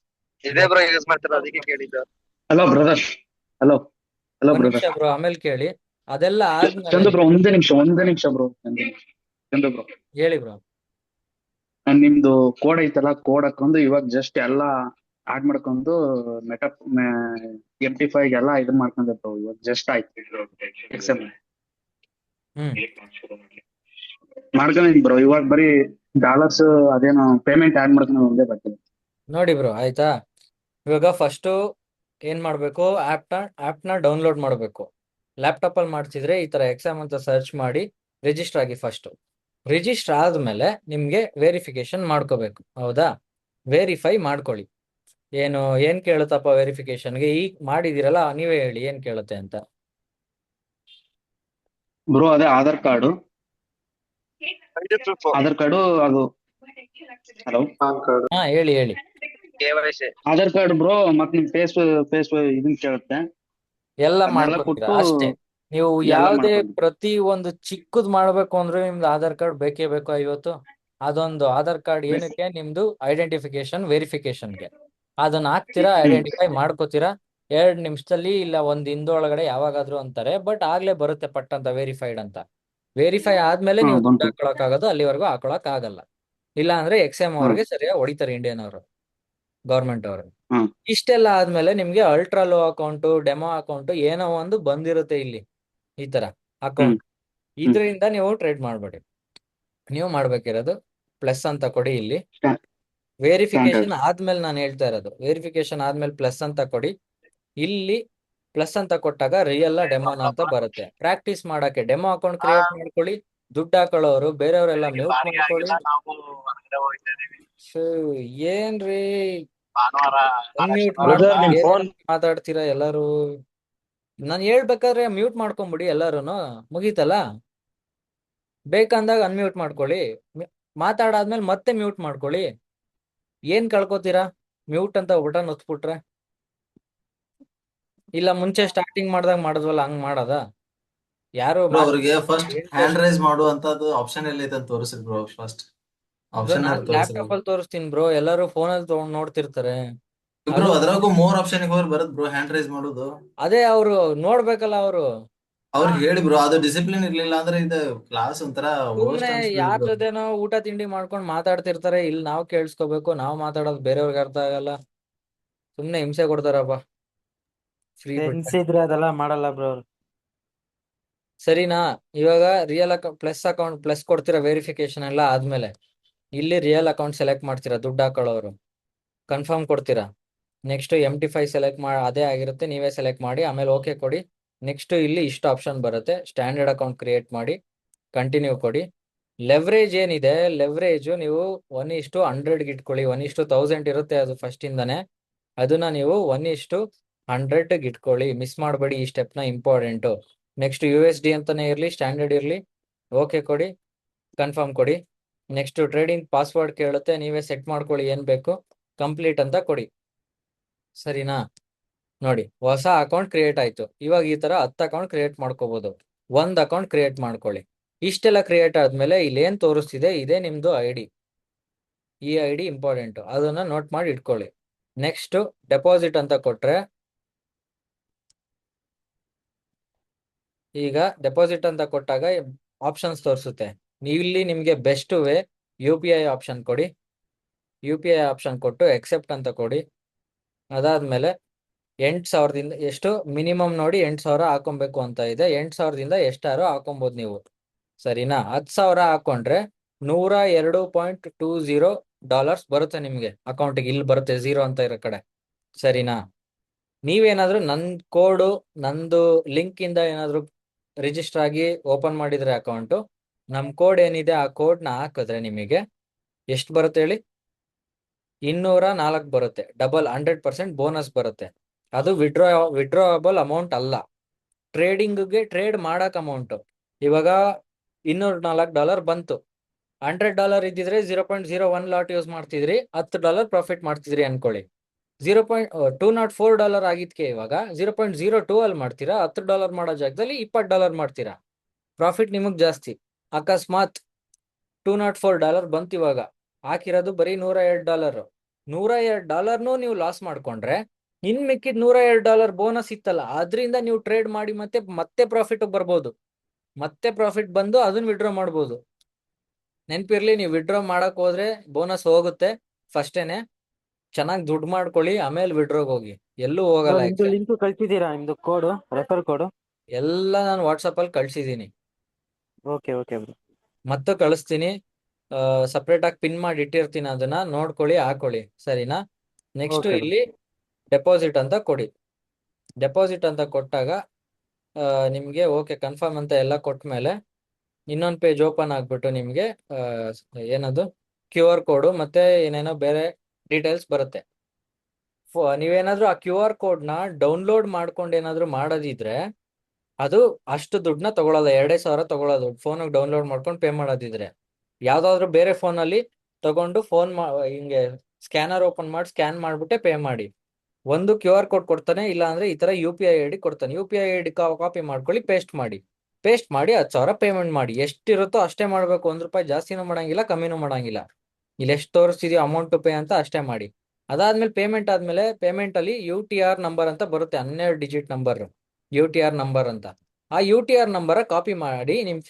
ಇದೇ ಬ್ರೋ ಯೂಸ್ ಮಾಡ್ತಿರೋ ಅದಕ್ಕೆ ಕೇಳಿದ್ದು. Hello brother. ಹಲೋ ಹಲೋ ಒಂದ್ ಬ್ರದರ್. ನಿಮಿಷ ಬ್ರೋ, ಆಮೇಲೆ ಕೇಳಿ. ಅದೆಲ್ಲ ಆದ್ಮೇಲೆ ಚಂದು ಬ್ರೋ ಒಂದೇ ನಿಮಿಷ ಬ್ರೋ. ಚಂದು ಬ್ರೋ ಹೇಳಿ ಬ್ರೋ. ನಿಮ್ದು ಕೋಡ್ ಐತಲ್ಲ, ಕೋಡ್ ಹಾಕೊಂಡು ಇವಾಗ ಜಸ್ಟ್ ಎಲ್ಲ ಆಡ್ ಮಾಡ್ಕೊಂಡು MT5 ಎಲ್ಲ ಇದನ್ ಮಾಡ್ಕೊಂಡೆ ಬ್ರೋ. ಇವಾಗ ಜಸ್ಟ್ ಆಯ್ತು XM ಮಾಡ್ಕೊಂಡಿನಿ ಬ್ರೋ. ಇವಾಗ ಬರೀ ಡಾಲರ್ಸ್ ಅದೇನೋ ಪೇಮೆಂಟ್ ಆಡ್ ಮಾಡ್ಕೊಂಡು ಒಂದೇ ಬರ್ತೀನಿ. ನೋಡಿ ಬ್ರೋ ಆಯ್ತಾ, ಇವಾಗ ಫಸ್ಟ್ ಏನ್ ಮಾಡ್ಬೇಕು, ಆಪ್ನ ಡೌನ್ಲೋಡ್ ಮಾಡ್ಬೇಕು. ಲ್ಯಾಪ್ಟಾಪ್ ಅಲ್ಲಿ ಮಾಡ್ತಿದ್ರೆ ಈ ತರ XM ಅಂತ ಸರ್ಚ್ ಮಾಡಿ ರಿಜಿಸ್ಟರ್ ಆಗಿ. ಫಸ್ಟ್ ರಿಜಿಸ್ಟರ್ ಆದ್ಮೇಲೆ ನಿಮ್ಗೆ ವೆರಿಫಿಕೇಶನ್ ಮಾಡ್ಕೋಬೇಕು, ಹೌದಾ? ವೆರಿಫೈ ಮಾಡ್ಕೊಳ್ಳಿ. ಏನ್ ಕೇಳುತ್ತಪ್ಪ ವೆರಿಫಿಕೇಶನ್ಗೆ? ಈಗ ಮಾಡಿದಿರಲ್ಲ, ನೀವೇ ಹೇಳಿ ಏನ್ ಕೇಳುತ್ತೆ ಅಂತ. ಬ್ರೋ ಅದೇ ಆಧಾರ್ ಕಾರ್ಡು ಅದು. ಹಲೋ ಹಾ ಹೇಳಿ ಹೇಳಿ. ಆಧಾರ್ ಕಾರ್ಡ್ ಬ್ರೋ, ಮತ್ತೆ ನಿಮ್ ಫೇಸ್ ಇದನ್ ಕೇಳುತ್ತೆ. ಎಲ್ಲ ಅದನ್ನೆಲ್ಲ ಮಾಡ್ಕೊತೀರಾ ಕೊಟ್ಟು ಅಷ್ಟೇ. ನೀವು ಎಲ್ಲ ಯಾವುದೇ ಮಾಡ್ಕೊಂಡು ಪ್ರತಿ ಒಂದು ಚಿಕ್ಕದ್ ಮಾಡ್ಬೇಕು ಅಂದ್ರೆ ನಿಮ್ದು ಆಧಾರ್ ಕಾರ್ಡ್ ಬೇಕೇ ಬೇಕು ಇವತ್ತು. ಅದೊಂದು ಆಧಾರ್ ಕಾರ್ಡ್ ಏನಕ್ಕೆ? ನಿಮ್ದು ಐಡೆಂಟಿಫಿಕೇಶನ್ ವೆರಿಫಿಕೇಶನ್ಗೆ. ಅದನ್ನ ಹಾಕ್ತೀರಾ, ಐಡೆಂಟಿಫೈ ಮಾಡ್ಕೋತೀರಾ 2 ನಿಮಿಷದಲ್ಲಿ, ಇಲ್ಲ 1 ದಿನದೊಳಗಡೆ ಯಾವಾಗಾದ್ರೂ ಅಂತಾರೆ. ಬಟ್ ಆಗ್ಲೇ ಬರುತ್ತೆ ಪಟ್ ಅಂತ ವೆರಿಫೈಡ್ ಅಂತ. ವೆರಿಫೈ ಆದ್ಮೇಲೆ ನೀವು ದುಡ್ಡು ಹಾಕೊಳಕ್ ಆಗೋದು, ಅಲ್ಲಿವರೆಗೂ ಹಾಕೊಳಕ್ ಆಗಲ್ಲ. ಇಲ್ಲ ಅಂದ್ರೆ XM ಅವ್ರಿಗೆ ಸರಿಯಾಗಿ ಹೊಡಿತಾರೆ, ಇಂಡಿಯನ್ ಅವರು, ಗೌರ್ಮೆಂಟ್ ಅವರು. ಇಷ್ಟೆಲ್ಲ ಆದ್ಮೇಲೆ ನಿಮ್ಗೆ ultra low account, demo account ಏನೋ ಒಂದು ಬಂದಿರುತ್ತೆ ಇಲ್ಲಿ, ಈ ತರ ಅಕೌಂಟ್. ಇದರಿಂದ ನೀವು ಟ್ರೇಡ್ ಮಾಡ್ಬೇಡಿ. ನೀವು ಮಾಡ್ಬೇಕಿರೋದು ಪ್ಲಸ್ ಅಂತ ಕೊಡಿ ಇಲ್ಲಿ. ವೆರಿಫಿಕೇಶನ್ ಆದ್ಮೇಲೆ ನಾನು ಹೇಳ್ತಾ ಇರೋದು, ವೆರಿಫಿಕೇಶನ್ ಆದ್ಮೇಲೆ ಪ್ಲಸ್ ಅಂತ ಕೊಡಿ. ಇಲ್ಲಿ ಪ್ಲಸ್ ಅಂತ ಕೊಟ್ಟಾಗ ರಿಯಲ್ ಡೆಮೋನ ಅಂತ ಬರುತ್ತೆ. ಪ್ರಾಕ್ಟೀಸ್ ಮಾಡಕ್ಕೆ ಡೆಮೋ ಅಕೌಂಟ್ ಕ್ರಿಯೇಟ್ ಮಾಡ್ಕೊಳ್ಳಿ. ದುಡ್ಡು ಹಾಕೊಳ್ಳೋರು ಬೇರೆಯವರೆಲ್ಲ ಮ್ಯೂಟ್ ಮಾಡ್ಕೊಳ್ಳಿ. ಏನ್ರಿ ಅನ್ಮ್ಯೂಟ್ ಮಾತಾಡ್ತೀರಾ ಎಲ್ಲಾರು? ನಾನು ಹೇಳ್ಬೇಕಾದ್ರೆ ಮ್ಯೂಟ್ ಮಾಡ್ಕೊಂಬಿಡಿ ಎಲ್ಲಾರುನು, ಮುಗೀತಲ್ಲ. ಬೇಕಂದಾಗ ಅನ್ಮ್ಯೂಟ್ ಮಾಡ್ಕೊಳ್ಳಿ, ಮಾತಾಡಾದ್ಮೇಲೆ ಮತ್ತೆ ಮ್ಯೂಟ್ ಮಾಡ್ಕೊಳ್ಳಿ. ಏನ್ ಕಳ್ಕೊತೀರಾ ಮ್ಯೂಟ್ ಅಂತ ಬಟನ್ ಒತ್ಬಿಟ್ರೆ? ಇಲ್ಲ ಮುಂಚೆ ಸ್ಟಾರ್ಟಿಂಗ್ ಮಾಡ್ದಾಗ ಮಾಡಿದ್ವಲ್ಲ ಹಂಗ್ ಮಾಡದ? ಯಾರು ಅವ್ರಿಗೆ ಫಸ್ಟ್ ಹ್ಯಾಂಡ್ ರೈಸ್ ಮಾಡುವಂತದ್ದು ಆಪ್ಷನ್ ಎಲ್ಲೈತೆ ಅಂತ ತೋರಿಸ್ರಿ ಬ್ರೋ. ಫಸ್ಟ್ ಆಪ್ಷನ್ ಲ್ಯಾಪ್ಟಾಪ್ ಅಲ್ಲಿ ತೋರಿಸ್ತೀನಿ ಬ್ರೋ, ಎಲ್ಲರೂ ಫೋನ್ ಅಲ್ಲಿ ತಗೊಂಡ್ ನೋಡ್ತಿರ್ತಾರೆ. ಬ್ರೋ ಅದ್ರಾಗೂ 3 ಆಪ್ಷನ್ ಹೋಗಿ ಬರತ್ ಬ್ರೋ ಹ್ಯಾಂಡ್ ರೈಸ್ ಮಾಡೋದು. ಅದೇ ಅವ್ರು ನೋಡ್ಬೇಕಲ್ಲ, ಅವ್ರಿಗೆ ಹೇಳಿ ಬ್ರೋ, ಅದು ಡಿಸಿಪ್ಲಿನ್ ಇರ್ಲಿಲ್ಲ ಅಂದ್ರೆ ಇದು ಕ್ಲಾಸ್ ಒಂಥರ ಸುಮ್ನೆ ಯಾರ ಜೊತೆನೋ ಊಟ ತಿಂಡಿ ಮಾಡ್ಕೊಂಡ್ ಮಾತಾಡ್ತಿರ್ತಾರೆ. ಇಲ್ಲಿ ನಾವ್ ಕೇಳಿಸ್ಕೋಬೇಕು, ನಾವ್ ಮಾತಾಡೋದು ಬೇರೆಯವ್ರಿಗೆ ಅರ್ಥ ಆಗಲ್ಲ. ಸುಮ್ನೆ ಹಿಂಸೆ ಕೊಡ್ತಾರಪ್ಪ ಫ್ರೀ ಬಿಟ್ಟು. ಇದ್ರೆ ಅದೆಲ್ಲ ಮಾಡಲ್ಲ ಬ್ರೋ. ಸರಿನಾ? ಇವಾಗ ರಿಯಲ್ ಪ್ಲಸ್ ಅಕೌಂಟ್ ಪ್ಲಸ್ ಕೊಡ್ತೀರಾ ವೆರಿಫಿಕೇಶನ್ ಎಲ್ಲ ಆದ್ಮೇಲೆ. ಇಲ್ಲಿ ರಿಯಲ್ ಅಕೌಂಟ್ ಸೆಲೆಕ್ಟ್ ಮಾಡ್ತೀರಾ, ದುಡ್ಡು ಹಾಕೊಳ್ಳೋರು ಕನ್ಫರ್ಮ್ ಕೊಡ್ತೀರಾ. ನೆಕ್ಸ್ಟ್ MT5 ಸೆಲೆಕ್ಟ್ ಮಾಡಿ, ಅದೇ ಆಗಿರುತ್ತೆ, ನೀವೇ ಸೆಲೆಕ್ಟ್ ಮಾಡಿ, ಆಮೇಲೆ ಓಕೆ ಕೊಡಿ. ನೆಕ್ಸ್ಟ್ ಇಲ್ಲಿ ಇಷ್ಟು ಆಪ್ಷನ್ ಬರುತ್ತೆ. ಸ್ಟ್ಯಾಂಡರ್ಡ್ ಅಕೌಂಟ್ ಕ್ರಿಯೇಟ್ ಮಾಡಿ, ಕಂಟಿನ್ಯೂ ಕೊಡಿ. ಲೆವರೇಜ್ ಏನಿದೆ, ಲೆವರೇಜ್ ನೀವು 1:100 ಇಟ್ಕೊಳ್ಳಿ. 1:1000 ಇರುತ್ತೆ ಅದು ಫಸ್ಟ್ ಇಂದಾನೆ. ಅದನ್ನ ನೀವು 1:100 ಇಟ್ಕೊಳ್ಳಿ, ಮಿಸ್ ಮಾಡಬೇಡಿ. ಈ ಸ್ಟೆಪ್ನ ಇಂಪಾರ್ಟೆಂಟು. ನೆಕ್ಸ್ಟ್ USD ಅಂತಾನೆ ಇರಲಿ, ಸ್ಟ್ಯಾಂಡರ್ಡ್ ಇರಲಿ. ಓಕೆ ಕೊಡಿ, ಕನ್ಫರ್ಮ್ ಕೊಡಿ. ನೆಕ್ಸ್ಟ್ ಟ್ರೇಡಿಂಗ್ ಪಾಸ್ವರ್ಡ್ ಕೇಳುತ್ತೆ, ನೀವೇ ಸೆಟ್ ಮಾಡ್ಕೊಳ್ಳಿ ಏನ್ ಬೇಕು. ಕಂಪ್ಲೀಟ್ ಅಂತ ಕೊಡಿ. ಸರಿನಾ? ನೋಡಿ ಹೊಸ ಅಕೌಂಟ್ ಕ್ರಿಯೇಟ್ ಆಯ್ತು. ಇವಾಗ ಈ ತರ 10 ಅಕೌಂಟ್ ಕ್ರಿಯೇಟ್ ಮಾಡ್ಕೋಬಹುದು. 1 ಅಕೌಂಟ್ ಕ್ರಿಯೇಟ್ ಮಾಡ್ಕೊಳ್ಳಿ. ಇಷ್ಟೆಲ್ಲ ಕ್ರಿಯೇಟ್ ಆದ್ಮೇಲೆ ಇಲ್ಲಿ ಏನ್ ತೋರಿಸ್ತಿದೆ, ಇದೇ ನಿಮ್ದು ID. ಈ ID ಇಂಪಾರ್ಟೆಂಟ್, ಅದನ್ನ ನೋಟ್ ಮಾಡಿ ಇಟ್ಕೊಳ್ಳಿ. ನೆಕ್ಸ್ಟ್ ಡೆಪಾಸಿಟ್ ಅಂತ ಕೊಟ್ರೆ, ಈಗ ಡೆಪಾಸಿಟ್ ಅಂತ ಕೊಟ್ಟಾಗ ಆಪ್ಷನ್ಸ್ ತೋರಿಸುತ್ತೆ. ಇಲ್ಲಿ ನಿಮ್ಗೆ best way U P I option ಕೊಡಿ. ಯು ಪಿ ಐ ಆಪ್ಷನ್ ಕೊಟ್ಟು ಎಕ್ಸೆಪ್ಟ್ ಅಂತ ಕೊಡಿ. ಅದಾದ್ಮೇಲೆ 8,000ದಿಂದ ಎಷ್ಟು ಮಿನಿಮಮ್ ನೋಡಿ 8,000 ಹಾಕೊಬೇಕು ಅಂತ ಇದೆ. 8,000ದಿಂದ ಎಷ್ಟಾರು ಹಾಕೊಬೋದು ನೀವು, ಸರಿನಾ? 10,000 ಹಾಕೊಂಡ್ರೆ $102.20 ಬರುತ್ತೆ ನಿಮ್ಗೆ ಅಕೌಂಟಿಗೆ. ಇಲ್ಲಿ ಬರುತ್ತೆ 0 ಅಂತ ಇರೋ ಕಡೆ, ಸರಿನಾ? ನೀವೇನಾದ್ರೂ ನಂದು ಲಿಂಕ್ ಇಂದ ಏನಾದ್ರು ರಿಜಿಸ್ಟರ್ ಆಗಿ ಓಪನ್ ಮಾಡಿದ್ರೆ ಅಕೌಂಟು, ನಮ್ ಕೋಡ್ ಏನಿದೆ ಆ ಕೋಡ್ನ ಹಾಕಿದ್ರೆ ನಿಮಗೆ ಎಷ್ಟು ಬರುತ್ತೆ ಹೇಳಿ? 204 ಬರುತ್ತೆ. ಡಬಲ್ 100% ಬೋನಸ್ ಬರುತ್ತೆ. ಅದು ವಿಡ್ರಾವಬಲ್ ಅಮೌಂಟ್ ಅಲ್ಲ, ಟ್ರೇಡ್ ಮಾಡಕ್ ಅಮೌಂಟ್. ಇವಾಗ $204 ಬಂತು. $100 ಇದ್ದಿದ್ರೆ 0.01 ಲಾಟ್ ಯೂಸ್ ಮಾಡ್ತಿದ್ರಿ, $10 ಪ್ರಾಫಿಟ್ ಮಾಡ್ತಿದ್ರಿ ಅನ್ಕೊಳ್ಳಿ. $204 ಆಗಿದ್ಕೆ ಇವಾಗ 0.02 ಅಲ್ಲಿ ಮಾಡ್ತೀರಾ. $10 ಮಾಡೋ ಜಾಗದಲ್ಲಿ $20 ಮಾಡ್ತೀರಾ. ಪ್ರಾಫಿಟ್ ನಿಮಗ್ ಜಾಸ್ತಿ. ಅಕಸ್ಮಾತ್ $204 ಬಂತು, ಇವಾಗ ಹಾಕಿರೋದು ಬರೀ $102. $102 ನೀವು ಲಾಸ್ ಮಾಡ್ಕೊಂಡ್ರೆ ಇನ್ ಮಿಕ್ಕಿದ್ $102 ಬೋನಸ್ ಇತ್ತಲ್ಲ, ಅದರಿಂದ ನೀವು ಟ್ರೇಡ್ ಮಾಡಿ ಮತ್ತೆ ಪ್ರಾಫಿಟ್ ಬರ್ಬೋದು. ಮತ್ತೆ ಪ್ರಾಫಿಟ್ ಬಂದು ಅದನ್ನ ವಿಡ್ರಾ ಮಾಡ್ಬೋದು. ನೆನ್ಪಿರ್ಲಿ, ನೀವು ವಿಡ್ರಾ ಮಾಡಕ್ ಹೋದ್ರೆ ಬೋನಸ್ ಹೋಗುತ್ತೆ ಫಸ್ಟೇನೆ. ಚೆನ್ನಾಗಿ ದುಡ್ಡು ಮಾಡ್ಕೊಳ್ಳಿ, ಆಮೇಲೆ ವಿಡ್ರೋಗ್ ಹೋಗಿ, ಎಲ್ಲೂ ಹೋಗಲ್ಲ. ನಿಮ್ದು ಲಿಂಕ್ ಕಳ್ಸಿದೀರಾ? ನಿಮ್ದು ಕೋಡ್, ರೆಫರ್ ಕೋಡ್ ಎಲ್ಲ ನಾನು ವಾಟ್ಸಪ್ ಅಲ್ಲಿ ಕಳ್ಸಿದೀನಿ. Okay okay bro. ಮತ್ತೆ ಕಳಿಸ್ತೀನಿ, ಸಪ್ರೇಟ್ ಆಗಿ ಪಿನ್ ಮಾಡಿ ಇಟ್ಟಿರ್ತೀನಿ, ಅದನ್ನ ನೋಡ್ಕೊಳ್ಳಿ, ಹಾಕೊಳ್ಳಿ, ಸರಿನಾ? Next Okay. ಇಲ್ಲಿ ಡೆಪಾಸಿಟ್ ಅಂತ ಕೊಡಿ. ಡೆಪಾಸಿಟ್ ಅಂತ ಕೊಟ್ಟಾಗ ನಿಮ್ಗೆ ಓಕೆ ಕನ್ಫರ್ಮ್ ಅಂತ ಎಲ್ಲ ಕೊಟ್ಮೇಲೆ ಇನ್ನೊಂದು ಪೇಜ್ ಓಪನ್ ಆಗ್ಬಿಟ್ಟು ನಿಮ್ಗೆ ಏನದು QR ಕೋಡು ಮತ್ತೆ ಏನೇನೋ ಬೇರೆ ಡೀಟೇಲ್ಸ್ ಬರುತ್ತೆ. ನೀವೇನಾದ್ರೂ ಆ QR ಕೋಡ್ನ ಡೌನ್ಲೋಡ್ ಮಾಡ್ಕೊಂಡು ಏನಾದ್ರು ಮಾಡೋದಿದ್ರೆ ಅದು ಅಷ್ಟು ದುಡ್ಡನ್ನ ತಗೊಳಲ್ಲ, 2,000 ತಗೊಳ್ಳೋದು. ಫೋನಿಗೆ ಡೌನ್ಲೋಡ್ ಮಾಡ್ಕೊಂಡು ಪೇ ಮಾಡೋದಿದ್ರೆ. ಯಾವ್ದಾದ್ರು ಬೇರೆ ಫೋನಲ್ಲಿ ತಗೊಂಡು ಹಿಂಗೆ ಸ್ಕ್ಯಾನರ್ ಓಪನ್ ಮಾಡಿ ಸ್ಕ್ಯಾನ್ ಮಾಡ್ಬಿಟ್ಟೆ ಪೇ ಮಾಡಿ. ಒಂದು QR ಕೋಡ್ ಕೊಡ್ತಾನೆ, ಇಲ್ಲ ಅಂದ್ರೆ ಈ ತರ UPI ID ಕೊಡ್ತಾನೆ. UPI ID ಕಾಪಿ ಮಾಡ್ಕೊಳ್ಳಿ, ಪೇಸ್ಟ್ ಮಾಡಿ 10,000 ಪೇಮೆಂಟ್ ಮಾಡಿ. ಎಷ್ಟಿರುತ್ತೋ ಅಷ್ಟೇ ಮಾಡ್ಬೇಕು. ₹1 ಜಾಸ್ತಿನೂ ಮಾಡಂಗಿಲ್ಲ, ಕಮ್ಮಿನೂ ಮಾಡಂಗಿಲ್ಲ. ಇಲ್ಲಿ ಎಷ್ಟು ತೋರಿಸ್ತಿದೆಯೋ ಅಮೌಂಟ್ ಟು ಪೇ ಅಂತ ಅಷ್ಟೇ ಮಾಡಿ. ಅದಾದ್ಮೇಲೆ ಪೇಮೆಂಟ್ ಆದ್ಮೇಲೆ ಪೇಮೆಂಟ್ ಅಲ್ಲಿ UTR ನಂಬರ್ ಅಂತ ಬರುತ್ತೆ, 12 ಡಿಜಿಟ್ ನಂಬರ್, UTR ನಂಬರ್ ಅಂತ. ಆ UTR ನಂಬರ್ ಕಾಪಿ ಮಾಡಿ ನಿಮ್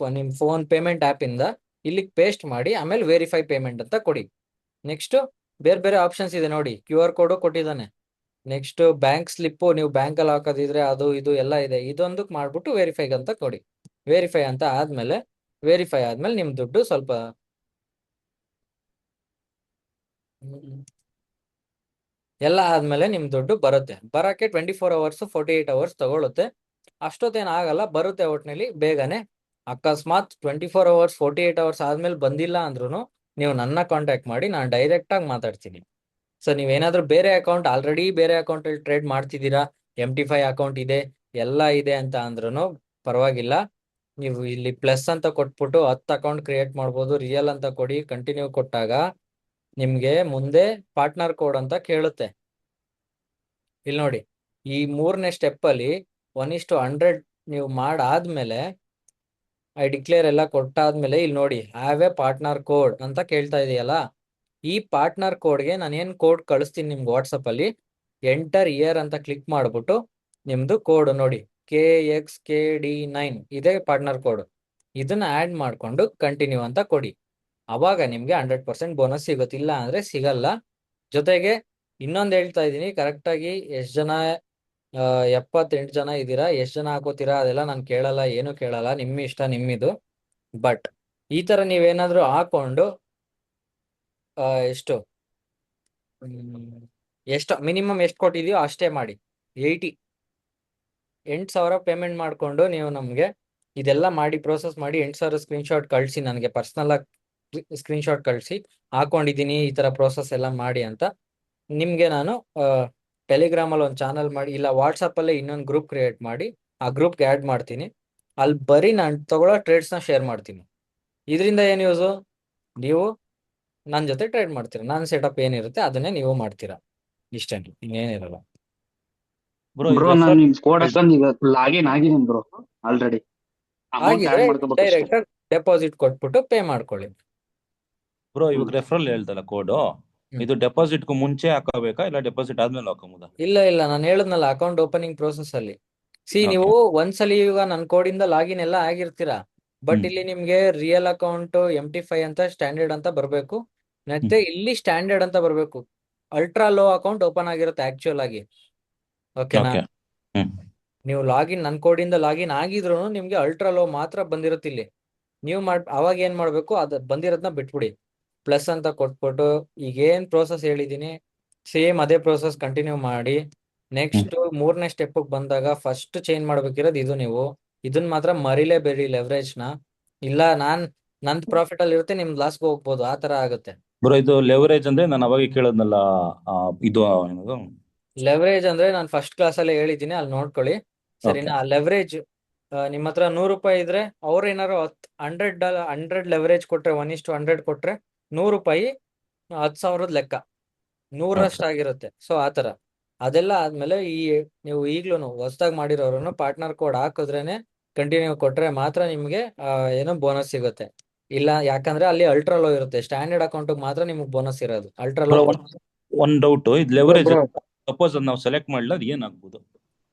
ಫೋನ್ ಪೇಮೆಂಟ್ ಆಪ್ ಇಂದ ಇಲ್ಲಿಗೆ ಪೇಸ್ಟ್ ಮಾಡಿ, ಆಮೇಲೆ ವೆರಿಫೈ ಪೇಮೆಂಟ್ ಅಂತ ಕೊಡಿ. ನೆಕ್ಸ್ಟ್ ಬೇರೆ ಬೇರೆ ಆಪ್ಷನ್ಸ್ ಇದೆ ನೋಡಿ, QR ಕೋಡು ಕೊಟ್ಟಿದ್ದಾನೆ. ನೆಕ್ಸ್ಟ್ ಬ್ಯಾಂಕ್ ಸ್ಲಿಪ್ಪು, ನೀವು ಬ್ಯಾಂಕ್ ಅಲ್ಲಿ ಹಾಕೋದಿದ್ರೆ ಅದು ಇದು ಎಲ್ಲ ಇದೆ. ಇದೊಂದಕ್ಕೆ ಮಾಡ್ಬಿಟ್ಟು ವೆರಿಫೈ ಅಂತ ಕೊಡಿ. ವೆರಿಫೈ ಅಂತ ಆದ್ಮೇಲೆ ನಿಮ್ ದುಡ್ಡು ಸ್ವಲ್ಪ ಎಲ್ಲ ಆದ್ಮೇಲೆ ನಿಮ್ ದುಡ್ಡು ಬರುತ್ತೆ. ಬರಕ್ಕೆ 24 hours 48 hours ತಗೊಳುತ್ತೆ. ಅಷ್ಟೊತ್ತೇನು ಆಗಲ್ಲ, ಬರುತ್ತೆ ಒಟ್ನಲ್ಲಿ ಬೇಗನೆ. ಅಕಸ್ಮಾತ್ 24 hours 48 hours ಆದ್ಮೇಲೆ ಬಂದಿಲ್ಲ ಅಂದ್ರೂ ನೀವು ನನ್ನ ಕಾಂಟ್ಯಾಕ್ಟ್ ಮಾಡಿ, ನಾನು ಡೈರೆಕ್ಟ್ ಆಗಿ ಮಾತಾಡ್ತೀನಿ. ಸೊ ನೀವೇನಾದ್ರೂ ಬೇರೆ ಅಕೌಂಟ್ ಆಲ್ರೆಡಿ ಬೇರೆ ಅಕೌಂಟ್ ಅಲ್ಲಿ ಟ್ರೇಡ್ ಮಾಡ್ತಿದ್ದೀರಾ, MT5 ಅಕೌಂಟ್ ಇದೆ, ಎಲ್ಲ ಇದೆ ಅಂತ ಅಂದ್ರೂ ಪರವಾಗಿಲ್ಲ. ನೀವು ಇಲ್ಲಿ ಪ್ಲಸ್ ಅಂತ ಕೊಟ್ಬಿಟ್ಟು 10 ಅಕೌಂಟ್ ಕ್ರಿಯೇಟ್ ಮಾಡ್ಬೋದು. ರಿಯಲ್ ಅಂತ ಕೊಡಿ, ಕಂಟಿನ್ಯೂ ಕೊಟ್ಟಾಗ ನಿಮ್ಗೆ ಮುಂದೆ ಪಾರ್ಟ್ನರ್ ಕೋಡ್ ಅಂತ ಕೇಳುತ್ತೆ. ಇಲ್ಲಿ ನೋಡಿ, ಈ 3ನೇ ಸ್ಟೆಪ್ ಅಲ್ಲಿ 1:100 ನೀವು ಮಾಡಾದ್ಮೇಲೆ ಐ ಡಿಕ್ಲೇರ್ ಎಲ್ಲ ಕೊಟ್ಟಾದ್ಮೇಲೆ ಇಲ್ಲಿ ನೋಡಿ ಹ್ಯಾವ್ ಎ ಪಾರ್ಟ್ನರ್ ಕೋಡ್ ಅಂತ ಕೇಳ್ತಾ ಇದೆಯಲ್ಲ, ಈ ಪಾರ್ಟ್ನರ್ ಕೋಡ್ಗೆ ನಾನು ಏನ್ ಕೋಡ್ ಕಳಿಸ್ತೀನಿ ನಿಮ್ಗೆ ವಾಟ್ಸಪ್ ಅಲ್ಲಿ, ಎಂಟರ್ ಇಯರ್ ಅಂತ ಕ್ಲಿಕ್ ಮಾಡ್ಬಿಟ್ಟು ನಿಮ್ದು ಕೋಡ್ ನೋಡಿ KXKD9 ಇದೇ ಪಾರ್ಟ್ನರ್ ಕೋಡ್. ಇದನ್ನ ಆಡ್ ಮಾಡ್ಕೊಂಡು ಕಂಟಿನ್ಯೂ ಅಂತ ಕೊಡಿ. ಅವಾಗ ನಿಮ್ಗೆ 100% ಬೋನಸ್ ಸಿಗುತ್ತೆ, ಇಲ್ಲ ಅಂದ್ರೆ ಸಿಗಲ್ಲ. ಜೊತೆಗೆ ಇನ್ನೊಂದು ಹೇಳ್ತಾ ಇದ್ದೀನಿ, ಕರೆಕ್ಟಾಗಿ ಎಷ್ಟು ಜನ 78 ಜನ ಇದ್ದೀರಾ, ಎಷ್ಟು ಜನ ಹಾಕೋತೀರಾ ಅದೆಲ್ಲ ನಾನು ಕೇಳಲ್ಲ, ಏನು ಕೇಳಲ್ಲ, ನಿಮ್ಮ ಇಷ್ಟ ನಿಮ್ಮಿದು. ಬಟ್ ಈ ತರ ನೀವೇನಾದ್ರೂ ಹಾಕೊಂಡು ಎಷ್ಟು ಮಿನಿಮಮ್ ಎಷ್ಟು ಕೊಟ್ಟಿದೆಯೋ ಅಷ್ಟೇ ಮಾಡಿ. 8,000 ಪೇಮೆಂಟ್ ಮಾಡ್ಕೊಂಡು ನೀವು ನಮಗೆ ಇದೆಲ್ಲ ಮಾಡಿ ಪ್ರೋಸೆಸ್ ಮಾಡಿ 8,000 ಸ್ಕ್ರೀನ್ಶಾಟ್ ಕಳಿಸಿ, ನನಗೆ ಪರ್ಸ್ನಲ್ ಆಗಿ ಸ್ಕ್ರೀನ್ಶಾಟ್ ಕಳಿಸಿ, ಹಾಕೊಂಡಿದ್ದೀನಿ ಈ ತರ ಪ್ರೋಸೆಸ್ ಎಲ್ಲ ಮಾಡಿ ಅಂತ. ನಿಮ್ಗೆ ನಾನು ಟೆಲಿಗ್ರಾಮಲ್ಲಿ ಒಂದು ಚಾನಲ್ ಮಾಡಿ, ಇಲ್ಲ ವಾಟ್ಸಪ್ಪಲ್ಲೇ ಇನ್ನೊಂದು ಗ್ರೂಪ್ ಕ್ರಿಯೇಟ್ ಮಾಡಿ ಆ ಗ್ರೂಪ್ಗೆ ಆ್ಯಡ್ ಮಾಡ್ತೀನಿ. ಅಲ್ಲಿ ಬರೀ ನಾನು ತಗೊಳ್ಳೋ ಟ್ರೇಡ್ಸ್ನ ಶೇರ್ ಮಾಡ್ತೀನಿ. ಇದರಿಂದ ಏನು ಯೂಸು, ನೀವು ನನ್ನ ಜೊತೆ ಟ್ರೇಡ್ ಮಾಡ್ತೀರಾ, ನನ್ನ ಸೆಟಪ್ ಏನಿರುತ್ತೆ ಅದನ್ನೇ ನೀವು ಮಾಡ್ತೀರಾ, ಇಷ್ಟೇ, ಇನ್ನೇನಿರಲ್ಲ. ಬ್ರೋ ನಾನು ನಿಮ್ ಕೋಡ್ ಹಾಕೊಂಡು ಈಗ ಲಾಗಿನ್ ಆಗಿದ್ದೀನಿ ಬ್ರೋ ಆಲ್ರೆಡಿ. ಅಮೌಂಟ್ ಆಗಿದ್ರೆ ಆಡ್ ಮಾಡ್ಕೋಬೇಕು ಅಷ್ಟೇ. ಡೈರೆಕ್ಟ್ ಆಗಿ ಡೆಪಾಸಿಟ್ ಕೊಟ್ಬಿಟ್ಟು ಪೇ ಮಾಡ್ಕೊಳ್ಳಿ. ಬ್ರೋ ಇವಾಗ ರೆಫರಲ್ ಹೇಳ್ದಲ್ಲ ಕೋಡು, ಇದು ಡೆಪಾಸಿಟ್ಗೂ ಮುಂಚೆ ಹಾಕೋಬೇಕಾ ಇಲ್ಲ ಡೆಪಾಸಿಟ್ ಆದ್ಮೇಲೆ ಹಾಕೋಬೋದಾ? ಇಲ್ಲ ನಾನು ಹೇಳದ್ನಲ್ಲ, ಅಕೌಂಟ್ ಓಪನಿಂಗ್ ಪ್ರೋಸೆಸ್ ಅಲ್ಲಿ ನೀವು ಒಂದ್ಸಲಿ ಈಗ ನನ್ನ ಕೋಡಿಂದ ಲಾಗಿನ್ ಎಲ್ಲ ಆಗಿರ್ತೀರಾ, ಬಟ್ ಇಲ್ಲಿ ನಿಮ್ಗೆ ರಿಯಲ್ ಅಕೌಂಟ್ MT5 ಅಂತ ಸ್ಟ್ಯಾಂಡರ್ಡ್ ಅಂತ ಬರಬೇಕು. ಮತ್ತೆ ಇಲ್ಲಿ ಸ್ಟ್ಯಾಂಡರ್ಡ್ ಅಂತ ಬರಬೇಕು. ಅಲ್ಟ್ರಾ ಲೋ ಅಕೌಂಟ್ ಓಪನ್ ಆಗಿರುತ್ತೆ ಆಕ್ಚುಯಲ್ ಆಗಿ. ಓಕೆನಾ? ಓಕೆ. ನೀವು ಲಾಗಿನ್ ನನ್ನ ಕೋಡಿಂದ ಲಾಗಿನ್ ಆಗಿದ್ರು ನಿಮ್ಗೆ ಅಲ್ಟ್ರಾ ಲೋ ಮಾತ್ರ ಬಂದಿರುತ್ತೆ ಇಲ್ಲಿ. ನೀವು ಅವಾಗ ಏನ್ ಮಾಡ್ಬೇಕು, ಅದು ಬಂದಿರೋದನ್ನ ಬಿಟ್ಬಿಡಿ. ಪ್ಲಸ್ ಅಂತ ಕೊಟ್ಬಿಟ್ಟು ಈಗ ಏನ್ ಪ್ರೋಸೆಸ್ ಹೇಳಿದೀನಿ ಸೇಮ್ ಅದೇ ಪ್ರೋಸೆಸ್ ಕಂಟಿನ್ಯೂ ಮಾಡಿ. ನೆಕ್ಸ್ಟ್ 3ನೇ ಸ್ಟೆಪ್ ಬಂದಾಗ ಫಸ್ಟ್ ಚೇಂಜ್ ಮಾಡ್ಬೇಕಿರೋದು ಇದು. ನೀವು ಇದನ್ನ ಮಾತ್ರ ಮರಿಲೇಬೇಡಿ ಲೆವರೇಜ್ ನ. ಇಲ್ಲ ನಂದ್ ಪ್ರಾಫಿಟ್ ಅಲ್ಲಿ ಇರುತ್ತೆ, ನಿಮ್ ಲಾಸ್ಗೆ ಹೋಗ್ಬೋದು, ಆ ತರ ಆಗುತ್ತೆ. ಬ್ರೋ ಇದು ಲೆವರೇಜ್ ಅಂದ್ರೆ ನಾನು ಅವಾಗ ಕೇಳದ್ನಲ್ಲ, ಇದು ಏನದು ಲೆವರೇಜ್ ಅಂದ್ರೆ ನಾನು ಫಸ್ಟ್ ಕ್ಲಾಸ್ ಅಲ್ಲೇ ಹೇಳಿದ್ದೀನಿ, ಅಲ್ಲಿ ನೋಡ್ಕೊಳ್ಳಿ ಸರಿನಾ. ಲೆವರೇಜ್ ನಿಮ್ಮ ಹತ್ರ 100 ರೂಪಾಯಿ ಇದ್ರೆ ಅವ್ರು ಏನಾರು $100 ಲೆವರೇಜ್ ಕೊಟ್ರೆ 1:100 ಕೊಟ್ರೆ 100 ರೂಪಾಯಿ 10,000 ಲೆಕ್ಕ 100ರಷ್ಟು ಆಗಿರುತ್ತೆ. ಸೊ ಆತರ ಅದೆಲ್ಲ ಆದ್ಮೇಲೆ ನೀವು ಈಗ್ಲೂ ಹೊಸದಾಗಿ ಮಾಡಿರೋರು ಪಾರ್ಟ್ನರ್ ಕೋಡ್ ಹಾಕಿದ್ರೇನೆ ಕಂಟಿನ್ಯೂ ಕೊಟ್ರೆ ಮಾತ್ರ ನಿಮ್ಗೆ ಏನೋ ಬೋನಸ್ ಸಿಗುತ್ತೆ. ಇಲ್ಲ ಯಾಕಂದ್ರೆ ಅಲ್ಲಿ ಅಲ್ಟ್ರಾ ಲೋ ಇರುತ್ತೆ. ಸ್ಟ್ಯಾಂಡರ್ಡ್ ಅಕೌಂಟ್ ಮಾತ್ರ ನಿಮ್ಗೆ ಬೋನಸ್ ಇರೋದು. ಅಲ್ಟ್ರಾ ಲೋ ಒಂದ್ ಡೌಟ್, ಇದು ಲೆವರೇಜ್ ಸಪೋಸ್ ಅದ್ ನಾವು ಸೆಲೆಕ್ಟ್ ಮಾಡ್ಲಿಲ್ಲ ಅದು ಏನಾಗ್ಬೋದು?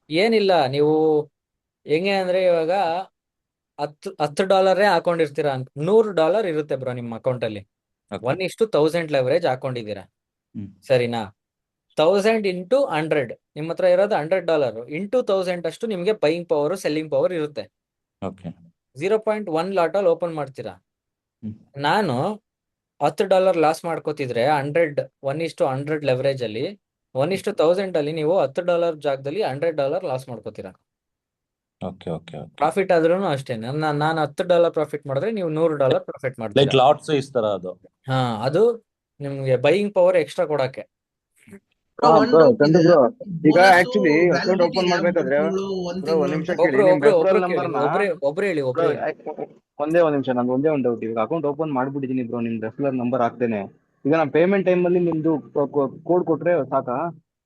ಏನಿಲ್ಲ, ನೀವು ಹೆಂಗೆ ಅಂದ್ರೆ ಇವಾಗ $10 ಹಾಕೊಂಡಿರ್ತೀರಾ, $100 ಇರುತ್ತೆ ಬ್ರೋ ನಿಮ್ಮ ಅಕೌಂಟ್ ಅಲ್ಲಿ. 1:1000 ಲೆವರೇಜ್ ಹಾಕೊಂಡಿದ್ದೀರಾ ಸರಿನಾ. 1000 into 100 ನಿಮ್ಮ ಹತ್ರ ಇರೋದು $100 into 1000 ಅಷ್ಟು ನಿಮ್ಗೆ ಬೈಯಿಂಗ್ ಪವರ್ ಸೆಲ್ಲಿಂಗ್ ಪವರ್ ಇರುತ್ತೆ. 0.1 ಲಾಟ್ ಅಲ್ಲಿ ಓಪನ್ ಮಾಡ್ತೀರಾ. ನಾನು $10 ಲಾಸ್ ಮಾಡ್ಕೋತಿದ್ರೆ 1:100 ಲೆವರೇಜ್ ಅಲ್ಲಿ 1:1000 ಅಲ್ಲಿ ನೀವು $10 ಜಾಗದಲ್ಲಿ $100 ಲಾಸ್ ಮಾಡ್ಕೋತೀರಾ. ಪ್ರಾಫಿಟ್ ಆದ್ರೂ ಅಷ್ಟೇ. ನಾನು $10 ಪ್ರಾಫಿಟ್ ಮಾಡಿದ್ರೆ ನೀವು $100 ಪ್ರಾಫಿಟ್ ಲೈಕ್ ಮಾಡ್ತೀರಾ. ಲಾಟ್ ಸೈಜ್ ತರ ಅದು. ಅದು ನಿಮ್ಗೆ ಬೈಯಿಂಗ್ ಪವರ್ ಎಕ್ಸ್ಟ್ರಾ ಕೊಡಕ್ಕೆ. ಒಂದ್ ಡೌಟ್ ಇದೆ. ಈಗ bonus actually account validity open ಇದೆಯಾ? 3 ಮಾಡ್ಬೇಕಾದ್ರೆ ತಿಂಗಳು 1 ಒಂದ್ ತಿಂಗಳು ನಿಮಿಷ ಅಂತ? ಕೇಳಿ, ನಿಮ್ ರೆಫರಲ್ ನಂಬರ್ ನ ಒಬ್ರು ಹೇಳಿ. ಒಂದೇ ಒಂದ್ ನಿಮಿಷ, ನಂದು ಒಂದೇ ಒಂದು ಡೌಟ್. ಈಗ ಅಕೌಂಟ್ ಓಪನ್ ಮಾಡ್ಬಿಟ್ಟಿದೀನಿ ಬ್ರೋ, ನಿಮ್ ರೆಫರಲ್ ನಂಬರ್ ಹಾಕ್ತೇನೆ. ಈಗ ನಾನು ಪೇಮೆಂಟ್ ಟೈಮ್ ಅಲ್ಲಿ ನಿಮ್ದು ಕೋಡ್ ಕೊಟ್ರೆ ಸಾಕಾ?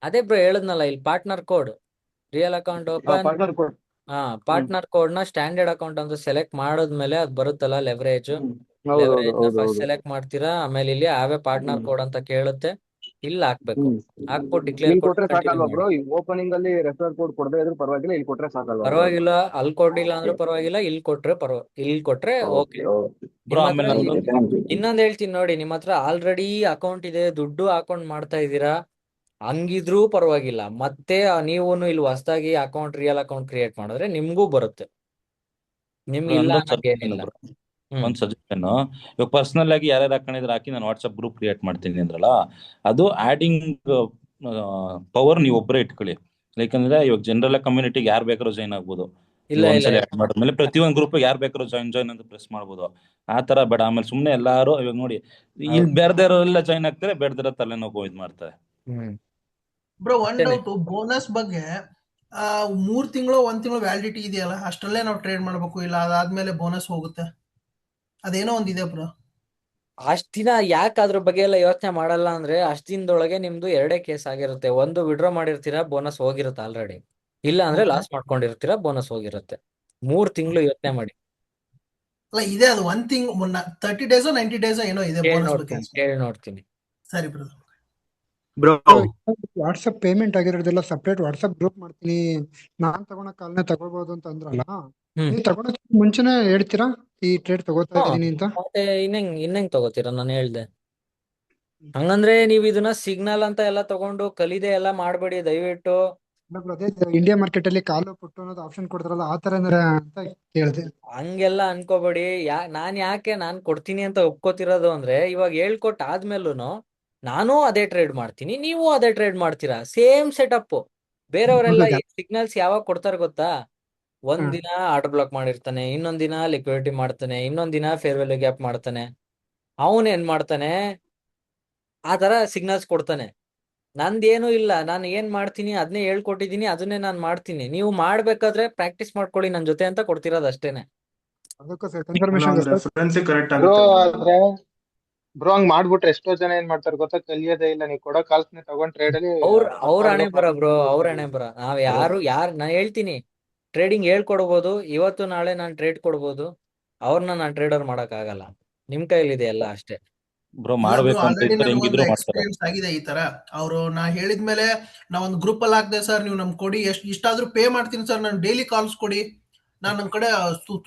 ಅದೇ ಬ್ರೋ ಹೇಳಿದ್ನಲ್ಲ, ಇಲ್ಲಿ partner code real account open partner code. Partner code ನ ಸ್ಟ್ಯಾಂಡರ್ಡ್ ಅಕೌಂಟ್ ಅಂತ ಸೆಲೆಕ್ಟ್ ಮಾಡಿದ್ಮೇಲೆ ಅದು ಬರುತ್ತಲ್ಲ ಲೆವರೇಜ್. ಹೌದು ಲೆವರೇಜ್ ನ ಹೌದು ಫಸ್ಟ್ ಹೌದು. ಸೆಲೆಕ್ಟ್ ಮಾಡ್ತೀರಾ. ಆಮೇಲೆ ಇಲ್ಲಿ ಆವೇ ಪಾರ್ಟ್ನರ್ ಕೋಡ್ ಅಂತ ಕೇಳುತ್ತೆ, ಇಲ್ಲಿ ಹಾಕ್ಬೇಕು. ಹಾಕ್ಬಿಟ್ಟು ಡಿಕ್ಲೇರ್ ಇಲ್ಲಿ ಕೊಟ್ಟು ಕೊಟ್ರೆ ಕಂಟಿನ್ಯೂ ಸಾಕಲ್ವಾ ಬ್ರೋ? ಮಾಡಿ. ಈ ಓಪನಿಂಗ್ ಅಲ್ಲಿ ರೆಫರಲ್ ಕೋಡ್ ಕೊಡದೇ ಇದ್ರು ಪರವಾಗಿಲ್ಲ, ಇಲ್ಲಿ ಕೊಟ್ರೆ ಸಾಕಲ್ವಾ ಬ್ರೋ? ಪರವಾಗಿಲ್ಲ, ಅಲ್ಲಿ ಕೊಡ್ಲಿಲ್ಲ ಅಂದ್ರೂ ಪರವಾಗಿಲ್ಲ, ಇಲ್ಲಿ ಕೊಟ್ರೆ ಓಕೆ. ಬ್ರೋ ನಿಮ್ಮ ಆಮೇಲೆ ಹತ್ರ ನಮ್ದು ಇನ್ನೊಂದ್ ಹೇಳ್ತೀನಿ ನೋಡಿ, ನಿಮ್ಮ ಹತ್ರ ಆಲ್ರೆಡಿ ಅಕೌಂಟ್ ಇದೆ, ದುಡ್ಡು ಹಾಕೊಂಡ್ ಮಾಡ್ತಾ ಇದ್ದೀರಾ, ಹಂಗಿದ್ರೂ ಪರವಾಗಿಲ್ಲ. ಮತ್ತೆ ನೀವು ಇಲ್ಲಿ ಹೊಸದಾಗಿ ರಿಯಲ್ ಅಕೌಂಟ್ ಕ್ರಿಯೇಟ್ ಮಾಡಿದ್ರೆ ನಿಮ್ಗೂ ಬರುತ್ತೆ, ನಿಮ್ಗೆ ಇಲ್ಲ ಅನ್ನೋದೇನಿಲ್ಲ. ಒಂದ್ ಸಜೆಷನ್, ಇವಾಗ ಪರ್ಸನಲ್ ಆಗಿ ಯಾರ್ಯಾರು ಹಾಕೊಂಡಿದ್ರೆ ಹಾಕಿ, ನಾನು ವಾಟ್ಸ್ಆಪ್ ಗ್ರೂಪ್ ಕ್ರಿಯೇಟ್ ಮಾಡ್ತೀನಿ ಅಂದ್ರಲ್ಲ, ಅದು ಆಡಿಂಗ್ ಪವರ್ ನೀವು ಒಬ್ಬರೇ ಇಟ್ಕೊಳ್ಳಿ. ಯಾಕಂದ್ರೆ ಇವಾಗ ಜನರಲ್ ಕಮ್ಯುನಿಟಿಗೆ ಯಾರು ಬೇಕಾದ್ರೂ ಜಾಯ್ನ್ ಆಗ್ಬೋದು. ಒಂದ್ಸಲ ಆಡ್ ಮಾಡಿದ್ಮೇಲೆ ಪ್ರತಿಯೊಂದು ಗ್ರೂಪ್ ಯಾರು ಬೇಕಾದ್ರೂ ಜಾಯ್ನ್ ಅಂತ ಪ್ರೆಸ್ ಮಾಡ್ಬೋದು. ಆ ತರ ಬೇಡ. ಆಮೇಲೆ ಸುಮ್ನೆ ಎಲ್ಲಾರು ಇವಾಗ ನೋಡಿ, ಇಲ್ಲಿ ಬೇರೆದವರೆಲ್ಲ ಜಾಯ್ನ್ ಆಗ್ತಾರೆ, ಬೇಡದಿರೋ ತಲೆನೋವು ಇದ್ ಮಾಡ್ತಾರೆ. ಬ್ರೋ ಒಂದ್ ಡೌಟ್, ಬೋನಸ್ ಬಗ್ಗೆ 3 ತಿಂಗಳು 1 ತಿಂಗಳು ವ್ಯಾಲಿಡಿಟಿ ಇದೆಯಲ್ಲ, ಅಷ್ಟರಲ್ಲೇ ನಾವು ಟ್ರೇಡ್ ಮಾಡ್ಬೇಕು, ಇಲ್ಲ ಅದಾದ್ಮೇಲೆ ಬೋನಸ್ ಹೋಗುತ್ತೆ, ಅದೇನೋ ಒಂದಿದೆ ಬ್ರೋ. ಅಷ್ಟ್ ದಿನ ಯಾಕೆ ಅದ್ರ ಬಗ್ಗೆ ಎಲ್ಲ ಯೋಚನೆ ಮಾಡಲ್ಲ ಅಂದ್ರೆ, ಅಷ್ಟ್ ದಿನದೊಳಗೆ ನಿಮ್ದು 2 ಕೇಸ್ ಆಗಿರುತ್ತೆ. ಒಂದು ವಿಡ್ರಾ ಮಾಡಿರ್ತೀರಾ, ಬೋನಸ್ ಹೋಗಿರುತ್ತೆ ಆಲ್ರೆಡಿ. ಇಲ್ಲ ಅಂದ್ರೆ ಲಾಸ್ ಮಾಡ್ಕೊಂಡಿರ್ತೀರಾ, ಬೋನಸ್ ಹೋಗಿರುತ್ತೆ. 3 ತಿಂಗಳು ಯೋಚನೆ ಮಾಡಿ. ಅಲ್ಲ ಇದೆ, ಅದು 1 ತಿಂಗಳು 30 ಡೇಸ್ 90 ಡೇಸ್ ಏನೋ ಇದೆ ಬೋನಸ್ ಬಗ್ಗೆ. ಕೇಳಿ ನೋಡ್ತೀನಿ. ಸರಿ ಬ್ರೋ. ವಾಟ್ಸಪ್ ಪೇಮೆಂಟ್ ಆಗಿರೋದೆಲ್ಲ ಸಪ್ರೇಟ್ ವಾಟ್ಸಪ್ ಗ್ರೂಪ್ ಮಾಡ್ತೀನಿ, ನಾನ್ ತಗೊಳಕ್ ಕಾಲ್ನೇ ತಗೊಳ್ಬಹುದು ಅಂತ ಅಂದ್ರಲ್ಲ, ನೀವು ತಗೊಳಕ್ ಮುಂಚೆನೆ ಹೇಳ್ತೀರಾ ಈ ಟ್ರೇಡ್ ತಗೋತಾ ಇದೀನಿ ಅಂತ? ಮತ್ತೆ ಇನ್ನೆಂಗ್ ತಗೋತೀರಾ? ನಾನು ಹೇಳ್ದೆ ಹಂಗಂದ್ರೆ ನೀವು ಇದನ್ನ ಸಿಗ್ನಲ್ ಅಂತ ಎಲ್ಲ ತಗೊಂಡು ಕಲಿದೆ ಎಲ್ಲ ಮಾಡ್ಬೇಡಿ ದಯವಿಟ್ಟು. ಅದೇ ಇಂಡಿಯಾ ಮಾರ್ಕೆಟ್ ಅಲ್ಲಿ ಕಾಲು ಪುಟ್ಟು ಅನ್ನೋದು ಆಪ್ಷನ್ ಕೊಡ್ತಾರಲ್ಲ, ಆ ತರ ಅಂತ ಕೇಳಿದೆ. ಹಂಗೆಲ್ಲ ಅನ್ಕೋಬೇಡಿ. ನಾನ್ ಕೊಡ್ತೀನಿ ಅಂತ ಒಪ್ಕೋತಿರೋದು ಅಂದ್ರೆ, ಇವಾಗ ಹೇಳ್ಕೊಟ್ ಆದ್ಮೇಲೂ ನಾನು ಅದೇ ಟ್ರೇಡ್ ಮಾಡ್ತೀನಿ, ನೀವು ಅದೇ ಟ್ರೇಡ್ ಮಾಡ್ತೀರಾ, ಸೇಮ್ ಸೆಟಪ್. ಬೇರೆಯವರೆಲ್ಲ ಸಿಗ್ನಲ್ಸ್ ಯಾವಾಗ ಕೊಡ್ತಾರ ಗೊತ್ತಾ? ಒಂದ್ ದಿನ ಆರ್ಡರ್ ಬ್ಲಾಕ್ ಮಾಡಿರ್ತಾನೆ, ಇನ್ನೊಂದ್ ದಿನ ಲಿಕ್ವಿಡಿಟಿ ಮಾಡ್ತಾನೆ, ಇನ್ನೊಂದ್ ದಿನ ಫೇರ್ ವ್ಯಾಲ್ಯೂ ಗ್ಯಾಪ್ ಮಾಡ್ತಾನೆ. ಅವನ್ ಏನ್ ಮಾಡ್ತಾನೆ, ಆ ತರ ಸಿಗ್ನಲ್ಸ್ ಕೊಡ್ತಾನೆ. ನಂದೇನು ಇಲ್ಲ, ನಾನು ಏನ್ ಮಾಡ್ತೀನಿ ಅದನ್ನೇ ಹೇಳ್ಕೊಟ್ಟಿದೀನಿ, ಅದನ್ನೇ ನಾನ್ ಮಾಡ್ತೀನಿ. ನೀವು ಮಾಡ್ಬೇಕಾದ್ರೆ ಪ್ರಾಕ್ಟೀಸ್ ಮಾಡ್ಕೊಳ್ಳಿ ನನ್ ಜೊತೆ ಅಂತ ಕೊಡ್ತಿರೋದು ಅಷ್ಟೇನೆ. ಬ್ರೋ ಹಂಗ್ ಮಾಡ್ಬಿಟ್ರೆ ಎಷ್ಟೋ ಜನ ಏನ್ ಮಾಡ್ತಾರೆ ಗೊತ್ತಾ, ಕಲಿಯೋದೇ ಇಲ್ಲ. ನೀವು ಕೊಡೋ ಕಾಲ್ಸ್ನ ತಗೊಂಡ್ ಟ್ರೇಡ್ ಅಲ್ಲಿ ಅವ್ರ ಹಣೆ ಬರ ಬ್ರೋ, ಅವ್ರ ಹಣೆ ಬರ. ನಾನ್ ಹೇಳ್ತೀನಿ, ಟ್ರೇಡಿಂಗ್ ಹೇಳ್ಕೊಡ್ಬೋದು, ಇವತ್ತು ನಾಳೆ ನಾನ್ ಟ್ರೇಡ್ ಕೊಡ್ಬೋದು, ಅವ್ರನ್ನ ನಾನ್ ಟ್ರೇಡರ್ ಮಾಡಕ್ ಆಗಲ್ಲ. ನಿಮ್ ಕೈಲಿದೆ ಎಲ್ಲ ಅಷ್ಟೇ. ಬ್ರೋ ಮಾಡ್ಬೇಕು ಅಂತ ಇದ್ರೆ ಹೆಂಗಿದ್ರು ಮಾಡ್ತಾರೆ. ಎಕ್ಸ್ಪೀರಿಯನ್ಸ್ ಆಗಿದೆ ಈ ತರ. ಅವರು ನಾ ಹೇಳಿದ್ಮೇಲೆ ನಾ ಒಂದು ಗ್ರೂಪ್ ಅಲ್ಲಿ ಹಾಕ್ದೆ, ಸರ್ ನೀವು ನಮ್ ಕೊಡಿ, ಇಷ್ಟಾದ್ರೂ ಪೇ ಮಾಡ್ತೀನಿ ಸರ್, ನಾನು ಡೈಲಿ ಕಾಲ್ಸ್ ಕೊಡಿ, ನನ್ನ ಕಡೆ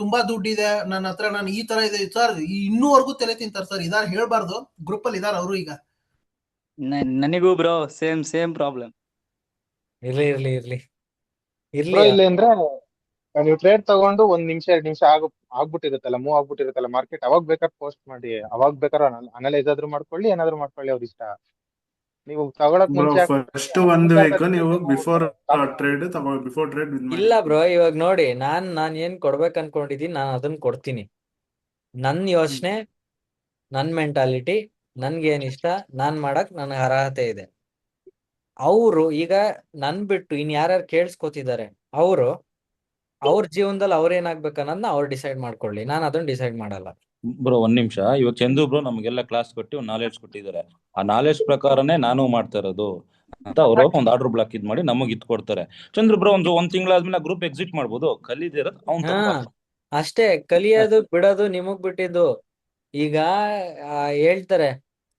ತುಂಬಾ ದುಡ್ಡಿದೆ, ನನ್ನ ಹತ್ರ ನಾನು ಈ ತರ ಇದೆ ಸರ್, ಇನ್ನೂವರೆಗೂ ತಲೆ ತಿಂತಾರೆ ಸರ್. ಇದಾರ ಹೇಳ್ಬಾರ್ದು, ಗ್ರೂಪ್ ಅಲ್ಲಿ ಇದಾರ ಅವರು. ಈಗ ನನಗೂ ಬ್ರೋ ಸೇಮ್ ಪ್ರಾಬ್ಲಮ್. ಇರ್ಲಿ ಇರ್ಲಿ ಇರ್ಲಿ ಇರ್ಲಿ ಬ್ರೋ ಇಲ್ಲಿ ಅಂದ್ರೆ ನೀವು ಟ್ರೇಡ್ ತಗೊಂಡು 1 ನಿಮಿಷ 2 ನಿಮಿಷ ಆಗ್ಬಿಟ್ಟಿರುತ್ತಲ್ಲ, ಮೂವ್ ಆಗ್ಬಿಟ್ಟಿರುತ್ತಲ್ಲ ಮಾರ್ಕೆಟ್, ಅವಾಗ ಬೇಕಾದ್ರೆ ಪೋಸ್ಟ್ ಮಾಡಿ, ಅವಾಗ ಬೇಕಾದ್ರೆ ಅನಲೈಸ್ ಆದ್ರೂ ಮಾಡ್ಕೊಳ್ಳಿ, ಏನಾದ್ರು ಮಾಡ್ಕೊಳ್ಳಿ, ಅವ್ರ ಇಷ್ಟ. ನೀವು ತಗೊಳಕ್ ಬ್ರೋ ಮುಂಚೆ ಫಸ್ಟ್ 1 ವೀಕ್ ನೀವು ಬಿಫೋರ್ ಟ್ರೇಡ್ ಬಿಫೋರ್ ಟ್ರೇಡ್ ಇದು ಮಾಡಿ. ಇಲ್ಲ ಬ್ರೋ, ಇವಾಗ ನೋಡಿ ನಾನ್ ಏನ್ ಕೊಡ್ಬೇಕು ಅನ್ಕೊಂಡಿದೀನಿ ನಾನು ಅದನ್ನ ಕೊಡ್ತೀನಿ. ನನ್ ಯೋಚನೆ, ನನ್ ಮೆಂಟಾಲಿಟಿ, ನನ್ಗೇನ್ ಇಷ್ಟ ನಾನ್ ಮಾಡಕ್ ನನಗೆ ಅರ್ಹತೆ ಇದೆ. ಅವರು ಈಗ ನನ್ ಬಿಟ್ಟು ಇನ್ ಯಾರ್ಯಾರು ಕೇಳಿಸ್ಕೊತಿದ್ದಾರೆ, ಅವರು ಅವ್ರ ಜೀವನದಲ್ಲಿ ಅವ್ರೇನಾಗ್ಬೇಕು ಅನ್ನೋದನ್ನ ಅವ್ರು ಡಿಸೈಡ್ ಮಾಡ್ಕೊಳ್ಳಿ, ನಾನು ಅದನ್ನ ಡಿಸೈಡ್ ಮಾಡಲ್ಲ. ಬ್ರೋ 1 ನಿಮಿಷ, ಇವಾಗ ಚಂದು ಬ್ರೋ ನಮಗೆಲ್ಲ ಕ್ಲಾಸ್ ಕೊಟ್ಟು ನಾಲೆಡ್ಜ್ ಕೊಟ್ಟಿದ್ದಾರೆ. ಆ ನಾಲೆಡ್ಜ್ ಪ್ರಕಾರನೇ ನಾನು ಮಾಡ್ತಾ ಇರೋದು ಅಂತ ಅವರು ಒಂದು ಆರ್ಡರ್ ಬ್ಲಾಕ್ ಇದ್ ಮಾಡಿ ನಮಗ್ ಇದ್ ಕೊಡ್ತಾರೆ. ಚಂದ್ರ ಬ್ರೋ ಒಂದ್ ತಿಂಗಳಾದ್ಮೇಲೆ ಗ್ರೂಪ್ ಎಕ್ಸಿಟ್ ಮಾಡ್ಬೋದು, ಕಲಿದಿರೋದು ಅವ್ನ್ ಹಾ ತಪ್ಪ. ಅಷ್ಟೇ, ಕಲಿಯೋದು ಬಿಡೋದು ನಿಮಗ್ ಬಿಟ್ಟಿದ್ದು. ಈಗ ಹೇಳ್ತಾರೆ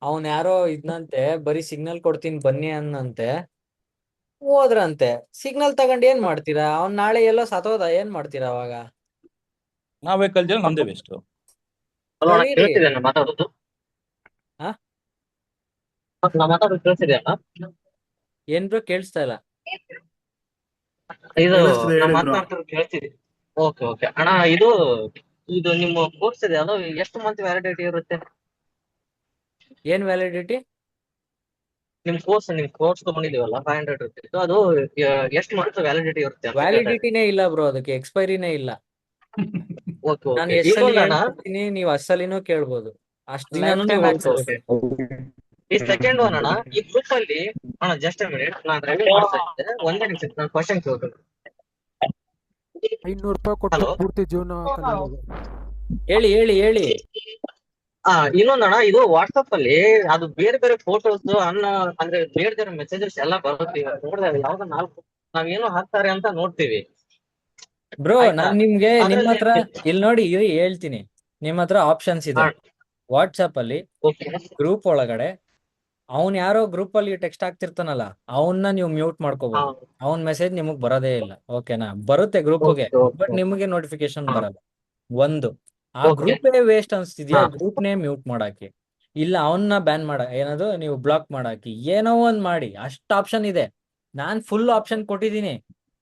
ಅವನ್ ಯಾರೋ ಇದ್ನಂತೆ, ಬರೀ ಸಿಗ್ನಲ್ ಕೊಡ್ತೀನಿ ಬನ್ನಿ ಅನ್ನಂತೆ, ಹೋದ್ರಂತೆ. ಸಿಗ್ನಲ್ ತಗೊಂಡ್ ಏನ್ ಮಾಡ್ತೀರಾ? ಅವ್ನ್ ನಾಳೆ ಎಲ್ಲೋ ಸತ್ತೋದ, ಏನ್ ಮಾಡ್ತೀರಾ ಅವಾಗ? ನಾವೇ ಕಲ್ತಿರೋ ನಮ್ದೇ ಬೆಸ್ಟ್. ಕಲೀರಿ. ಕೇಳ್ತಿದೆ ನಾನು ಮಾತಾಡೋದು? ಹಾ ನಾ ಮಾತಾಡೋದು ಕೇಳ್ತಿದೆ ಅಣ್ಣ? ಏನ್ ಬ್ರೋ ಕೇಳಿಸ್ತಾ ಇಲ್ಲ. ಇದು ಕೇಳಿಸ್ತಿದೆ ನಾ ಹೇಳಿ ಬ್ರೋ. ಮಾತಾಡ್ತಿರೋದು ಕೇಳ್ತಿದೆ. ಓಕೆ ಅಣ್ಣ, ಇದು ನಿಮ್ಮ ಕೋರ್ಸ್ ಇದೆ ಅದು ಎಷ್ಟು ಮಂತ್ ವ್ಯಾಲಿಡಿಟಿ ಇರುತ್ತೆ? ಏನ್ ವ್ಯಾಲಿಡಿಟಿ? ನಿಮ್ ಕೋರ್ಸ್ ತಗೊಂಡಿದೀವಲ್ಲ 500 ರೂಪೀಸ್, ಅದು ಎಷ್ಟು ಮಂತ್ ವ್ಯಾಲಿಡಿಟಿ ಇರುತ್ತೆ ಅಂತ ಕೇಳ್ತಾ ಇದ್ದೀನಿ. ವ್ಯಾಲಿಡಿಟಿನೇ ಇಲ್ಲ ಬ್ರೋ, ಅದಕ್ಕೆ ಎಕ್ಸ್ಪೈರಿನೇ ಇಲ್ಲ. ನಾನು ಓಕೆ ಎಷ್ಟ್ ಸಲ ಇನ್ನೊಂದಣ್ಣ, ಹೇಳ್ತೀನಿ, ನೀವು ಅಷ್ಟಲಿನೂ ಕೇಳ್ಬೋದು. ಅಷ್ಟು ಲೈಫ್ ದಿನಾನು ಟೈಮ್ ನೀವು ಆಕ್ಸೆಸ್. ಈ ಸೆಕೆಂಡ್ ಒನ್ ಅಣ್ಣ, ಈ ಗ್ರೂಪ್ ಅಲ್ಲಿ ಅಣ್ಣ ಜಸ್ಟ್ ಮಿನಿಟ್, ನಾನು ರೆಡಿ ಮಾಡ್ತಾ ಇದ್ದೆ, ಒಂದೇ ನಿಮಿಷ ನಾನು ಕ್ವಶನ್ ಕೇಳ್ಬೇಕು. 500 ರೂಪಾಯಿ ಕೊಟ್ಟು ಪೂರ್ತಿ ಜೀವನ ಕಲಿಯೋದು. ಹೇಳಿ ಹೇಳಿ ಹೇಳಿ. ಇನ್ನೊಂದಣ್ಣ, ಇದು ವಾಟ್ಸಪ್ ಅಲ್ಲಿ ಅದು ಬೇರೆ ಬೇರೆ ಫೋಟೋಸ್ ಅಂದ್ರೆ ಬೇರೆ ಬೇರೆ ಮೆಸೇಜಸ್ ಎಲ್ಲ ಬರುತ್ತೆ. ನೋಡಿದ್ರೆ ಯಾವ್ದೋ ನಾವೇನೋ ಹಾಕ್ತಾರೆ ಅಂತ ನೋಡ್ತೀವಿ. ಬ್ರೋ ಆಯ್ತಾ? ನಾನ್ ನಿಮ್ಗೆ ನಿಮ್ ಅದ್ರಲ್ಲಿ ಹತ್ರ ಇಲ್ಲಿ ನೋಡಿ ಇರಿ ಹೇಳ್ತೀನಿ. ನಿಮ್ ಹತ್ರ ಆಪ್ಷನ್ಸ್ ಇದೆ ವಾಟ್ಸಪ್ ಅಲ್ಲಿ. ಗ್ರೂಪ್ ಒಳಗಡೆ ಅವ್ನ್ ಯಾರೋ ಗ್ರೂಪ್ ಅಲ್ಲಿ ಟೆಕ್ಸ್ಟ್ ಆಗ್ತಿರ್ತಾನಲ್ಲ, ಅವನ್ನ ನೀವು ಮ್ಯೂಟ್ ಮಾಡ್ಕೋಬಹುದು. ಅವನ್ ಮೆಸೇಜ್ ನಿಮಗ್ ಬರೋದೇ ಇಲ್ಲ, ಓಕೆನಾ? ಬರುತ್ತೆ ಗ್ರೂಪ್ಗೆ, ಬಟ್ ನಿಮಗೆ ನೋಟಿಫಿಕೇಶನ್ ಬರಲ್ಲ. ಒಂದು ಆ ಗ್ರೂಪೇ ವೇಸ್ಟ್ ಅನ್ಸ್ತಿದ್ಯಾ, ಗ್ರೂಪ್ನೇ ಮ್ಯೂಟ್ ಮಾಡಾಕಿ, ಇಲ್ಲ ಅವನ್ನ ಬ್ಯಾನ್ ಏನದು ನೀವು ಬ್ಲಾಕ್ ಮಾಡಾಕಿ, ಏನೋ ಒಂದ್ ಮಾಡಿ. ಅಷ್ಟ್ ಆಪ್ಷನ್ ಇದೆ. ನಾನ್ ಫುಲ್ ಆಪ್ಷನ್ ಕೊಟ್ಟಿದ್ದೀನಿ.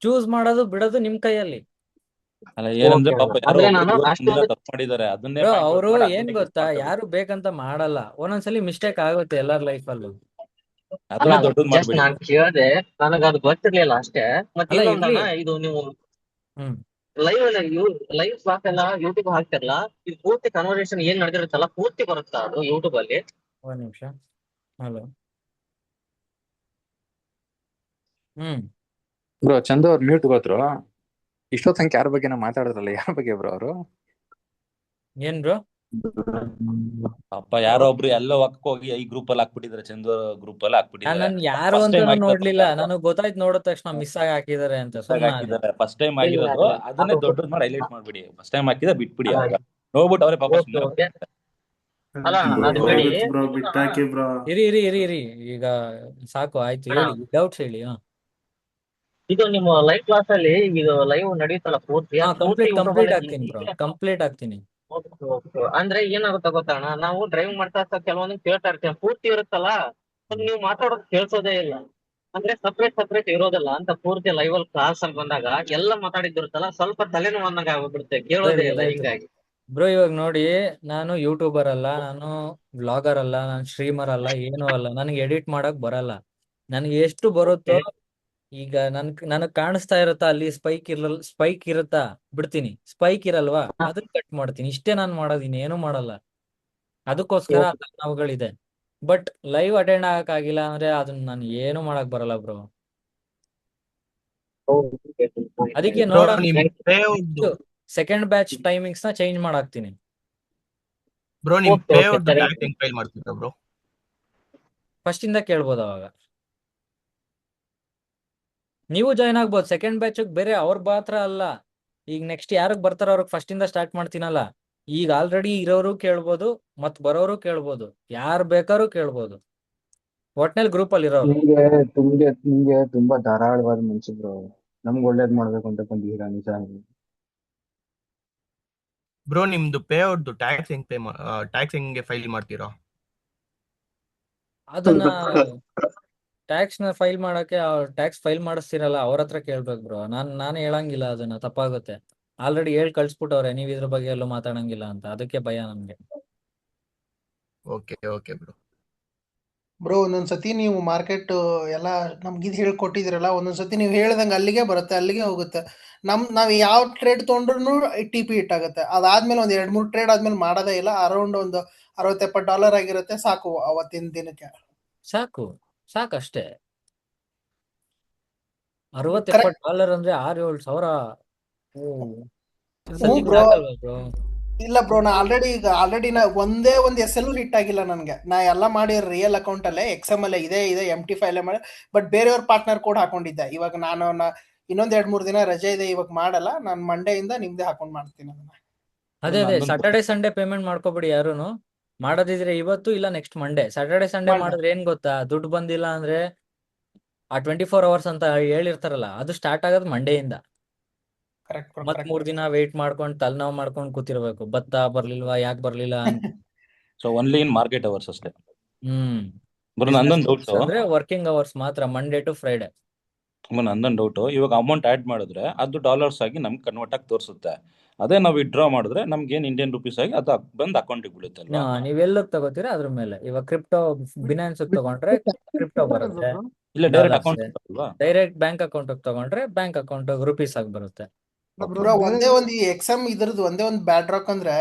ಚೂಸ್ ಮಾಡೋದು ಬಿಡೋದು ನಿಮ್ ಕೈಯಲ್ಲಿ. ಅಲ್ಲ ಏನಂದ್ರೆ ಪಾಪ ಯಾರೋ ಅಂದ್ರೆ ನಾನು ತಪ್ಪು ಮಾಡಿದ್ದಾರೆ, ಅದನ್ನೇ ಬ್ರೋ point out ಅವರು ಮಾಡಿ ಏನ್ ಅದನ್ನೇ ಗೊತ್ತಾ, use ಯಾರು ಬೇಕಂತ ಮಾಡಲ್ಲ. ಒಂದೊಂದ್ಸಲಿ ಮಿಸ್ಟೇಕ್ ಆಗುತ್ತೆ ಎಲ್ಲರ ಲೈಫಲ್ಲೂ. ಅದನ್ನೇ ದೊಡ್ಡದ್ ಜಸ್ಟ್ ಮಾಡ್ಬೇಡಿ. ನಾನ್ ಕೇಳ್ದೆ, ನನಗ ಅದು ಗೊತ್ತಿರ್ಲಿಲ್ಲ ಅಷ್ಟೇ. ಮತ್ತೆ ಅಲ್ಲ ಇನ್ನೊಂದಣ್ಣ, ಇರ್ಲಿ. ಇದು ನೀವು ಹ್ಮ್ ಲೈವ್ ಕ್ಲಾಸ್ ಎಲ್ಲ ಯೂಟ್ಯೂಬ್ ಹಾಕ್ತಿರಲ್ಲ, ಇದು ಪೂರ್ತಿ ಕನ್ವರ್ಸೇಷನ್ ಏನ್ ನಡೆದಿರುತ್ತಲ್ಲ ಪೂರ್ತಿ ಬರುತ್ತಾ ಅದು ಯೂಟ್ಯೂಬ್ ಅಲ್ಲಿ? ಒಂದ್ ನಿಮಿಷ. ಹಲೋ. ಬ್ರೋ ಚಂದು ಅವ್ರು ಮ್ಯೂಟ್ ಹೋದ್ರು. ಇಷ್ಟೊತ್ತು ತನಕ ಯಾರ ಬಗ್ಗೆ ಮಾತಾಡೋದ್ರಲ್ಲ, ಯಾರ ಬಗ್ಗೆ ಬ್ರೋ ಅವರು? ಏನ್ ಬ್ರೋ? ಪಾಪ ಯಾರೋ ಒಬ್ರು ಎಲ್ಲೋ ಹೋಗಿ ಈ ಗ್ರೂಪ್ ಅಲ್ಲಿ ಹಾಕ್ಬಿಟ್ಟಿದ್ದಾರೆ, ಚಂದು ಗ್ರೂಪ್ ಅಲ್ಲಿ ಹಾಕ್ಬಿಟ್ಟಿದ್ದಾರೆ. ನನ್ ಯಾರು ಫಸ್ಟ್ ಟೈಮ್ ಅಂತ ನೋಡ್ಲಿಲ್ಲ, ನನಗ್ ಗೊತ್ತಾಯ್ತು ನೋಡಿದ ತಕ್ಷಣ ಮಿಸ್ ಆಗಿ ಹಾಕಿದಾರೆ ಅಂತ ಸುಮ್ಮನೆ ಹಾಕಿದ್ದಾರೆ. ಫಸ್ಟ್ ಟೈಮ್ ಇಲ್ಲ ಆಗಿರೋದು, ಇಲ್ಲ, ಅದನ್ನೇ ದೊಡ್ಡದ್ ಮಾಡಿ ಹೈಲೈಟ್ ಮಾಡ್ಬಿಡಿ. ಫಸ್ಟ್ ಟೈಮ್ ಹಾಕಿದ ಬಿಟ್ಬಿಡಿ, ಅವಾಗ ನೋಡ್ಬಿಟ್ಟು ಅವರೇ ಪಾಪ ಸುಮ್ಮನೆ. ಅಲ್ಲ ಅದು ಬಿಡಿ. ಬ್ರೋ ಬಿಟ್ಟಾಕಿ ಬ್ರೋ. ಇರಿ ಇರಿ ಇರಿ ಇರಿ, ಈಗ ಸಾಕು ಆಯ್ತು. ಹೇಳಿ ಡೌಟ್ಸ್ ಹೇಳಿ. ಇದು ನಿಮ್ಮ ಲೈವ್ ಕ್ಲಾಸ್ ಅಲ್ಲಿ ಇದು ಲೈವ್ ನಡೆಯುತ್ತಲ್ಲ ಪೂರ್ತಿ, ಹಾ ಪೂರ್ತಿ ಯೂಟ್ಯೂಬ್ ಕಂಪ್ಲೀಟ್ ಅಲ್ಲಿ ಆಗ್ತೀನಿ ಬ್ರೋ, ಕಂಪ್ಲೀಟ್ ಆಗ್ತೀನಿ. ಅಂದ್ರೆ ಏನಾಗುತ್ತೆ ಗೊತ್ತಣ್ಣ, ನಾವು ಡ್ರೈವ್ ಮಾಡ್ತಾ ಕೆಲವೊಂದು ಕೇಳ್ತಾ ಇರ್ತೀವಿ, ಪೂರ್ತಿ ಇರುತ್ತಲ್ಲ ಅದು ನೀವು ಮಾತಾಡೋದು ಕೇಳಿಸೋದೇ ಇಲ್ಲ. ಅಂದ್ರೆ ಸಪ್ರೇಟ್ ಇರೋದಿಲ್ಲ ಅಂತ. ಪೂರ್ತಿ ಲೈವ್ ಅಲ್ಲಿ ಕ್ಲಾಸ್ ಅಲ್ಲಿ ಬಂದಾಗ ಎಲ್ಲ ಮಾತಾಡಿದಿರುತ್ತಲ್ಲ, ಸ್ವಲ್ಪ ತಲೆನೋವು ಅಂದಂಗ ಆಗ್ಬಿಡುತ್ತೆ, ಕೇಳೋದೇ ಇಲ್ಲ. ಹಿಂಗಾಗಿ ಬ್ರೋ ಇವಾಗ ನೋಡಿ, ನಾನು ಯೂಟ್ಯೂಬರ್ ಅಲ್ಲ, ನಾನು ವ್ಲಾಗರ್ ಅಲ್ಲ, ನಾನು ಸ್ಟ್ರೀಮರ್ ಅಲ್ಲ, ಏನು ಅಲ್ಲ. ನನಗೆ ಎಡಿಟ್ ಮಾಡಕ್ ಬರಲ್ಲ. ನನಗೆ ಎಷ್ಟು ಬರುತ್ತೋ, ಈಗ ನನಗ್ ಕಾಣಿಸ್ತಾ ಇರುತ್ತಾ ಅಲ್ಲಿ ಸ್ಪೈಕ್ ಇರುತ್ತಾ, ಬಿಡ್ತೀನಿ. ಸ್ಪೈಕ್ ಇರಲ್ವಾ, ಅದನ್ನ ಕಟ್ ಮಾಡ್ತೀನಿ. ಇಷ್ಟೇ ನಾನು ಮಾಡೋದು, ಇನ್ನೇನು ಮಾಡಲ್ಲ. ಅದಕ್ಕೋಸ್ಕರ ನಾವುಗಳಿದೆ. ಬಟ್ ಲೈವ್ ಅಟೆಂಡ್ ಆಗಕ್ ಆಗಿಲ್ಲ ಅಂದ್ರೆ ಅದನ್ನ ನಾನು ಏನು ಮಾಡಕ್ ಬರಲ್ಲ ಬ್ರೋ. ಅದಕ್ಕೆ ನೋಡೋಣ, ಸೆಕೆಂಡ್ ಬ್ಯಾಚ್ ಟೈಮಿಂಗ್ಸ್ ನ ಚೇಂಜ್ ಮಾಡಾಕ್ತೀನಿ. ಬ್ರೋ ನಿಮ್ ಪೇ ಔಟ್ ಡೈರೆಕ್ಟ್ ಹೆಂಗ್ ಫೈಲ್ ಮಾಡ್ತೀರಾ ಬ್ರೋ? ಫಸ್ಟ್ ಇಂದ ಕೇಳ್ಬೋದು ಅವಾಗ. ನೀವು ಜಾಯ್ನ್ ಆಗ್ಬೋದು ಸೆಕೆಂಡ್ ಬ್ಯಾಚ್. ಬೇರೆ ಅವ್ರ ಮಾತ್ರ ಅಲ್ಲ, ಈಗ ನೆಕ್ಸ್ಟ್ ಯಾರಿಗೆ ಬರ್ತಾರೋ ಅವ್ರಿಗೆ ಫಸ್ಟ್ ಇಂದ ಸ್ಟಾರ್ಟ್ ಮಾಡ್ತೀನಲ್ಲ. ಈಗ ಆಲ್ರೆಡಿ ಇರೋರು ಕೇಳ್ಬೋದು, ಮತ್ ಬರೋರು ಕೇಳ್ಬೋದು, ಯಾರು ಬೇಕಾದ್ರೂ ಕೇಳ್ಬೋದು. ಒಟ್ನಲ್ಲಿ ಗ್ರೂಪ್ ಅಲ್ಲಿ ಇರೋರು. ನಿಮ್ಗೆ ತುಂಬಾ ಧಾರಾಳವಾದ ಮನ್ಸು ಬ್ರೋ. ನಮ್ಗೆ ಒಳ್ಳೇದ್ ಮಾಡ್ಬೇಕು ಅಂತ ಬಂದಿದ್ದೀರಾ ನಿಜ. ಬ್ರೋ ನಿಮ್ದು ಪೇ ಔಟ್ದು ಟ್ಯಾಕ್ಸ್ ಹೆಂಗೆ ಫೈಲ್ ಮಾಡ್ತೀರಾ? ಅದನ್ನ ಟ್ಯಾಕ್ಸ್ ನ ಫೈಲ್ ಮಾಡಕ್ಕೆ ಟ್ಯಾಕ್ಸ್ ಫೈಲ್ ಮಾಡಿಸ್ತಿರಲ್ಲ ಅವ್ರ ಹತ್ರ ಕೇಳ್ಬೇಕು ಬ್ರೋ. ನಾನು ಹೇಳಂಗಿಲ್ಲ, ಅದನ್ನ ತಪ್ಪಾಗುತ್ತೆ. ಆಲ್ರೆಡಿ ಹೇಳಿ ಕಳ್ಸ್ಬಿಟ್ಟವ್ರೆ ನೀವ್ ಇದ್ರ ಬಗ್ಗೆ ಎಲ್ಲೂ ಮಾತಾಡಂಗಿಲ್ಲ ಅಂತ, ಅದಕ್ಕೆ ಭಯ ನಮ್ಗೆ. Okay okay bro. ಬ್ರೋ ಒಂದೊಂದ್ಸತಿ ನೀವು ಮಾರ್ಕೆಟ್ ಎಲ್ಲ ನಮ್ಗೆ ಇದು ಹೇಳ್ಕೊಟ್ಟಿದಿರಲ್ಲ, ಒಂದೊಂದ್ಸತಿ ನೀವು ಹೇಳ್ದಂಗೆ ಅಲ್ಲಿಗೆ ಬರುತ್ತೆ, ಅಲ್ಲಿಗೆ ಹೋಗುತ್ತೆ. ನಾವ್ ಯಾವ ಟ್ರೇಡ್ ತೊಗೊಂಡ್ರು ಟಿ ಪಿ ಹಿಟ್ ಆಗುತ್ತೆ. ಅದಾದ್ಮೇಲೆ ಒಂದ್ 2-3 ಟ್ರೇಡ್ ಆದ್ಮೇಲೆ ಮಾಡೋದೇ ಇಲ್ಲ. ಅರೌಂಡ್ ಒಂದು $60-70 ಆಗಿರುತ್ತೆ ಸಾಕು ಅವತ್ತಿನ ದಿನಕ್ಕೆ. ಸಾಕಷ್ಟೇ. $60-70 ಅಂದ್ರೆ $6-7 ಬ್ರೋ. ಸಾಕಲ್ವಾ ಬ್ರೋ? ಇಲ್ಲ ಬ್ರೋ, ಆಲ್ರೆಡಿ ಒಂದೇ ಒಂದು SL ಹಿಟ್ ಆಗಿಲ್ಲ ನನ್ಗೆ. ನಾ ಎಲ್ಲ ಮಾಡಿ ರಿಯಲ್ ಅಕೌಂಟ್ ಅಲ್ಲೇ XM ಅಲ್ಲೇ ಇದೆ MT ಫೈಲ್ ಮಾಡಿ, ಬಟ್ ಬೇರೆಯವ್ರ ಪಾರ್ಟ್ನರ್ ಕೋಡ್ ಹಾಕೊಂಡಿದ್ದೆ. ಇವಾಗ ನಾನು ಇನ್ನೊಂದ್ 2-3 ದಿನ ರಜೆ ಇದೆ, ಇವಾಗ ಮಾಡಲ್ಲ. ನಾನು ಮಂಡೆಯಿಂದ ನಿಮ್ದೇ ಹಾಕೊಂಡ್ ಮಾಡ್ತೀನಿ ಅದನ್ನ. ಅದೇ ಸಾಟರ್ಡೆ ಸಂಡೇ ಪೇಮೆಂಟ್ ಮಾಡ್ಕೋಬಿಡಿ ಯಾರುನು. ಮಾಡೋದಿದ್ರೆ ಇವತ್ತು ಇಲ್ಲ ನೆಕ್ಸ್ಟ್ ಮಂಡೇ. ಸಾಟರ್ಡೆ ಸಂಡೇ ಮಾಡಿದ್ರೆ ಏನ್ ಗೊತ್ತಾ, ದುಡ್ಡು ಬಂದಿಲ್ಲ ಅಂದ್ರೆ ಆ 24 hours ಅಂತ ಹೇಳಿರ್ತಾರಲ್ಲ, ಅದು ಸ್ಟಾರ್ಟ್ ಆಗೋದು ಮಂಡೆಯಿಂದ. ಮತ್ 3 ದಿನ ವೇಟ್ ಮಾಡ್ಕೊಂಡು ತಲೆನೋವು ಮಾಡ್ಕೊಂಡು ಕೂತಿರ್ಬೇಕು, ಬರ್ಲಿಲ್ವಾ ಯಾಕೆ ಬರ್ಲಿಲ್ಲ ಅಂತ. So only in market hours ಅಷ್ಟೇ. Business ನಂದೊಂದು hours ಡೌಟ್, ಅಂದ್ರೆ ವರ್ಕಿಂಗ್ ಅವರ್ಸ್ ಮಾತ್ರ, ಮಂಡೇ ಟು ಫ್ರೈಡೆ. ನಂದೊಂದು ಡೌಟ್, ಇವಾಗ ಅಮೌಂಟ್ ಆಡ್ ಮಾಡಿದ್ರೆ ಅದು ಡಾಲರ್ಸ್ ಆಗಿ ನಮ್ಗೆ ಕನ್ವರ್ಟ್ ಆಗಿ ತೋರಿಸುತ್ತೆ. ಅದೇ ನಾವು ವಿಡ್ರಾ ಮಾಡಿದ್ರೆ ನಮ್ಗೆ ಏನ್ ಇಂಡಿಯನ್ ರುಪೀಸ್ ಆಗಿ ಅದು ಬಂದ್ ಅಕೌಂಟಿಗೆ ಬೀಳುತ್ತೆ ಅಲ್ವಾ? ನೀವೆಲ್ಲ ತಗೋತೀರಾ ಅದ್ರ ಮೇಲೆ. ಇವಾಗ ಕ್ರಿಪ್ಟೋ ಬಿನಾನ್ಸ್ ತಗೊಂಡ್ರೆ ಕ್ರಿಪ್ಟೋ ಬರುತ್ತೆ, ಇಲ್ಲ ಡೈರೆಕ್ಟ್ ಅಕೌಂಟ್ ಅಲ್ವಾ? ಡೈರೆಕ್ಟ್ ಬ್ಯಾಂಕ್ ಅಕೌಂಟ್ ತಗೊಂಡ್ರೆ ಬ್ಯಾಂಕ್ ಅಕೌಂಟ್ ರುಪೀಸ್ ಆಗಿ ಬರುತ್ತೆ. ಬ್ರೋ ಒಂದೇ ಒಂದು ಈ XM ಇದ್ರದ್ದು ಒಂದೇ ಒಂದು ಬ್ಯಾಡ್ ರಾಕ್ ಅಂದ್ರೆ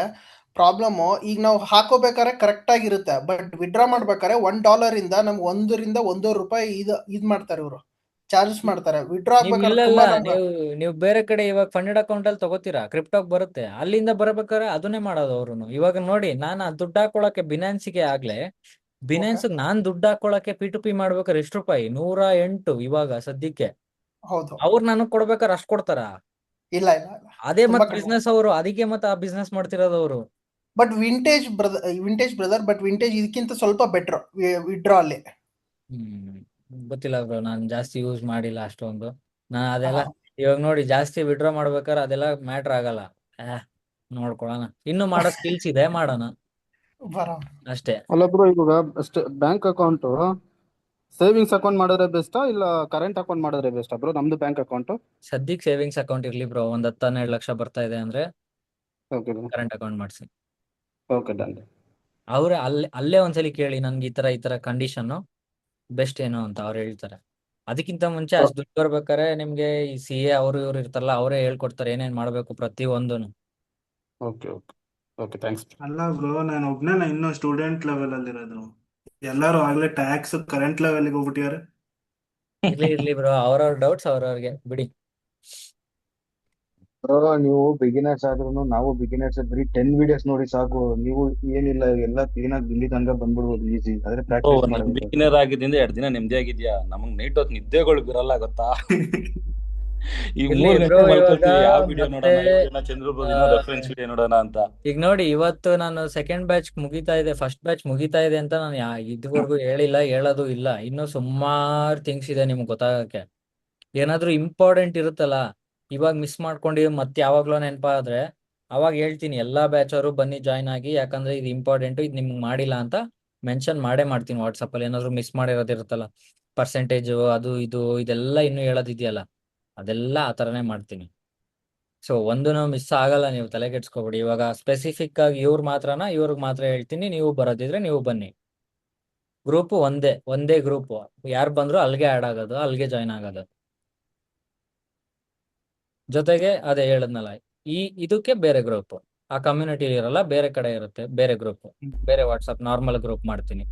ಪ್ರಾಬ್ಲಮ್, ಈಗ ನಾವು ಹಾಕೋಬೇಕಾದ್ರೆ ಕರೆಕ್ಟ್ ಆಗಿರುತ್ತೆ, ಬಟ್ ವಿಡ್ರಾ ಮಾಡ್ಬೇಕಾದ್ರೆ $1 ಇಂದ ನಮ್ಗೆ $1-1.5 ಇದ್ ಮಾಡ್ತಾರೆ ಇವರು, ಚಾರ್ಜಸ್ ಮಾಡ್ತಾರೆ. ವಿಡ್ರಾ ಆಗ್ಬೇಕಾದ್ರೆ ತುಂಬಾ ನೀವು ಬೇರೆ ಕಡೆ ಇವಾಗ ಫಂಡೆಡ್ ಅಕೌಂಟ್ ಅಲ್ಲಿ ತಗೋತೀರಾ, ಕ್ರಿಪ್ಟೋಗ್ ಬರುತ್ತೆ, ಅಲ್ಲಿಂದ ಬರ್ಬೇಕಾದ್ರೆ ಅದನ್ನೇ ಮಾಡೋದು ಅವ್ರು. ಇವಾಗ ನೋಡಿ, ನಾನು ದುಡ್ಡು ಹಾಕೊಳಕ್ಕೆ ಬಿನಾನ್ಸಿಗೆ ಆಗ್ಲೇ, ಬಿನಾನ್ಸ್ ನಾನ್ ದುಡ್ಡು ಹಾಕೊಳಕ್ಕೆ P2P ಮಾಡ್ಬೇಕಾದ್ರೆ ಎಷ್ಟು ರೂಪಾಯಿ? 108 ಇವಾಗ ಸದ್ಯಕ್ಕೆ. ಹೌದು. ಅವ್ರು ನನಗ್ ಕೊಡ್ಬೇಕಾದ್ರೆ ಅಷ್ಟ್ ಕೊಡ್ತಾರ? ಇಲ್ಲ ಇಲ್ಲ, ಅದೇ ಮತ್ ಬಿಸ್ನೆಸ್ ಅವರು, ಅದಕ್ಕೆ ಮತ್ತೆ ಆ ಬಿಸ್ನೆಸ್ ಮಾಡ್ತಿರೋದು ಅವರು. But vintage brother, but vintage ಇದಕ್ಕಿಂತ ಸ್ವಲ್ಪ ಬೆಟರ್ ವಿಡ್ರಾ ಅಲ್ಲಿ. ಗೊತ್ತಿಲ್ಲ ಬ್ರೋ, ನಾನು ಜಾಸ್ತಿ ಯೂಸ್ ಮಾಡಿಲ್ಲ ಅಷ್ಟೊಂದು. ನಾನು ಅದೆಲ್ಲ ಇವಾಗ ನೋಡಿ ಜಾಸ್ತಿ ವಿಡ್ರಾ ಮಾಡ್ಬೇಕಾದ್ರೆ ಅದೆಲ್ಲ ಮ್ಯಾಟ್ರ್ ಆಗಲ್ಲ. ನೋಡ್ಕೊಳ್ಳೋಣ, ಇನ್ನು ಮಾಡೋ ಸ್ಕಿಲ್ಸ್ ಇದೆ, ಮಾಡೋಣ ಅಷ್ಟೇ. ಅಲ್ಲ ಬ್ರೋ, ಇವಾಗ ಬ್ಯಾಂಕ್ ಅಕೌಂಟ್ ಸೇವಿಂಗ್ಸ್ ಅಕೌಂಟ್ ಮಾಡಿದ್ರೆ ಬೆಸ್ಟಾ ಇಲ್ಲ ಕರೆಂಟ್ ಅಕೌಂಟ್ ಮಾಡಿದ್ರೆ ಬೆಸ್ಟಾ ಬ್ರೋ? ನಮ್ದು ಬ್ಯಾಂಕ್ ಅಕೌಂಟ್ ಸದ್ಯಕ್ಕೆ ಸೇವಿಂಗ್ಸ್ ಅಕೌಂಟ್ ಇರ್ಲಿ ಬ್ರೋ. ಒಂದ್ 10-12 ಲಕ್ಷ ಬರ್ತಾ ಇದೆ ಅಂದ್ರೆ ಕರೆಂಟ್ ಅಕೌಂಟ್ ಮಾಡಿಸಿ. Okay done. ಅವ್ರೆ ಅಲ್ಲೇ ಒಂದ್ಸಲಿ ಕೇಳಿ ನನ್ಗೆ ಈ ತರ ಕಂಡೀಷನ್ ಬೆಸ್ಟ್ ಏನು ಅಂತ ಅವ್ರು ಹೇಳ್ತಾರೆ. ಅದಕ್ಕಿಂತ ಮುಂಚೆ ಅಷ್ಟು ದುಡ್ಡು ಬರ್ಬೇಕಾರೆ ನಿಮ್ಗೆ ಈ CA ಅವರು ಇವ್ರು ಇರ್ತಾರಲ್ಲ, ಅವರೇ ಹೇಳ್ಕೊಡ್ತಾರೆ ಏನೇನ್ ಮಾಡ್ಬೇಕು ಪ್ರತಿ ಒಂದೂನು. Okay okay okay, thanks. ಅಲ್ಲ ಬ್ರೋ, ನಾನು ಒಬ್ನೇ ಇನ್ನೂ ಸ್ಟೂಡೆಂಟ್ ಲೆವೆಲ್ ಅಲ್ಲಿ ಇರೋದು. ಎಲ್ಲರೂ ಆಗ್ಲೇ ಟ್ಯಾಕ್ಸ್ ಕರೆಂಟ್ ಲೆವೆಲ್ಗೆ ಹೋಗ್ಬಿಟ್ಟಿದ್ದಾರೆ. ಇರ್ಲಿ ಬ್ರೋ, ಅವ್ರವ್ರ ಡೌಟ್ಸ್ ಅವ್ರವ್ರಿಗೆ ಬಿಡಿ. ಬ್ರೋ ನೀವು ಬಿಗಿನರ್ಸ್ ಆದ್ರೂ ನಾವು ಬಿಗಿನರ್ಸ್, ಬರೀ 10 ವಿಡಿಯೋಸ್ ನೋಡಿ ಸಾಕು. ನೀವು ಏನಿಲ್ಲ, ಎಲ್ಲ ಕ್ಲೀನ್ ಆಗಿ ಇಲ್ಲಿ ತನಕ ಬಂದ್ಬಿಡ್ಬೋದು ಈಸಿ. ಆದ್ರೆ ಪ್ರಾಕ್ಟೀಸ್ ಮಾಡಬೇಕು. ಬಿಗಿನರ್ ಆಗಿದ್ದರಿಂದ 2 ದಿನ ನೆಮ್ಮದಿ ಆಗಿದ್ಯಾ? ನಮಗ್ ನೈಟ್ ಹೊತ್ತು ನಿದ್ದೆಗಳು ಬಿರಲ್ಲ ಗೊತ್ತಾ? ಈ 3 ಗಂಟೆ ಮಲ್ಕೊಳ್ತೀವಿ, ಯಾವ ವಿಡಿಯೋ ನೋಡೋಣ, ಚಂದ್ರಬಾಬು ರೆಫರೆನ್ಸ್ ವಿಡಿಯೋ ನೋಡೋಣ ಅಂತ. ಈಗ ನೋಡಿ, ಇವತ್ತು ನಾನು ಸೆಕೆಂಡ್ ಬ್ಯಾಚ್ ಮುಗಿತಾ ಇದೆ, ಫಸ್ಟ್ ಬ್ಯಾಚ್ ಮುಗಿತಾ ಇದೆ ಅಂತ ನಾನು ಇದುವರೆಗೂ ಹೇಳಿಲ್ಲ, ಹೇಳೋದು ಇಲ್ಲ. ಇನ್ನು ಸುಮಾರು ಥಿಂಗ್ಸ್ ಇದೆ ನಿಮ್ಗೆ ಗೊತ್ತಾಗಕ್ಕೆ. ಏನಾದ್ರೂ ಇಂಪಾರ್ಟೆಂಟ್ ಇರುತ್ತಲ್ಲ, ಇವಾಗ ಮಿಸ್ ಮಾಡ್ಕೊಂಡು ಮತ್ತೆ ಯಾವಾಗ್ಲೂ ನೆನಪಾದ್ರೆ ಅವಾಗ ಹೇಳ್ತೀನಿ, ಎಲ್ಲಾ ಬ್ಯಾಚ್ ಅವರು ಬನ್ನಿ ಜಾಯ್ನ್ ಆಗಿ, ಯಾಕಂದ್ರೆ ಇದು ಇಂಪಾರ್ಟೆಂಟ್, ಇದು ನಿಮ್ಗೆ ಮಾಡಿಲ್ಲ ಅಂತ ಮೆನ್ಷನ್ ಮಾಡ್ತೀನಿ ವಾಟ್ಸಪ್ ಅಲ್ಲಿ. ಏನಾದ್ರು ಮಿಸ್ ಮಾಡಿರೋದಿರುತ್ತಲ್ಲ, ಪರ್ಸೆಂಟೇಜ್ ಅದು ಇದು ಇದೆಲ್ಲ ಇನ್ನು ಹೇಳೋದಿದೆಯಲ್ಲ, ಅದೆಲ್ಲ ಆ ಥರನೇ ಮಾಡ್ತೀನಿ. ಸೊ ಒಂದೂ ಮಿಸ್ ಆಗಲ್ಲ, ನೀವು ತಲೆ ಕೆಡ್ಸ್ಕೊಬಿಡಿ. ಇವಾಗ ಸ್ಪೆಸಿಫಿಕ್ ಆಗಿ ಇವ್ರಿಗೆ ಮಾತ್ರ ಹೇಳ್ತೀನಿ, ನೀವು ಬರೋದಿದ್ರೆ ನೀವು ಬನ್ನಿ. ಗ್ರೂಪ್ ಒಂದೇ ಗ್ರೂಪ್, ಯಾರು ಬಂದ್ರು ಅಲ್ಲಿಗೆ ಆ್ಯಡ್ ಆಗೋದು, ಅಲ್ಲಿಗೆ ಜಾಯ್ನ್ ಆಗೋದು. ಜೊತೆಗೆ ಅದೇ ಹೇಳದ್ನಲ್ಲ, ಇದಕ್ಕೆ ಬೇರೆ ಗ್ರೂಪ್, ಆ ಕಮ್ಯುನಿಟಿ ಇರಲ್ಲ, ಬೇರೆ ಕಡೆ ಇರುತ್ತೆ ಬೇರೆ ಗ್ರೂಪ್, ಬೇರೆ ವಾಟ್ಸಪ್ ನಾರ್ಮಲ್ ಗ್ರೂಪ್ ಮಾಡ್ತೀನಿ.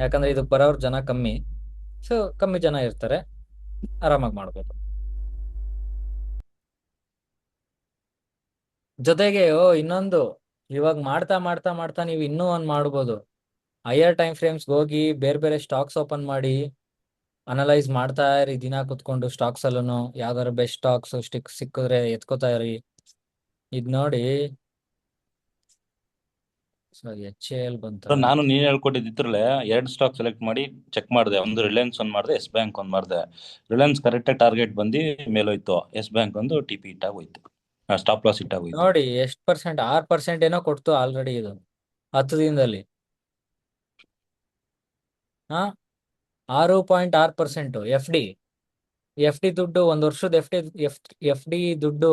ಯಾಕಂದ್ರೆ ಇದಕ್ಕೆ ಬರೋರ್ ಜನ ಕಮ್ಮಿ, ಸೊ ಕಮ್ಮಿ ಜನ ಇರ್ತಾರೆ, ಆರಾಮಾಗಿ ಮಾಡ್ಬೋದು. ಜೊತೆಗೆ ಇನ್ನೊಂದು, ಇವಾಗ ಮಾಡ್ತಾ ನೀವು ಇನ್ನೂ ಒಂದ್ ಮಾಡ್ಬೋದು. ಹೈಯರ್ ಟೈಮ್ ಫ್ರೇಮ್ಸ್ ಹೋಗಿ ಬೇರೆ ಸ್ಟಾಕ್ಸ್ ಓಪನ್ ಮಾಡಿ ಅನಲೈಸ್ ಮಾಡ್ತಾ ಇರಿ ದಿನ ಕುತ್ಕೊಂಡು. ಸ್ಟಾಕ್ಸ್ ಅಲ್ಲೂ ಯಾವ್ದಾದ್ರು ಬೆಸ್ಟ್ ಸ್ಟಾಕ್ಸ್ ಸಿಕ್ಕಿದ್ರೆ ಎತ್ಕೋತಾ ಇರಿ. ಇದ್ ನೋಡಿ, HAL ಬಂತು. ನಾನು ನೀನ್ ಹೇಳ್ಕೊಟ್ಟಿದ್ದಿತ್ರಲ್ಲೇ 2 ಸ್ಟಾಕ್ ಸೆಲೆಕ್ಟ್ ಮಾಡಿ ಚೆಕ್ ಮಾಡಿದೆ. ಒಂದು ರಿಲಯನ್ಸ್ ಒಂದ್ ಮಾಡಿದೆ, ಎಸ್ ಬ್ಯಾಂಕ್ ಒಂದ್ ಮಾಡಿದೆ. ರಿಲಯನ್ಸ್ ಕರೆಕ್ಟ್ ಟಾರ್ಗೆಟ್ ಬಂದು ಮೇಲೋಯ್ತು, ಎಸ್ ಬ್ಯಾಂಕ್ ಒಂದು TP ಹಿಟ್ ಆಗೋಯ್ತು. ಸ್ಟಾಪ್ ಲಾಸ್ ಇಟ್ಟಾಗೋಯ್ತು. ನೋಡಿ ಎಷ್ಟು ಪರ್ಸೆಂಟ್, 6% ಏನೋ ಕೊಡ್ತು ಆಲ್ರೆಡಿ ಇದು 10 ದಿನದಲ್ಲಿ. ಹಾ 6.6% ಎಫ್ ಡಿ ದುಡ್ಡು, 1 ವರ್ಷದ ಎಫ್ ಡಿ ದುಡ್ಡು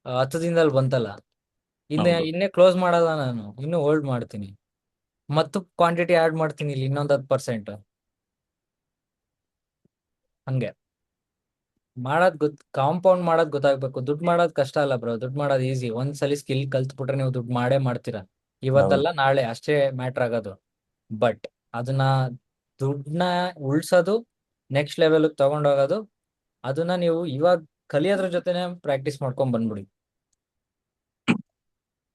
10 ದಿನದಲ್ಲಿ ಬಂತಲ್ಲ. ಹೌದು. ಇನ್ನೇ ಕ್ಲೋಸ್ ಮಾಡಲ್ಲ ನಾನು, ಇನ್ನೂ ಹೋಲ್ಡ್ ಮಾಡ್ತೀನಿ. ಮತ್ತು ಕ್ವಾಂಟಿಟಿ ಆಡ್ ಮಾಡ್ತೀನಿ ಇಲ್ಲಿ ಇನ್ನೊಂದು 10%. ಹಂಗೆ ಕಾಂಪೌಂಡ್ ಮಾಡೋದ್ ಗೊತ್ತಾಗ್ಬೇಕು. ದುಡ್ಡು ಮಾಡೋದ್ ಕಷ್ಟ ಅಲ್ಲ ಬ್ರೋ, ದುಡ್ಡು ಮಾಡೋದು ಈಸಿ. ಒಂದ್ಸಲಿ ಸ್ಕಿಲ್ ಕಲ್ತ್ಬಿಟ್ರೆ ನೀವು ದುಡ್ಡು ಮಾಡೇ ಮಾಡ್ತೀರಾ. ಇವತ್ತಲ್ಲ ನಾಳೆ ಅಷ್ಟೇ ಮ್ಯಾಟ್ರ್ ಆಗೋದು. ಬಟ್ ಅದನ್ನ ದುಡ್ಡನ್ನ ಉಳ್ಸೋದು, ನೆಕ್ಸ್ಟ್ ಲೆವೆಲ್ ತಗೊಂಡೋಗೋದು, ಅದನ್ನ ನೀವು ಇವಾಗ ಕಲಿಯೋದ್ರ ಜೊತೆನೆ ಪ್ರಾಕ್ಟೀಸ್ ಮಾಡ್ಕೊಂಡ್ ಬಂದ್ಬಿಡಿ.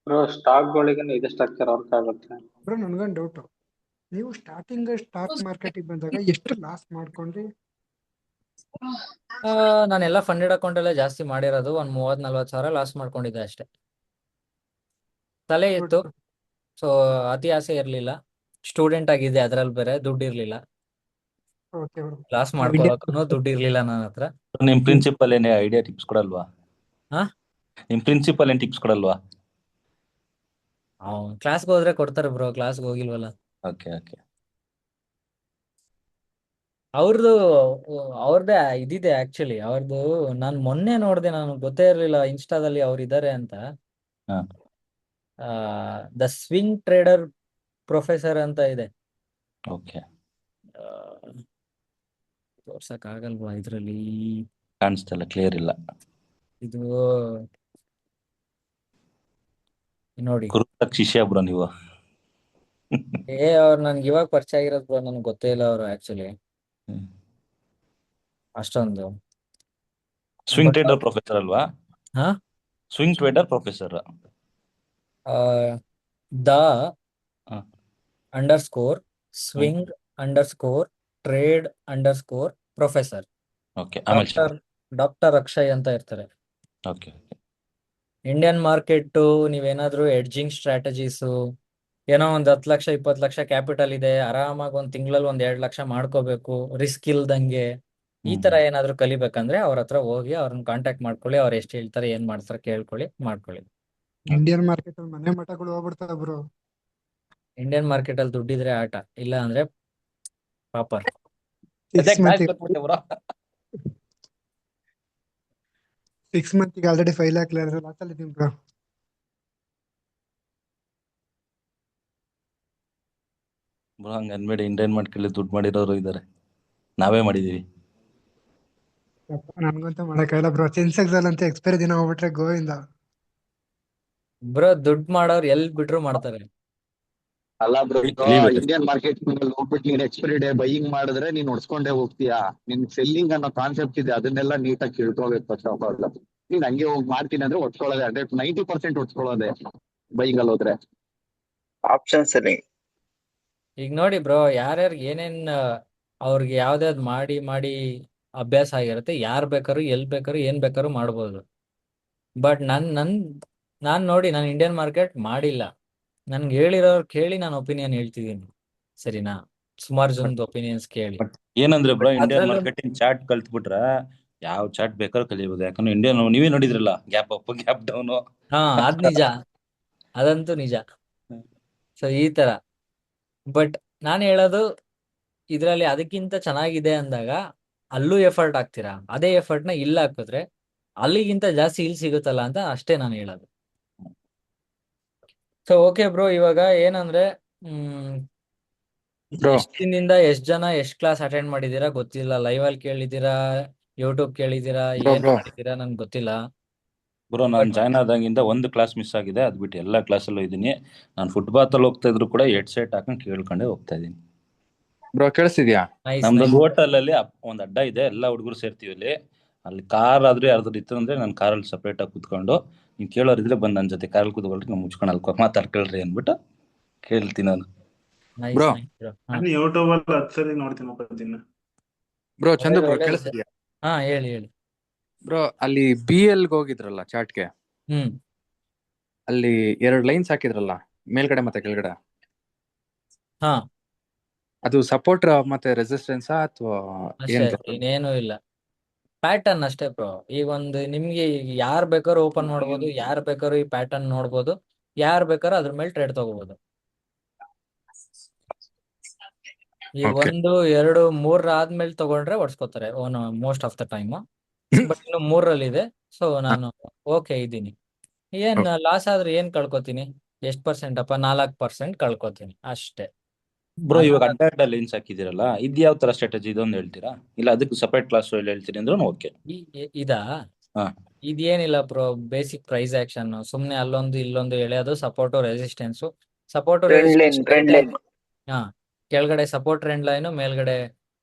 ಬ್ರೋ ಸ್ಟಾಕ್ಗಳಿಗೆ ಇದೇ ಸ್ಟ್ರಕ್ಚರ್ ವರ್ಕ್ ಆಗುತ್ತೆ. ಬ್ರೋ ನನ್ಗೊಂದು ಡೌಟ್, ನೀವು ಸ್ಟಾರ್ಟಿಂಗ್ ಸ್ಟಾಕ್ ಮಾರ್ಕೆಟಿಗೆ ಬಂದಾಗ ಎಷ್ಟು ಲಾಸ್ ಮಾಡ್ಕೊಂಡ್ರಿ? ನಾನೆಲ್ಲ ಫಂಡೆಡ್ ಅಕೌಂಟ್ ಅಲ್ಲೇ ಜಾಸ್ತಿ ಮಾಡಿರೋದು. ಒಂದ್ 30-40 ಸಾವಿರ ಲಾಸ್ ಮಾಡ್ಕೊಂಡಿದ್ದೆ ಅಷ್ಟೇ. ತಲೆ ಇತ್ತು, ಸೊ ಅತಿ ಆಸೆ ಇರ್ಲಿಲ್ಲ. ಸ್ಟೂಡೆಂಟ್ ಆಗಿದ್ದೆ, ಅದ್ರಲ್ಲಿ ಬೇರೆ ದುಡ್ಡು ಇರ್ಲಿಲ್ಲ. Okay bro. ಲಾಸ್ ನಾವು ಇಂಡಿಯನ್ ಮಾಡ್ಕೊಳಕ್ಕೂ ದುಡ್ಡು ಇರ್ಲಿಲ್ಲ ನನ್ನ ಹತ್ರ. ನಿಮ್ ಪ್ರಿನ್ಸಿಪಲ್ ಏನೇ ಐಡಿಯಾ ಟಿಪ್ಸ್ ಕೊಡಲ್ವಾ? ಹಾ ನಿಮ್ ಪ್ರಿನ್ಸಿಪಲ್ ಏನ್ ಟಿಪ್ಸ್ ಕೊಡಲ್ವಾ? ಕ್ಲಾಸ್ಗೆ ಹೋದ್ರೆ ಕೊಡ್ತಾರೆ ಬ್ರೋ, ಕ್ಲಾಸ್ಗೆ ಹೋಗಿಲ್ವಲ್ಲ. Okay okay. ಅವ್ರದ್ದೇ ಇದಿದೆ ಆಕ್ಚುಲಿ. ಅವ್ರದ್ದು ನಾನು ಮೊನ್ನೆ ನೋಡ್ದೆ, ನಾನು ಗೊತ್ತೇ ಇರ್ಲಿಲ್ಲ ಇನ್ಸ್ಟಾದಲ್ಲಿ ಅವ್ರು ಇದಾರೆ ಅಂತ. ಹಾ ದ ಸ್ವಿಂಗ್ ಟ್ರೇಡರ್ ಪ್ರೊಫೆಸರ್ ಅಂತ ಇದೆ. ಓಕೆ. ತೋರ್ಸಕ್ ಆಗಲ್ವಾ ಇದ್ರಲ್ಲಿ? ಕಾಣಿಸ್ತಲ್ಲ, ಕ್ಲಿಯರ್ ಇಲ್ಲ. ಇದು ನೋಡಿ. ಗುರುತಕ್ ಶಿಷ್ಯ ಬ್ರೋ ನೀವು. ಅವ್ರು ನನ್ಗೆ ಇವಾಗ ಪರಿಚಯ ಆಗಿರೋದು ಬ್ರೋ, ನನ್ಗೆ ಗೊತ್ತೇ ಇಲ್ಲ ಅವರು ಆಕ್ಚುಲಿ ಅಷ್ಟೊಂದು. ಸ್ವಿಂಗ್ ಟ್ರೇಡರ್ ಪ್ರೊಫೆಸರ್ ಅಲ್ವಾ? ಹಾ swing trader professor. The underscore swing underscore trade underscore professor. Okay, ಆಮೇಲೆ ಡಾಕ್ಟರ್ ಅಕ್ಷಯ್ ಅಂತ ಇರ್ತಾರೆ. ಓಕೆ. ಇಂಡಿಯನ್ ಮಾರ್ಕೆಟ್ ನೀವೇನಾದ್ರೂ ಎಡ್ಜಿಂಗ್ ಸ್ಟ್ರಾಟಜೀಸು, ಏನೋ ಒಂದ್ 10 ಲಕ್ಷ 20 ಲಕ್ಷ ಕ್ಯಾಪಿಟಲ್ ಇದೆ, ಆರಾಮಾಗಿ ಒಂದ್ ತಿಂಗಳಲ್ಲಿ 1-2 ಲಕ್ಷ ಮಾಡ್ಕೋಬೇಕು ರಿಸ್ಕ್ ಇಲ್ದಂಗೆ, ಈ ತರ ಏನಾದ್ರು ಕಲಿಬೇಕಂದ್ರೆ ಅವ್ರ ಹತ್ರ ಹೋಗಿ ಅವ್ರನ್ನ ಕಾಂಟ್ಯಾಕ್ಟ್ ಮಾಡ್ಕೊಳ್ಳಿ. ಅವ್ರು ಎಷ್ಟು ಹೇಳ್ತಾರೆ, ಏನ್ ಮಾಡ್ತಾರೆ ಕೇಳ್ಕೊಳ್ಳಿ, ಮಾಡ್ಕೊಳ್ಳಿ. ಇಂಡಿಯನ್ ಮಾರ್ಕೆಟ್ ಅಲ್ಲಿ ಮನೆ ಮಠಗಳು ಹೋಗ್ಬಿಡ್ತಾವ ಬ್ರೋ. ಇಂಡಿಯನ್ ಮಾರ್ಕೆಟ್ ಅಲ್ಲಿ ದುಡ್ಡಿದ್ರೆ ಆಟ, ಇಲ್ಲ ಅಂದ್ರೆ ಪಾಪರ್. 6 ಮಂತಿಗೆ ಆಲ್ರೆಡಿ 5 lakh ಲಾಸ್ ಅಲ್ಲಿ ಇದೀನಿ ಬ್ರೋ. ಬ್ರೋ ಹಂಗ ಅನ್ಬೇಡಿ, ಇಂಡಿಯನ್ ಮಾರ್ಕೆಟ್ ದುಡ್ಡು ಮಾಡಿರೋರು ಇದಾರೆ, ನಾವೇ ಮಾಡಿದೀವಿ. ನನ್ಗಂತೂ ಮಾಡಕ್ಕಾಗಲ್ಲ ಬ್ರೋ. ಸೆನ್ಸೆಕ್ಸ್ ಅಲ್ಲಂತ ಎಕ್ಸ್ಪೈರಿ ದಿನ ಹೋಗ್ಬಿಟ್ರೆ ಗೋವಿಂದ. ಬ್ರೋ ದುಡ್ಡು ಮಾಡೋರು ಎಲ್ ಬಿಟ್ರು ಮಾಡ್ತಾರೆ. ಅಲ್ಲ ಬ್ರೋ, ಕಲಿಬೇಕು. ಇಂಡಿಯನ್ ಮಾರ್ಕೆಟ್ ಹೋಗ್ಬಿಟ್ಟು ನೀನ್ ಎಕ್ಸ್ಪೈರಿ ಡೇ ಬೈಯಿಂಗ್ ಮಾಡಿದ್ರೆ ನೀನ್ ಹೊಡ್ಸ್ಕೊಂಡೇ ಹೋಗ್ತೀಯಾ. ನಿನ್ ಸೆಲ್ಲಿಂಗ್ ಅನ್ನೋ ಕಾನ್ಸೆಪ್ಟ್ ಇದೆ, ಅದನ್ನೆಲ್ಲ ನೀಟಾಗಿ ತಿಳ್ಕೊಬೇಕು ಫಸ್ಟ್ ಆಫ್ ಆಲ್. ನೀನ್ ಹಂಗೆ ಹೋಗಿ ಮಾಡ್ತೀನಿ ಅಂದ್ರೆ ಹೊಡ್ಸ್ಕೊಳ್ಳೋದೆ 90% ಹೊಡ್ಸ್ಕೊಳ್ಳೋದೆ ಬೈಯಿಂಗ್ ಅಲ್ಲಿ ಹೋದ್ರೆ. Option selling. ಈಗ ನೋಡಿ ಬ್ರೋ, ಯಾರ್ಯಾರಿಗೆ ಏನೇನ್ ಅವ್ರಿಗೆ ಯಾವ್ದಾವ್ದು ಮಾಡಿ ಮಾಡಿ ಅಭ್ಯಾಸ ಆಗಿರುತ್ತೆ, ಯಾರು ಬೇಕಾದ್ರು ಎಲ್ ಬೇಕಾದ್ರು ಏನ್ ಬೇಕಾದ್ರು ಮಾಡ್ಬೋದು. ಬಟ್ ನಾನ್ ನೋಡಿ, ನಾನು ಇಂಡಿಯನ್ ಮಾರ್ಕೆಟ್ ಮಾಡಿಲ್ಲ. ನನ್ಗೆ ಹೇಳಿರೋರು ಕೇಳಿ ನಾನು ಒಪಿನಿಯನ್ ಹೇಳ್ತಿದ್ದೀನಿ, ಸರಿನಾ? ಸುಮಾರು ಜನದ ಒಪಿನಿಯನ್ಸ್ ಕೇಳಿ. ಏನಂದ್ರೆ ಬ್ರೋ, ಇಂಡಿಯನ್ ಅದ್ರಲ್ಲೂ ಮಾರ್ಕೆಟಿಂಗ್ ಚಾರ್ಟ್ ಕಲ್ತ್ಬಿಟ್ರ ಯಾವ ಚಾರ್ಟ್ ಬೇಕಾದ್ರೂ ಕಲಿಬಹುದು. ಯಾಕಂದ್ರೆ ಇಂಡಿಯನ್ ನೀವೇ ನೋಡಿದ್ರಲ್ಲ, ಗ್ಯಾಪ್ ಅಪ್ ಗ್ಯಾಪ್ ಡೌನ್. ಹಾ ಅದ್ ನಿಜ, ಅದಂತೂ ನಿಜ. ಸೊ ಈ ತರ. ಬಟ್ ನಾನು ಹೇಳೋದು, ಇದ್ರಲ್ಲಿ ಅದಕ್ಕಿಂತ ಚೆನ್ನಾಗಿದೆ ಅಂದಾಗ ಅಲ್ಲೂ ಎಫರ್ಟ್ ಹಾಕ್ತೀರಾ, ಅದೇ ಎಫರ್ಟ್ನ ಇಲ್ಲಿ ಹಾಕಿದ್ರೆ ಅಲ್ಲಿಗಿಂತ ಜಾಸ್ತಿ ಇಲ್ಲಿ ಸಿಗುತ್ತಲ್ಲ ಅಂತ ಅಷ್ಟೇ ನಾನು ಹೇಳೋದು. ಸೊ ಓಕೆ ಬ್ರೋ, ಇವಾಗ ಏನಂದ್ರೆ ಎಷ್ಟ್ ದಿನದಿಂದ ಎಷ್ಟ್ ಜನ ಎಷ್ಟ್ ಕ್ಲಾಸ್ ಅಟೆಂಡ್ ಮಾಡಿದೀರಾ ಗೊತ್ತಿಲ್ಲ. ಲೈವ್ ಅಲ್ಲಿ ಕೇಳಿದೀರಾ, ಯೂಟ್ಯೂಬ್ ಕೇಳಿದೀರಾ, ಏನ್ ಮಾಡಿದೀರಾ ನನ್ಗೆ ಗೊತ್ತಿಲ್ಲ. ಬ್ರೋ ನಾನು ಜಾಯ್ನ್ ಆದಾಗಿಂದ ಒಂದು ಕ್ಲಾಸ್ ಮಿಸ್ ಆಗಿದೆ, ಅದ್ ಬಿಟ್ಟು ಎಲ್ಲಾ ಕ್ಲಾಸಲ್ಲೂ ಇದೀನಿ. ನಾನು ಫುಟ್ಬಾತ್ ಅಲ್ಲಿ ಹೋಗ್ತಾ ಇದ್ರು ಕೂಡ ಹೆಡ್ ಸೆಟ್ ಹಾಕೊಂಡು ಕೇಳ್ಕೊಂಡೆ ಹೋಗ್ತಾ ಇದೀನಿ. ಬ್ರೋ ಕೇಳಿಸ್ತಿದ್ಯಾ? ನಮ್ದೊಂದು ಹೋಟೆಲ್ ಅಲ್ಲಿ ಒಂದ್ ಅಡ್ಡ ಇದೆ, ಎಲ್ಲಾ ಹುಡುಗರು ಸೇರ್ತೀವಿ ಅಲ್ಲಿ ಕಾರ್ ಆದ್ರೆ ಯಾರ್ದು ಇತ್ತು ಅಂದ್ರೆ ನಾನು ಕಾರಲ್ಲಿ ಸಪರೇಟ್ ಆಗಿ ಕುತ್ಕೊಂಡು, ನೀವ್ ಕೇಳೋರಿದ್ರೆ ಬಂದ್ ನನ್ನ ಜೊತೆ ಕಾರಲ್ಲಿ ಕುತ್ಕೊಳ್ರಿ, ನಾವು ಮುಚ್ಕೊಂಡು ಅಲ್ಕೊ ಮಾತಾಡ್ಕೊಳ್ರಿ ಅನ್ಬಿಟ್ಟು ಕೇಳ್ತೀನಿ ನಾನು. ಬ್ರೋ ನಾನು ಯೂಟ್ಯೂಬ್ ಅಲ್ಲಿ 10 ಸರಿ ನೋಡ್ತೀನಿ ದಿನ. ಬ್ರೋ ಚಂದ್ರ ಬ್ರೋ ಕೇಳಿಸ್ತಿದ್ಯಾ? ಹಾ ಹೇಳಿ. ಬ್ರೋ ಅಲ್ಲಿ BL ಹೋಗಿದ್ರಲ್ಲ ಚಾಟ್ಗೆ, ಅಲ್ಲಿ 2 ಲೈನ್ಸ್ ಹಾಕಿದ್ರಲ್ಲ, ಮೇಲ್ಗಡೆ ಮತ್ತೆ ಕೆಳಗಡೆ. ಹಾ ಅದು ಸಪೋರ್ಟ್ ಮತ್ತೆ ರೆಸಿಸ್ಟೆನ್ಸ್ ಅಥವಾ ಅಷ್ಟೇ, ಇನ್ನೇನು ಇಲ್ಲ. ಪ್ಯಾಟರ್ನ್ ಅಷ್ಟೇ ಬ್ರೋ. ಈಗ ಒಂದು ನಿಮ್ಗೆ ಯಾರ್ ಬೇಕಾದ್ರೂ ಓಪನ್ ಮಾಡ್ಬೋದು, ಯಾರ್ ಬೇಕಾದ್ರೂ ಈ ಪ್ಯಾಟರ್ನ್ ನೋಡ್ಬೋದು, ಯಾರ್ ಬೇಕಾದ್ರೂ ಅದ್ರ ಮೇಲೆ ಟ್ರೇಡ್ ತಗೋಬಹುದು. ಈಗ ಓಕೆ 1, 2, 3 ಆದ್ಮೇಲೆ ತಗೊಂಡ್ರೆ ಹೊಡ್ಸ್ಕೊತಾರೆ most of the time. But ಇನ್ನು 3ರಲ್ಲಿ ಇದೆ, ಸೊ ನಾನು ಓಕೆ ಇದ್ದೀನಿ. ಏನ್ ಲಾಸ್ ಆದ್ರೆ ಏನ್ ಕಳ್ಕೊತೀನಿ? ಎಷ್ಟು ಪರ್ಸೆಂಟ್ ಅಪ್ಪ? 4% ಕಳ್ಕೊತೀನಿ ಅಷ್ಟೇ. ಬ್ರೋ ಇವಾಗ ಅಲ್ಲ, ಅಡ್ಡ ಲೈನ್ಸ್ ಹಾಕಿದಿರಲ್ಲ, ಇದು ಯಾವ ತರ ಸ್ಟ್ರಾಟಜಿ ಇದೊಂದು ಹೇಳ್ತೀರಾ? ಇಲ್ಲ ಅದಕ್ಕೆ ಸಪರೇಟ್ ಕ್ಲಾಸ್ ಹೇಳ್ತೀನಿ ಅಂದ್ರೂ ಓಕೆ. ಇದಾ ಹಾ ಇದೇನಿಲ್ಲ ಬ್ರೋ, ಬೇಸಿಕ್ ಪ್ರೈಸ್ ಆಕ್ಷನ್. ಸುಮ್ನೆ ಅಲ್ಲೊಂದು ಇಲ್ಲೊಂದು ಎಳೆಯೋದು, support resistance, support trend line resistance. ಹಾ, ಕೆಳಗಡೆ ಸಪೋರ್ಟ್ ಟ್ರೆಂಡ್ ಲೈನ್, ಮೇಲ್ಗಡೆ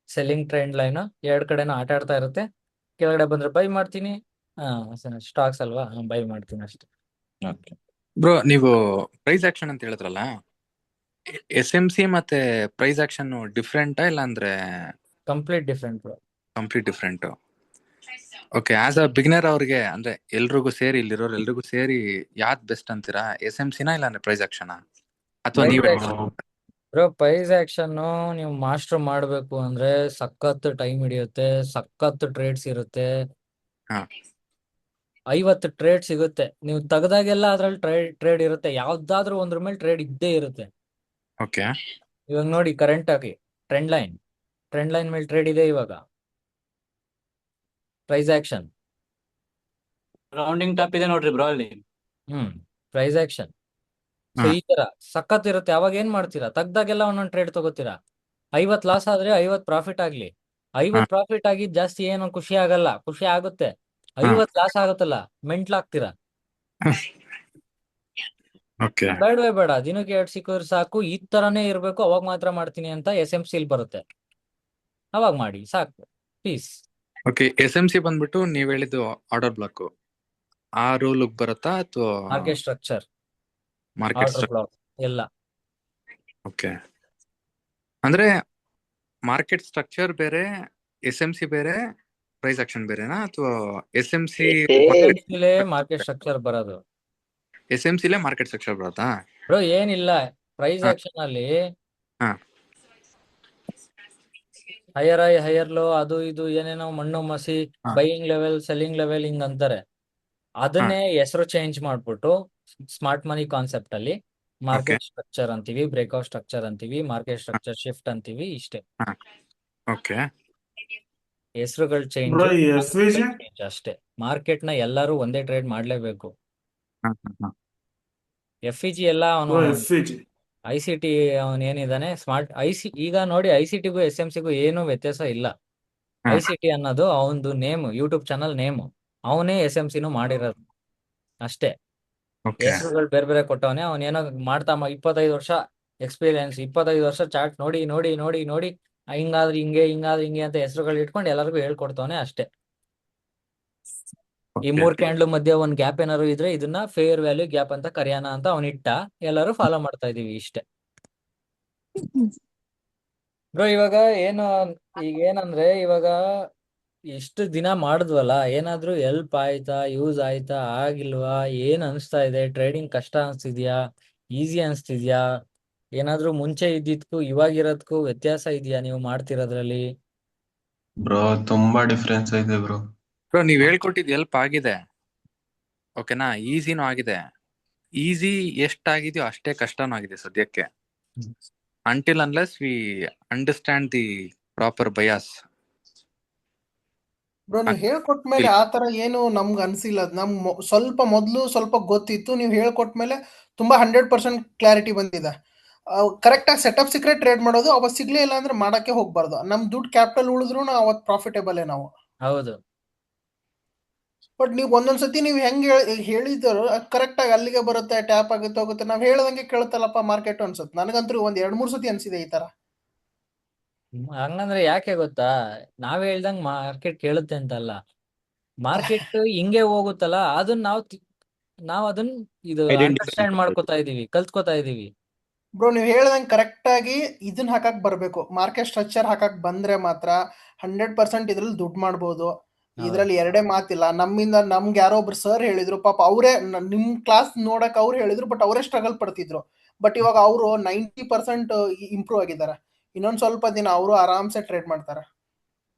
ಸೆಲ್ಲಿಂಗ್ ಟ್ರೆಂಡ್ ಲೈನ್, ಎರಡ್ ಕಡೆನೂ ಆಟ ಆಡ್ತಾ ಇರುತ್ತೆ. ಕೆಳಗಡೆ ಬಂದ್ರೆ ಬೈ ಮಾಡ್ತೀನಿ. ಸ್ಟಾಕ್ಸ್ ಅಲ್ವಾ, ಬೈ ಮಾಡ್ತೀನಿ ಅಷ್ಟೇ. ಓಕೆ ಬ್ರೋ, ನೀವು ಪ್ರೈಸ್ ಆಕ್ಷನ್ ಅಂತ ಹೇಳಿದ್ರಲ್ಲ, SMC ಮತ್ತೆ ಪ್ರೈಸ್ ಆಕ್ಷನ್ ಡಿಫ್ರೆಂಟಾ ಇಲ್ಲ ಅಂದ್ರೆ complete different bro. Complete different? Okay. As a beginner ಅವ್ರಿಗೆ ಅಂದ್ರೆ ಎಲ್ರಿಗೂ ಸೇರಿ, ಇಲ್ಲಿರೋರು ಎಲ್ರಿಗೂ ಸೇರಿ ಯಾವ್ದು ಬೆಸ್ಟ್ ಅಂತೀರಾ? SMC ನಾ ಇಲ್ಲ ಅಂದ್ರೆ ಪ್ರೈಸ್ ಆಕ್ಷನ್ ಅಥವಾ ಪ್ರೈಸ್ ನೀವೇ? ಆಕ್ಷನ್ ಬ್ರೋ, ಪ್ರೈಸ್ ಆಕ್ಷನ್ ನೀವು ಮಾಸ್ಟರ್ ಮಾಡ್ಬೇಕು ಅಂದ್ರೆ ಸಖತ್ ಟೈಮ್ ಹಿಡಿಯುತ್ತೆ, ಸಖತ್ ಟ್ರೇಡ್ಸ್ ಇರುತ್ತೆ. ಹಾ 50 ಟ್ರೇಡ್ ಸಿಗುತ್ತೆ. ನೀವು ತೆಗ್ದಾಗೆಲ್ಲ ಅದ್ರಲ್ಲಿ ಟ್ರೇಡ್ ಇರುತ್ತೆ, ಯಾವ್ದಾದ್ರೂ ಒಂದ್ರ ಮೇಲೆ ಟ್ರೇಡ್ ಇದ್ದೇ ಇರುತ್ತೆ. ಓಕೆ. ಇವಾಗ ನೋಡಿ, ಕರೆಂಟ್ ಆಗಿ ಟ್ರೆಂಡ್ ಲೈನ್ ಮೇಲೆ ಟ್ರೇಡ್ ಇದೆ ಇವಾಗ. ಪ್ರೈಸ್ ಆಕ್ಷನ್ ರೌಂಡಿಂಗ್ ಟಾಪ್ ಇದೆ ನೋಡ್ರಿ ಬ್ರೋ ಅಲ್ಲಿ. Price action. ಸೊ ಈ ತರ ಸಖತ್ ಇರುತ್ತೆ. ಅವಾಗ ಏನ್ ಮಾಡ್ತೀರಾ? ತೆಗ್ದಾಗೆಲ್ಲ ಒಂದೊಂದು ಟ್ರೇಡ್ ತಗೋತೀರಾ. 50 ಲಾಸ್ ಆದ್ರೆ 50 ಪ್ರಾಫಿಟ್ ಆಗ್ಲಿ. 50 ಪ್ರಾಫಿಟ್ ಆಗಿದ್ ಜಾಸ್ತಿ ಏನು ಖುಷಿ ಆಗಲ್ಲ, ಖುಷಿ ಆಗುತ್ತೆ. 50 ಲಾಸ್ ಆಗುತ್ತಲ್ಲ, ಮೆಂಟ್ಲಾಗ್ತೀರಾ. ಓಕೆ. ಬೇಡವೇ ಬೇಡ, ದಿನಕ್ಕೆ 2 ಸಿಕ್ಕಿದ್ರೆ ಸಾಕು. ಈ ತರನೇ ಇರ್ಬೇಕು, ಅವಾಗ ಮಾತ್ರ ಮಾಡ್ತೀನಿ ಅಂತ SMC ಬರುತ್ತೆ, ಅವಾಗ ಮಾಡಿ ಸಾಕು, ಪೀಸ್. ಓಕೆ. SMC ಬಂದ್ಬಿಟ್ಟು ನೀವ್ ಹೇಳಿದ್ದು ಆರ್ಡರ್ ಬ್ಲಾಕ್ ಆ ರೂಲ್ ಬರುತ್ತಾ ಅಥವಾ market structure, market order block ಎಲ್ಲ? ಓಕೆ. ಅಂದ್ರೆ ಮಾರ್ಕೆಟ್ ಸ್ಟ್ರಕ್ಚರ್ ಬೇರೆ, SMC ಬೇರೆ, ಪ್ರೈಸ್ ಆಕ್ಷನ್ ಬೇರೆನಾ ಅಥವಾ SMC ಮಾರ್ಕೆಟ್ ಸ್ಟ್ರಕ್ಚರ್ ಬರೋದು? SMC ಲೇ ಮಾರ್ಕೆಟ್ ಸ್ಟ್ರಕ್ಚರ್ ಬರುತ್ತಾ ಬ್ರೋ? ಏನಿಲ್ಲ, ಪ್ರೈಸ್ ಆಕ್ಷನ್ ಅಲ್ಲಿ ಹೈಯರ್ ಲೋ ಅದು ಇದು ಏನೇನೋ ಮಣ್ಣು ಮಸಿ, ಬೈಯಿಂಗ್ ಲೆವೆಲ್, ಸೆಲ್ಲಿಂಗ್ ಲೆವೆಲ್ ಹಿಂಗ್ ಅಂತಾರೆ. ಅದನ್ನೇ ಹೆಸರು ಚೇಂಜ್ ಮಾಡ್ಬಿಟ್ಟು ಸ್ಮಾರ್ಟ್ ಮನಿ ಕಾನ್ಸೆಪ್ಟ್ ಅಲ್ಲಿ ಮಾರ್ಕೆಟ್ ಸ್ಟ್ರಕ್ಚರ್ ಅಂತೀವಿ, ಬ್ರೇಕ್ಔಟ್ ಸ್ಟ್ರಕ್ಚರ್ ಅಂತೀವಿ, ಮಾರ್ಕೆಟ್ ಸ್ಟ್ರಕ್ಚರ್ ಶಿಫ್ಟ್ ಅಂತೀವಿ, ಇಷ್ಟೇ. ಓಕೆ. ಹೆಸರುಗಳು ಚೇಂಜ್ ಅಷ್ಟೇ. ಮಾರ್ಕೆಟ್ ನ ಎಲ್ಲರೂ ಒಂದೇ ಟ್ರೇಡ್ ಮಾಡ್ಲೇಬೇಕು. FEG ಎಲ್ಲ ಅವನು ICT ಅವನ್ ಏನಿದಾನೆ ಸ್ಮಾರ್ಟ್ ಈಗ ನೋಡಿ, ICTಗೂ SMCಗೂ ಏನು ವ್ಯತ್ಯಾಸ ಇಲ್ಲ. ICT ಅನ್ನೋದು ಅವನದು ನೇಮ್, ಯೂಟ್ಯೂಬ್ ಚಾನಲ್ ನೇಮ್. ಅವನೇ SMCನೂ ಮಾಡಿರೋದು ಅಷ್ಟೇ. ಹೆಸರುಗಳು ಬೇರೆ ಬೇರೆ ಕೊಟ್ಟವನೇ. ಅವನೇನೋ ಮಾಡ್ತಾ 25 ವರ್ಷ ಎಕ್ಸ್ಪೀರಿಯನ್ಸ್, 25 ವರ್ಷ ಚಾರ್ಟ್ ನೋಡಿ ನೋಡಿ ನೋಡಿ ನೋಡಿ ಹಿಂಗಾದ್ರೆ ಹಿಂಗೆ, ಹಿಂಗಾದ್ರೆ ಹಿಂಗೆ ಅಂತ ಹೆಸರುಗಳು ಇಟ್ಕೊಂಡು ಎಲ್ಲರಿಗೂ ಹೇಳ್ಕೊಡ್ತವನೆ ಅಷ್ಟೇ. ಈ 3 ಕ್ಯಾಂಡ್ಲು ಮಧ್ಯೆ ಒಂದ್ ಗ್ಯಾಪ್ ಏನಾದ್ರು ಇದ್ರೆ ಇದನ್ನ ಫೇರ್ ವ್ಯಾಲ್ಯೂ ಗ್ಯಾಪ್ ಅಂತ ಕರೆಯೋಣ ಅಂತ ಅವನಿಟ್ಟ, ಎಲ್ಲರೂ ಫಾಲೋ ಮಾಡ್ತಾ ಇದೀವಿ, ಇಷ್ಟೇ. ಬ್ರೋ ಇವಾಗ ಈಗ ಏನಂದ್ರೆ, ಇವಾಗ ಇಷ್ಟು ದಿನ ಮಾಡಿದ್ವಲ್ಲ, ಏನಾದ್ರೂ ಹೆಲ್ಪ್ ಆಯ್ತಾ, ಯೂಸ್ ಆಯ್ತಾ, ಆಗಿಲ್ವಾ? ಏನ್ ಅನ್ಸ್ತಾ ಇದೆ? ಟ್ರೇಡಿಂಗ್ ಕಷ್ಟ ಅನ್ಸ್ತಿದ್ಯಾ, ಈಸಿ ಅನ್ಸ್ತಿದ್ಯಾ? ಏನಾದ್ರೂ ಮುಂಚೆ ಇದ್ದಿದ್ಕು ಇವಾಗಿರೋದ್ಕು ವ್ಯತ್ಯಾಸ ಇದೆಯಾ ನೀವು ಮಾಡ್ತಿರೋದ್ರಲ್ಲಿ? ಬ್ರೋ ತುಂಬಾ ಡಿಫ್ರೆನ್ಸ್ ಇದೆ ಬ್ರೋ. ನೀವ್ ಹೇಳ್ಕೊಟ್ಟಿದ್ ಹೆಲ್ಪ್ ಆಗಿದೆ, ಓಕೆನಾ? ಈಸಿನೂ ಆಗಿದೆ. ಈಸಿ ಎಷ್ಟಾಗಿದೆಯೋ ಅಷ್ಟೇ ಕಷ್ಟನೂ ಆಗಿದೆ ಸದ್ಯಕ್ಕೆ, until unless we understand the proper bias. Bro ನೀವು ಹೇಳ್ಕೊಟ್ಮೇಲೆ ಆ ತರ ಏನು ನಮ್ಗೆ ಅನ್ಸಿಲ್ಲ. ಸ್ವಲ್ಪ ಮೊದಲು ಸ್ವಲ್ಪ ಗೊತ್ತಿತ್ತು, ನೀವು ಹೇಳ್ಕೊಟ್ಮೇಲೆ ತುಂಬಾ 100% ಕ್ಲಾರಿಟಿ ಬಂದಿದೆ. ಕರೆಕ್ಟ್ ಆಗಿ ಸೆಟಪ್ ಸಿಕ್ಕರೆ ಟ್ರೇಡ್ ಮಾಡೋದು, ಅವತ್ತು ಸಿಗ್ಲೇ ಇಲ್ಲ ಅಂದ್ರೆ ಮಾಡಕ್ಕೆ ಹೋಗ್ಬಾರ್ದು. ನಮ್ ದುಡ್ಡು ಕ್ಯಾಪಿಟಲ್ ಉಳಿದ್ರು ಅವತ್ತು ಪ್ರಾಫಿಟೇಬಲ್ ನಾವು. ಹೌದು. ಬಟ್ ನೀವು ಒಂದೊಂದ್ಸತಿ ನೀವು ಹೆಂಗ್ ಹೇಳಿದ್ರು ಕರೆಕ್ಟ್ ಆಗಿ ಅಲ್ಲಿಗೆ ಬರುತ್ತೆ, ಟ್ಯಾಪ್ ಆಗುತ್ತೆ ಹೋಗುತ್ತೆ, ನಾವ್ ಹೇಳ್ದಂಗೆ ಕೇಳುತ್ತಲ್ಲಪ್ಪ ಮಾರ್ಕೆಟ್ ಅನ್ಸುತ್ತೆ. ನನಗಂತೂ 1-2-3 ಸತಿ ಅನ್ಸಿದೆ ಈ ತರ. ಹಂಗಂದ್ರೆ ಯಾಕೆ ಗೊತ್ತಾ, ನಾವ್ ಹೇಳ್ದಂಗ್ ಮಾರ್ಕೆಟ್ ಕೇಳುತ್ತೆ ಅಂತಲ್ಲ, ಮಾರ್ಕೆಟ್ ಹಿಂಗೆ ಹೋಗುತ್ತಲ್ಲ, ಅದನ್ನ ನಾವ್ ಅದನ್ನ ಇದು ಅಂಡರ್ಸ್ಟ್ಯಾಂಡ್ ಮಾಡ್ಕೋತಾ ಇದೀವಿ, ಕಲ್ತ್ಕೋತಾ ಇದೀವಿ. ಬ್ರೋ ನೀವು ಹೇಳ್ದಂಗೆ ಕರೆಕ್ಟ್ ಆಗಿ ಇದನ್ನ ಹಾಕಕ್ ಬರ್ಬೇಕು, ಮಾರ್ಕೆಟ್ ಸ್ಟ್ರಕ್ಚರ್ ಹಾಕಕ್ ಬಂದ್ರೆ ಮಾತ್ರ 100% ಇದ್ರಲ್ಲಿ ದುಡ್ಡು ಮಾಡ್ಬೋದು. ಇದ್ರಲ್ಲಿ ಎರಡೇ ಮಾತಿಲ್ಲ. ನಮ್ಗೆ ಯಾರೋ ಒಬ್ರು ಸರ್ ಹೇಳಿದ್ರು, ಪಾಪ ಅವರೇ ನಿಮ್ ಕ್ಲಾಸ್ ನೋಡಕ್ ಅವ್ರು ಹೇಳಿದ್ರು, ಬಟ್ ಅವರೇ ಸ್ಟ್ರಗಲ್ ಪಡ್ತಿದ್ರು. ಬಟ್ ಇವಾಗ ಅವರು 90% ಇಂಪ್ರೂವ್ ಆಗಿದ್ದಾರೆ. ಇನ್ನೊಂದ್ ಸ್ವಲ್ಪ ದಿನ ಅವರು ಆರಾಮ್ಸೆ ಟ್ರೇಡ್ ಮಾಡ್ತಾರೆ.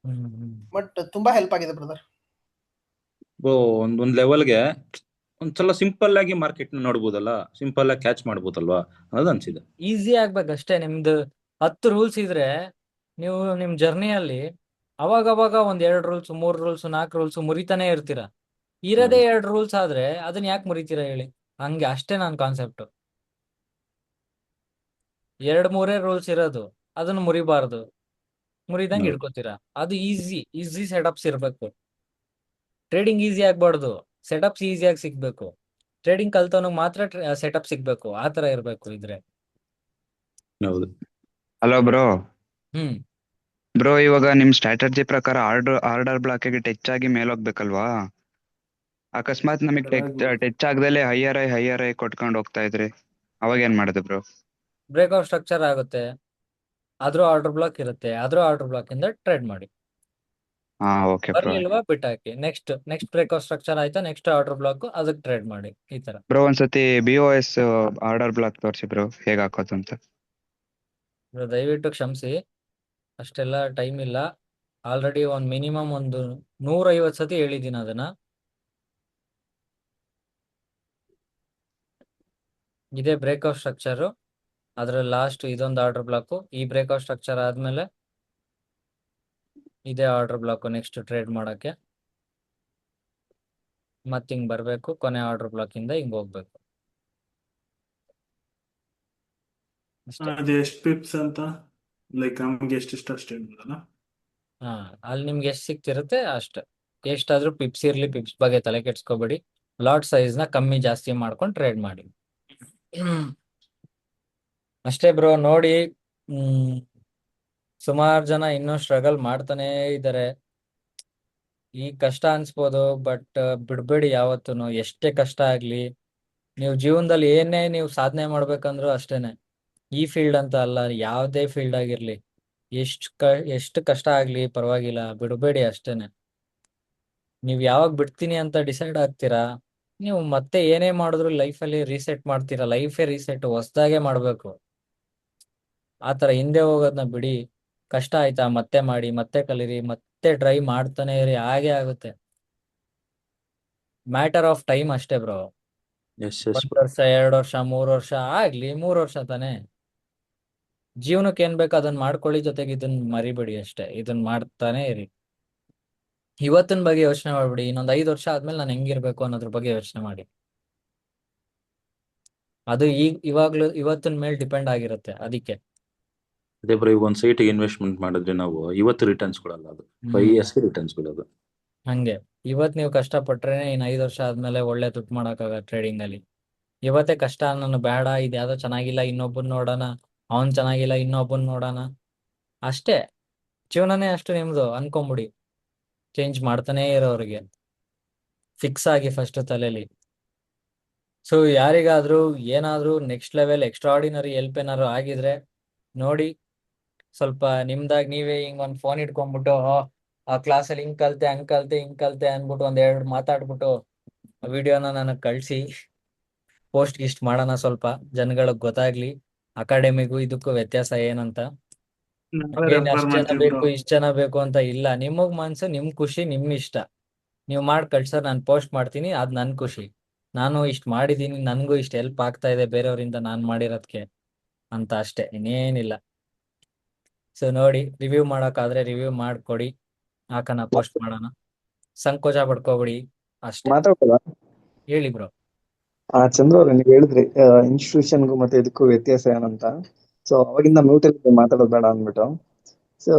ಬಟ್ ತುಂಬಾ ಹೆಲ್ಪ್ ಆಗಿದೆ ಬ್ರದರ್. ಒಂದ್ ಲೆವೆಲ್ಗೆ ಒಂದ್ಸಲ ಸಿಂಪಲ್ ಆಗಿ ಮಾರ್ಕೆಟ್ ನೋಡ್ಬೋದಲ್ಲ, ಸಿಂಪಲ್ ಆಗಿ ಕ್ಯಾಚ್ ಮಾಡ್ಬೋದಲ್ವಾ ಅನ್ನೋದು ಅನ್ಸಿದೆ. ಈಸಿ ಆಗ್ಬೇಕಷ್ಟೇ. ನಿಮ್ದು 10 ರೂಲ್ಸ್ ಇದ್ರೆ ನೀವು ನಿಮ್ ಜರ್ನಿಯಲ್ಲಿ ಅವಾಗ ಒಂದ್ 2 ರೂಲ್ಸ್ 3 ರೂಲ್ಸ್ 4 ರೂಲ್ಸ್ ಮುರಿತಾನೆ ಇರ್ತೀರಾ. ಇರೋದೇ 2 ರೂಲ್ಸ್ ಆದ್ರೆ ಅದನ್ನ ಯಾಕೆ ಮುರಿತೀರಾ ಹೇಳಿ? ಹಂಗೆ ಅಷ್ಟೇ ನನ್ನ ಕಾನ್ಸೆಪ್ಟ್. 2-3 ರೂಲ್ಸ್ ಇರೋದು, ಅದನ್ನ ಮುರಿಬಾರ್ದು. ಮುರಿದಂಗೆ ಹೌದು. ಇಟ್ಕೋತೀರಾ. ಅದು ಈಸಿ ಸೆಟಪ್ಸ್ ಇರ್ಬೇಕು. ಟ್ರೇಡಿಂಗ್ ಈಸಿ ಆಗ್ಬಾರ್ದು, ಸೆಟಪ್ಸ್ ಈಸಿಯಾಗಿ ಸಿಗ್ಬೇಕು. ಟ್ರೇಡಿಂಗ್ ಕಲ್ತವನಿಗೆ ಮಾತ್ರ ಸೆಟಪ್ ಸಿಗ್ಬೇಕು, ಆ ತರ ಇರ್ಬೇಕು ಇದ್ರೆ. ಹೌದು. Hello bro. ಹ್ಮ್ ಬ್ರೋ, ಇವಾಗ ನಿಮ್ ಸ್ಟ್ರಾಟಜಿ ಪ್ರಕಾರ ಆರ್ಡರ್ ಬ್ಲಾಕಿಗೆ ಟಚ್ ಆಗಿ ಮೇಲೋಗ್ಬೇಕಲ್ವಾ? ಅಕಸ್ಮಾತ್ ನಮಗೆ ಟಚ್ ಆಗದಲ್ಲೇ ಹೈಯರ್ ಐ ಕೊಟ್ಕೊಂಡು ಹೋಗ್ತಾ ಇದ್ರಿ, ಅವಾಗ ಏನ್ ಮಾಡುದು ಬ್ರೋ? ಬ್ರೇಕ್ಔಟ್ ಸ್ಟ್ರಕ್ಚರ್ ಆಗುತ್ತೆ, ಆದ್ರೂ ಆರ್ಡರ್ ಬ್ಲಾಕ್ ಇರುತ್ತೆ. ಆದ್ರೂ ಆರ್ಡರ್ ಬ್ಲಾಕ್ ಇಂದ ಟ್ರೇಡ್ ಮಾಡಿ. ಹಾ, ಓಕೆ ಬ್ರೋ. ಬರ್ಲಿಲ್ವಾ ಬಿಟ್ಟಾಕಿ. ನೆಕ್ಸ್ಟ್ ಬ್ರೇಕ್ಔಟ್ ಸ್ಟ್ರಕ್ಚರ್ ಆಯ್ತಾ, ನೆಕ್ಸ್ಟ್ ಆರ್ಡರ್ ಬ್ಲಾಕ್, ಅದಕ್ಕೆ ಟ್ರೇಡ್ ಮಾಡಿ. ಈ ತರ. ಬ್ರೋ, ಒಂದ್ಸತಿ BOS ಆರ್ಡರ್ ಬ್ಲಾಕ್ ತೋರಿಸಿ ಬ್ರೋ, ಹೇಗ್ ಹಾಕೋದು ಅಂತ. ದಯವಿಟ್ಟು ಕ್ಷಮಿಸಿ, ಅಷ್ಟೆಲ್ಲ ಟೈಮ್ ಇಲ್ಲ. ಆಲ್ರೆಡಿ ಮಿನಿಮಮ್ 150 ಸತಿ ಹೇಳಿದ್ದೀನಿ ಅದನ್ನ. ಇದೇ ಬ್ರೇಕ್ಔಟ್ ಸ್ಟ್ರಕ್ಚರು, ಅದ್ರಲ್ಲಿ ಲಾಸ್ಟ್ ಇದೊಂದು ಆರ್ಡರ್ ಬ್ಲಾಕು. ಈ ಬ್ರೇಕ್ಔಟ್ ಸ್ಟ್ರಕ್ಚರ್ ಆದ್ಮೇಲೆ ಇದೇ ಆರ್ಡರ್ ಬ್ಲಾಕು ನೆಕ್ಸ್ಟ್ ಟ್ರೇಡ್ ಮಾಡಕ್ಕೆ. ಮತ್ತೆ ಹಿಂಗ್ ಬರ್ಬೇಕು, ಕೊನೆ ಆರ್ಡರ್ ಬ್ಲಾಕ್ ಇಂದ ಹಿಂಗ್ ಹೋಗ್ಬೇಕು ಅಷ್ಟೇ. ಅದು ಎಷ್ಟು ಪಿಪ್ಸ್ ಅಂತ ಲೈಕ್ ನಮ್ಗೆ ಎಷ್ಟಿಷ್ಟ ಅಷ್ಟೇ ಇರ್ಬೋದಲ್ಲ? ಹಾ, ಅಲ್ಲಿ ನಿಮ್ಗೆ ಎಷ್ಟು ಸಿಕ್ತಿರುತ್ತೆ ಅಷ್ಟೇ. ಎಷ್ಟಾದ್ರೂ ಪಿಪ್ಸ್ ಇರ್ಲಿ, ಪಿಪ್ಸ್ ಬಗ್ಗೆ ತಲೆ ಕೆಡ್ಸ್ಕೊಬೇಡಿ. ಲಾಟ್ ಸೈಜ್ ನ ಕಮ್ಮಿ ಜಾಸ್ತಿ ಮಾಡ್ಕೊಂಡು ಟ್ರೇಡ್ ಮಾಡಿ. ಅಷ್ಟೇ ಬ್ರೋ. ನೋಡಿ, ಸುಮಾರು ಜನ ಇನ್ನೂ ಸ್ಟ್ರಗಲ್ ಮಾಡ್ತಾನೇ ಇದ್ದಾರೆ. ಈಗ ಕಷ್ಟ ಅನ್ಸ್ಬೋದು, ಬಟ್ ಬಿಡ್ಬೇಡಿ ಯಾವತ್ತೂ. ಎಷ್ಟೇ ಕಷ್ಟ ಆಗ್ಲಿ, ನೀವು ಜೀವನದಲ್ಲಿ ಏನೇ ನೀವು ಸಾಧನೆ ಮಾಡ್ಬೇಕಂದ್ರೂ ಅಷ್ಟೇನೆ. ಈ ಫೀಲ್ಡ್ ಅಂತ ಅಲ್ಲ, ಯಾವುದೇ ಫೀಲ್ಡ್ ಆಗಿರ್ಲಿ, ಎಷ್ಟು ಕಷ್ಟ ಆಗ್ಲಿ ಪರವಾಗಿಲ್ಲ, ಬಿಡಬೇಡಿ ಅಷ್ಟೇನೆ. ನೀವು ಯಾವಾಗ ಬಿಡ್ತೀನಿ ಅಂತ ಡಿಸೈಡ್ ಆಗ್ತೀರಾ, ನೀವು ಮತ್ತೆ ಏನೇ ಮಾಡಿದ್ರು ಲೈಫಲ್ಲಿ ರೀಸೆಟ್ ಮಾಡ್ತೀರಾ. ಲೈಫೇ ರೀಸೆಟ್, ಹೊಸ್ದಾಗೆ ಮಾಡ್ಬೇಕು. ಆತರ ಹಿಂದೆ ಹೋಗೋದನ್ನ ಬಿಡಿ. ಕಷ್ಟ ಆಯ್ತಾ, ಮತ್ತೆ ಮಾಡಿ, ಮತ್ತೆ ಕಲೀರಿ, ಮತ್ತೆ ಟ್ರೈ ಮಾಡ್ತಾನೆ ಇರಿ, ಹಾಗೆ ಆಗುತ್ತೆ. ಮ್ಯಾಟರ್ ಆಫ್ ಟೈಮ್ ಅಷ್ಟೇ ಬ್ರೋ. ಎಸ್ 1 ವರ್ಷ 2 ವರ್ಷ 3 ವರ್ಷ ಆಗ್ಲಿ, 3 ವರ್ಷ ತಾನೆ. ಜೀವನಕ್ಕೆ ಏನ್ ಬೇಕು ಅದನ್ನ ಮಾಡ್ಕೊಳ್ಳಿ, ಜೊತೆಗೆ ಇದನ್ನ ಮರಿಬೇಡಿ ಅಷ್ಟೇ. ಇದನ್ನ ಮಾಡ್ತಾನೆ ಇರಿ. ಇವತ್ತಿನ ಬಗ್ಗೆ ಯೋಚನೆ ಮಾಡ್ಬಿಡಿ, ಇನ್ನೊಂದ್ 5 ವರ್ಷ ಆದ್ಮೇಲೆ ನಾನು ಹೆಂಗಿರ್ಬೇಕು ಅನ್ನೋದ್ರ ಬಗ್ಗೆ ಯೋಚನೆ ಮಾಡಿ. ಅದು ಇವತ್ತಿನ ಮೇಲೆ ಡಿಪೆಂಡ್ ಆಗಿರುತ್ತೆ. ಅದಕ್ಕೆ ಅದೇ ಬ್ರೋ, ಈಗ ಒಂದ್ ಸೈಟ್ ಇನ್ವೆಸ್ಟ್ಮೆಂಟ್ ಮಾಡಿದ್ರೆ ನಾವು ಇವತ್ತು ರಿಟರ್ನ್ಸ್ ಕೊಡಲ್ಲ, ಅದು 5 years ರಿಟರ್ನ್ಸ್ ಕೊಡೋದು. ಹಂಗೆ ಇವತ್ ನೀವು ಕಷ್ಟಪಟ್ರೆ ಇನ್ 5 ವರ್ಷ ಆದ್ಮೇಲೆ ಒಳ್ಳೆ ದುಡ್ಡು ಮಾಡಕ್ಕಾಗ ಟ್ರೇಡಿಂಗ್ ಅಲ್ಲಿ. ಇವತ್ತೇ ಕಷ್ಟ, ನಾನು ಬೇಡ, ಇದ್ಯಾವುದೋ ಚೆನ್ನಾಗಿಲ್ಲ, ಇನ್ನೊಬ್ಬನ್ ನೋಡೋಣ, ಅವನ್ ಚೆನ್ನಾಗಿಲ್ಲ, ಇನ್ನೊಬ್ಬನ್ ನೋಡೋಣ, ಅಷ್ಟೇ. ಜೀವನನೇ ಅಷ್ಟು ನಿಮ್ದು ಅನ್ಕೊಂಬಿಡಿ. ಚೇಂಜ್ ಮಾಡ್ತಾನೆ ಇರೋರಿಗೆ ಫಿಕ್ಸ್ ಆಗಿ ಫಸ್ಟ್ ತಲೆಯಲ್ಲಿ. ಸೊ ಯಾರಿಗಾದ್ರೂ ಏನಾದ್ರೂ ನೆಕ್ಸ್ಟ್ ಲೆವೆಲ್ ಎಕ್ಸ್ಟ್ರಾಆರ್ಡಿನರಿ ಹೆಲ್ಪ್ ಏನಾದ್ರು ಆಗಿದ್ರೆ ನೋಡಿ, ಸ್ವಲ್ಪ ನಿಮ್ದಾಗ ನೀವೇ ಹಿಂಗ್ ಒಂದ್ ಫೋನ್ ಇಟ್ಕೊಂಡ್ಬಿಟ್ಟು ಆ ಕ್ಲಾಸಲ್ಲಿ ಹಿಂಗ್ ಕಲ್ತೆ ಹಂಗ್ ಕಲ್ತೆ ಅನ್ಬಿಟ್ಟು 1-2 ಮಾತಾಡ್ಬಿಟ್ಟು ವಿಡಿಯೋನ ನನಗೆ ಕಳ್ಸಿ, ಪೋಸ್ಟ್ ಗಿಸ್ಟ್ ಮಾಡೋಣ, ಸ್ವಲ್ಪ ಜನಗಳಿಗೆ ಗೊತ್ತಾಗ್ಲಿ ಅಕಾಡೆಮಿಗೂ ಇದಕ್ಕೂ ವ್ಯತ್ಯಾಸ ಏನಂತ. ಏನ್ ರೆಫರ್ ಅಷ್ಟ್ ಜನ ಮಾಡ್ತೀವಿ ಬೇಕು ಬ್ರೋ. ಇಷ್ಟ್ ಜನ ಬೇಕು ಅಂತ ಇಲ್ಲ. ನಿಮಗ್ ಮನ್ಸು, ನಿಮ್ ಖುಷಿ, ನಿಮ್ ಇಷ್ಟ. ನೀವು ಮಾಡಿ ಕಳ್ಸರ್ ನಾನು ಪೋಸ್ಟ್ ಮಾಡ್ತೀನಿ, ಅದ್ ನನ್ ಖುಷಿ. ನಾನು ಇಷ್ಟ ಮಾಡಿದೀನಿ, ನನ್ಗೂ ಇಷ್ಟ ಹೆಲ್ಪ್ ಆಗ್ತಾ ಇದೆ ಬೇರೆಯವರಿಂದ ನಾನ್ ಮಾಡಿರೋದಕ್ಕೆ ಅಂತ ಅಷ್ಟೇ, ಇನ್ನೇನಿಲ್ಲ. ಸೊ ನೋಡಿ, ರಿವ್ಯೂ ಮಾಡಕ್ಕಾದ್ರೆ ರಿವ್ಯೂ ಮಾಡ್ಕೊಡಿ, ಹಾಕೋಣ, ಪೋಸ್ಟ್ ಮಾಡೋಣ. ಸಂಕೋಚ ಪಡ್ಕೋಬಿಡಿ ಅಷ್ಟೇ. ಮಾತಾಡ್ಬೋದಾ? ಹೇಳಿ ಬ್ರೋ. ಚಂದ್ರ ಅವ್ರೆ, ನೀವು ಹೇಳಿದ್ರಿ ಇನ್ಸ್ಟಿಟ್ಯೂಷನ್ಗೂ ಮತ್ತೆ ಇದಕ್ಕೂ ವ್ಯತ್ಯಾಸ ಏನಂತ. ಸೊ ಅವಾಗಿಂದ ಮ್ಯೂಟಲ್ಲಿ ಮಾತಾಡೋದು ಬೇಡ ಅಂದ್ಬಿಟ್ಟು. ಸೊ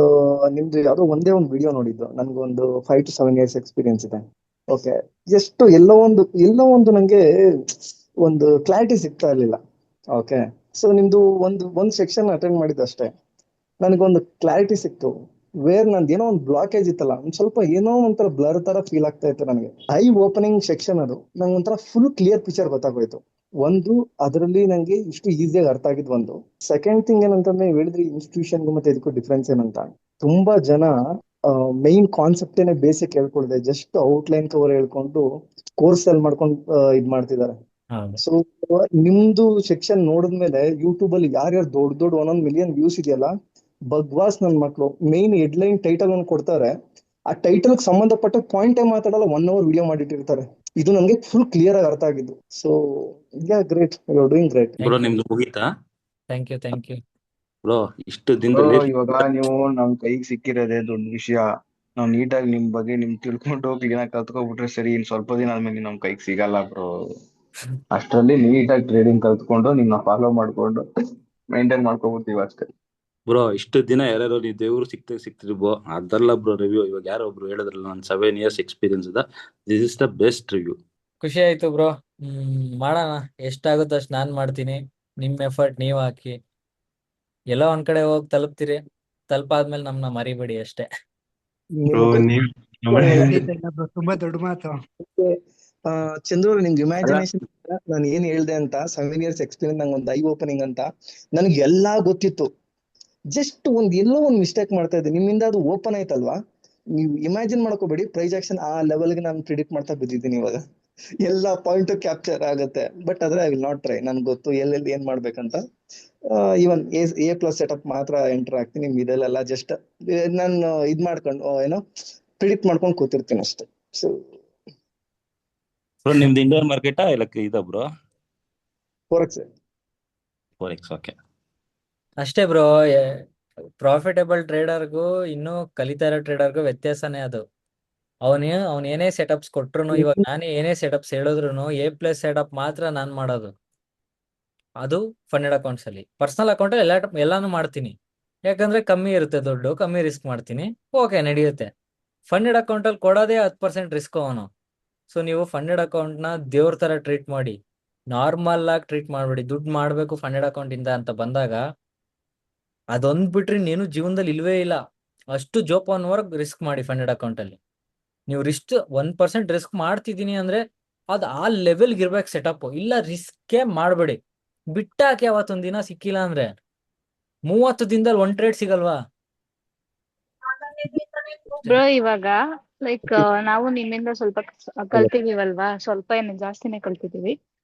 ನಿಮ್ದು ಯಾವ್ದೋ ಒಂದೇ ಒಂದು ವಿಡಿಯೋ ನೋಡಿದ್ದು, ನನ್ಗೊಂದು 5 to 7 years ಎಕ್ಸ್ಪೀರಿಯನ್ಸ್ ಇದೆ. ಓಕೆ, ಎಷ್ಟು ಎಲ್ಲೋ ಒಂದು ನಂಗೆ ಒಂದು ಕ್ಲಾರಿಟಿ ಸಿಗ್ತಾ ಇರ್ಲಿಲ್ಲ. ಓಕೆ, ಸೊ ನಿಮ್ದು ಒಂದು ಸೆಕ್ಷನ್ ಅಟೆಂಡ್ ಮಾಡಿದ್ದಷ್ಟೇ, ನನಗೊಂದು ಕ್ಲಾರಿಟಿ ಸಿಕ್ತು. ನಂದು ಏನೋ ಒಂದು ಬ್ಲಾಕೇಜ್ ಇತ್ತಲ್ಲ, ಒಂದ್ ಸ್ವಲ್ಪ ಏನೋ ಒಂಥರ ಬ್ಲರ್ ತರ ಫೀಲ್ ಆಗ್ತಾ ಇತ್ತು ನನಗೆ. ಐ ಓಪನಿಂಗ್ ಸೆಕ್ಷನ್ ಅದು ನಂಗೆ ಒಂಥರ ಫುಲ್ ಕ್ಲಿಯರ್ ಪಿಕ್ಚರ್ ಗೊತ್ತಾಗೋಯ್ತು. ಅದರಲ್ಲಿ ನಂಗೆ ಇಷ್ಟು ಈಸಿಯಾಗಿ ಅರ್ಥ ಆಗಿದ್ ಒಂದು. ಸೆಕೆಂಡ್ ಥಿಂಗ್ ಏನಂತಂದ್ರೆ, ನೀವು ಹೇಳಿದ್ರಿ ಇನ್ಸ್ಟಿಟ್ಯೂಷನ್ಗೂ ಮತ್ತೆ ಇದಕ್ಕೂ ಡಿಫ್ರೆನ್ಸ್ ಏನಂತ. ತುಂಬಾ ಜನ ಮೈನ್ ಕಾನ್ಸೆಪ್ಟ್ ಏನೇ ಬೇಸಿಕ್ ಹೇಳ್ಕೊಳ್ದೆ, ಜಸ್ಟ್ ಔಟ್ಲೈನ್ ಕವರ್ ಹೇಳ್ಕೊಂಡು ಕೋರ್ಸ್ ಅಲ್ಲಿ ಮಾಡ್ಕೊಂಡು ಇದ್ ಮಾಡ್ತಿದ್ದಾರೆ. ಸೊ ನಿಮ್ದು ಸೆಕ್ಷನ್ ನೋಡಿದ್ಮೇಲೆ ಯೂಟ್ಯೂಬ್ ಅಲ್ಲಿ ಯಾರ್ಯಾರು ದೊಡ್ಡ 1 million ವ್ಯೂಸ್ ಇದೆಯಲ್ಲ, ಬಗ್ವಾಸ್ ನನ್ ಮಕ್ಳು ಮೈನ್ ಹೆಡ್ಲೈನ್ ಟೈಟಲ್ ಅನ್ನು ಕೊಡ್ತಾರೆ, ಆ ಟೈಟಲ್ ಸಂಬಂಧಪಟ್ಟ ಪಾಯಿಂಟ್ ಮಾತಾಡಲ್ಲ 1 hour ವಿಡಿಯೋ ಮಾಡಿಟ್ಟಿರ್ತಾರೆ. ಇದು ನನಗೆ ಫುಲ್ ಕ್ಲಿಯರ್ ಆಗಿ ಅರ್ಥ ಆಗಿದ್ದು. So great, you are doing great. Bro thank you ನಿಮ್ದು ಮುಗೀತಾ ಥ್ಯಾಂಕ್ ಯು. ಬ್ರೋ? ಇಷ್ಟು ಬ್ರೋ ದಿನದಲ್ಲಿ ಇವಾಗ ನೀವು ನಮ್ ಕೈಗೆ ಸಿಕ್ಕಿರೋದೇ ದೊಡ್ಡ ವಿಷಯ. ನಾವ್ ನೀಟಾಗಿ ನಿಮ್ ಬಗ್ಗೆ ತಿಳ್ಕೊಂಡು ಕ್ಲೀನ್ ಆಗಿ ಕಲ್ತ್ಕೊಬಿಟ್ರೆ ಸರಿ. ಇನ್ ಸ್ವಲ್ಪ ದಿನ ಆದ್ಮೇಲೆ ನಮ್ ಕೈಗೆ ಸಿಗಲ್ಲ ಬ್ರೋ. ಅಷ್ಟ್ರಲ್ಲಿ ನೀಟಾಗಿ ಟ್ರೇಡಿಂಗ್ ಕಲ್ತ್ಕೊಂಡು ನಿಮ್ನ ಫಾಲೋ ಮಾಡ್ಕೊಂಡು ಮೇಂಟೈನ್ ಮಾಡ್ಕೊಬಿಡ್ತೀವಿ ಅಷ್ಟೇ. ಬ್ರೋ ಇಷ್ಟು ದಿನ ಯಾರ್ಯಾರೋ ನೀವು ದೇವ್ರು ಸಿಕ್ತಿರಿ ಬ್ರೋ, ಅದಲ್ಲ ಬ್ರೋ ರಿವ್ಯೂ. ಇವಾಗ ಯಾರೋ ಒಬ್ರು ಹೇಳಿದ್ರಲ್ಲ, ನಾನು 7 years ಎಕ್ಸ್ಪೀರಿಯನ್ಸ್ ಇದೆ, this is the best review. ಖುಷಿ ಆಯ್ತು ಬ್ರೋ. ಮಾಡೋಣ, ಎಷ್ಟಾಗುತ್ತೋ ಅಷ್ಟು ನಾನ್ ಮಾಡ್ತೀನಿ. ನಿಮ್ ಎಫರ್ಟ್ ನೀವ್ ಹಾಕಿ, ಎಲ್ಲೋ ಒಂದ್ ಕಡೆ ಹೋಗಿ ತಲುಪ್ತೀರಿ. ತಲುಪಾದ್ಮೇಲೆ ನಮ್ನ ಮರಿಬೇಡಿ ಅಷ್ಟೇ. ಬ್ರೋ ನೀವ್ ಖಂಡಿತ ಇಲ್ಲ bro, ತುಂಬಾ ದೊಡ್ಡ ಮಾತು. ಚಂದ್ರು ಅವ್ರೆ, ನಿಮ್ಗೆ ಅಲ್ಲ ಇಮ್ಯಾಜಿನೇಷನ್ ನಾನು ಏನ್ ಹೇಳ್ದೆ ಅಂತ 7 years ಎಕ್ಸ್ಪೀರಿಯನ್ಸ್, ನಂಗೆ ಒಂದು ಐ ಓಪನಿಂಗ್ ಅಂತ ನನಗೆ ಎಲ್ಲಾ ಗೊತ್ತಿತ್ತು. ಜಸ್ಟ್ ಎಲ್ಲೋ ಒಂದು ಮಿಸ್ಟೇಕ್ ಮಾಡ್ತಾ ಇದ್ದೆ, ನಿಮ್ಮಿಂದ ಅದು ಓಪನ್ ಆಯ್ತಲ್ವಾ. ನೀವು ಇಮ್ಯಾಜಿನ್ ಮಾಡ್ಕೋಬೇಡಿ, ಪ್ರೈಸ್ ಆಕ್ಷನ್ ಆ ಲೆವೆಲ್ಗೆ ನಾನು ಪ್ರಿಡಿಕ್ಟ್ ಮಾಡ್ತಾ ಬಿದ್ದಿದ್ದೀನಿ ಇವಾಗ. ಎಲ್ಲ ಪಾಯಿಂಟ್ ಕ್ಯಾಪ್ಚರ್ ಆಗುತ್ತೆ, ಬಟ್ ಆದ್ರೆ ಐ ವಿಲ್ ನಾಟ್ ಟ್ರೈ. ನನ್ಗೆ ಗೊತ್ತು ಎಲ್ಲೆಲ್ಲಿ ಏನ್ ಮಾಡ್ಬೇಕಂತ. ಇವನ್ A+ ಸೆಟಪ್ ಮಾತ್ರ ಎಂಟರ್ ಆಗ್ತೀನಿ. ಇದೆಲ್ಲ ಜಸ್ಟ್ ನಾನು ಇದ್ ಮಾಡ್ಕೊಂಡು ಏನೋ ಪ್ರಿಡಿಕ್ಟ್ ಮಾಡ್ಕೊಂಡು ಕೂತಿರ್ತೀನಿ ಅಷ್ಟೇ. ಸೊ ಬ್ರೋ ನಿಮ್ದು ಇಂಡಿಯನ್ ಮಾರ್ಕೆಟಾ ಇಲ್ಲ ಇದ ಬ್ರೋ? ಫೋರೆಕ್ಸ್. ಓಕೆ. ಅಷ್ಟೇ ಬ್ರೋ. ಪ್ರಾಫಿಟಬಲ್ ಟ್ರೇಡರ್ಗೂ ಇನ್ನೂ ಕಲಿತಾ ಇರೋ ಟ್ರೇಡರ್ಗೂ ವ್ಯತ್ಯಾಸನೇ ಅದು. ಅವ್ನು ಏನೇ ಸೆಟಪ್ಸ್ ಕೊಟ್ರು, ಇವಾಗ ನಾನೇ ಏನೇ ಸೆಟಪ್ಸ್ ಹೇಳಿದ್ರು A+ ಸೆಟಪ್ ಮಾತ್ರ ನಾನ್ ಮಾಡೋದು. ಅದು ಫಂಡೆಡ್ ಅಕೌಂಟ್ಸ್ ಅಲ್ಲಿ. ಪರ್ಸನಲ್ ಅಕೌಂಟ್ ಅಲ್ಲಿ ಎಲ್ಲಾನು ಮಾಡ್ತೀನಿ, ಯಾಕಂದ್ರೆ ಕಮ್ಮಿ ಇರುತ್ತೆ ದುಡ್ಡು, ಕಮ್ಮಿ ರಿಸ್ಕ್ ಮಾಡ್ತೀನಿ, ಓಕೆ ನಡೆಯುತ್ತೆ. ಫಂಡೆಡ್ ಅಕೌಂಟ್ ಅಲ್ಲಿ ಕೊಡೋದೇ 10% ರಿಸ್ಕ್ ಅವನು. ಸೊ ನೀವು ಫಂಡೆಡ್ ಅಕೌಂಟ್ ನ ದೇವ್ರ ತರ ಟ್ರೀಟ್ ಮಾಡಿ, ನಾರ್ಮಲ್ ಆಗಿ ಟ್ರೀಟ್ ಮಾಡ್ಬೇಡಿ. ದುಡ್ಡು ಮಾಡ್ಬೇಕು ಫಂಡೆಡ್ ಅಕೌಂಟ್ ಇಂದ ಅಂತ ಬಂದಾಗ ಅದೊಂದ್ ಬಿಟ್ರಿ ನೀನು ಜೀವನದಲ್ಲಿ ಇಲ್ವೇ ಇಲ್ಲ. ಅಷ್ಟು ಜೋಪಾನವರೆಗೆ ರಿಸ್ಕ್ ಮಾಡಿ ಫಂಡೆಡ್ ಅಕೌಂಟ್ ಅಲ್ಲಿ. ನೀವು 1% ರಿಸ್ಕ್ ಮಾಡ್ತಿದ್ದೀನಿ ಅಂದ್ರೆ ಅದು ಆ ಲೆವೆಲ್ಗೆ ಇರ್ಬೇಕು ಸೆಟಪ್. ಇಲ್ಲ ರಿಸ್ಕೇ ಮಾಡ್ಬೇಡಿ, ಬಿಟ್ಟಾಕಿ. ಅವತ್ತೊಂದ್ ದಿನ ಸಿಕ್ಕಿಲ್ಲ ಅಂದ್ರೆ 30 ದಿನದಲ್ಲಿ 1 ಟ್ರೇಡ್ ಸಿಗಲ್ವಾ? ಬ್ರೋ ಇವಾಗ ಲೈಕ್ ನಾವು ನಿಮ್ಮಿಂದ ಸ್ವಲ್ಪ ಕಲ್ತಿದೀವಲ್ವಾ, ಸ್ವಲ್ಪ ಏನು ಜಾಸ್ತಿನೇ ಕಲ್ತಿದೀವಿ.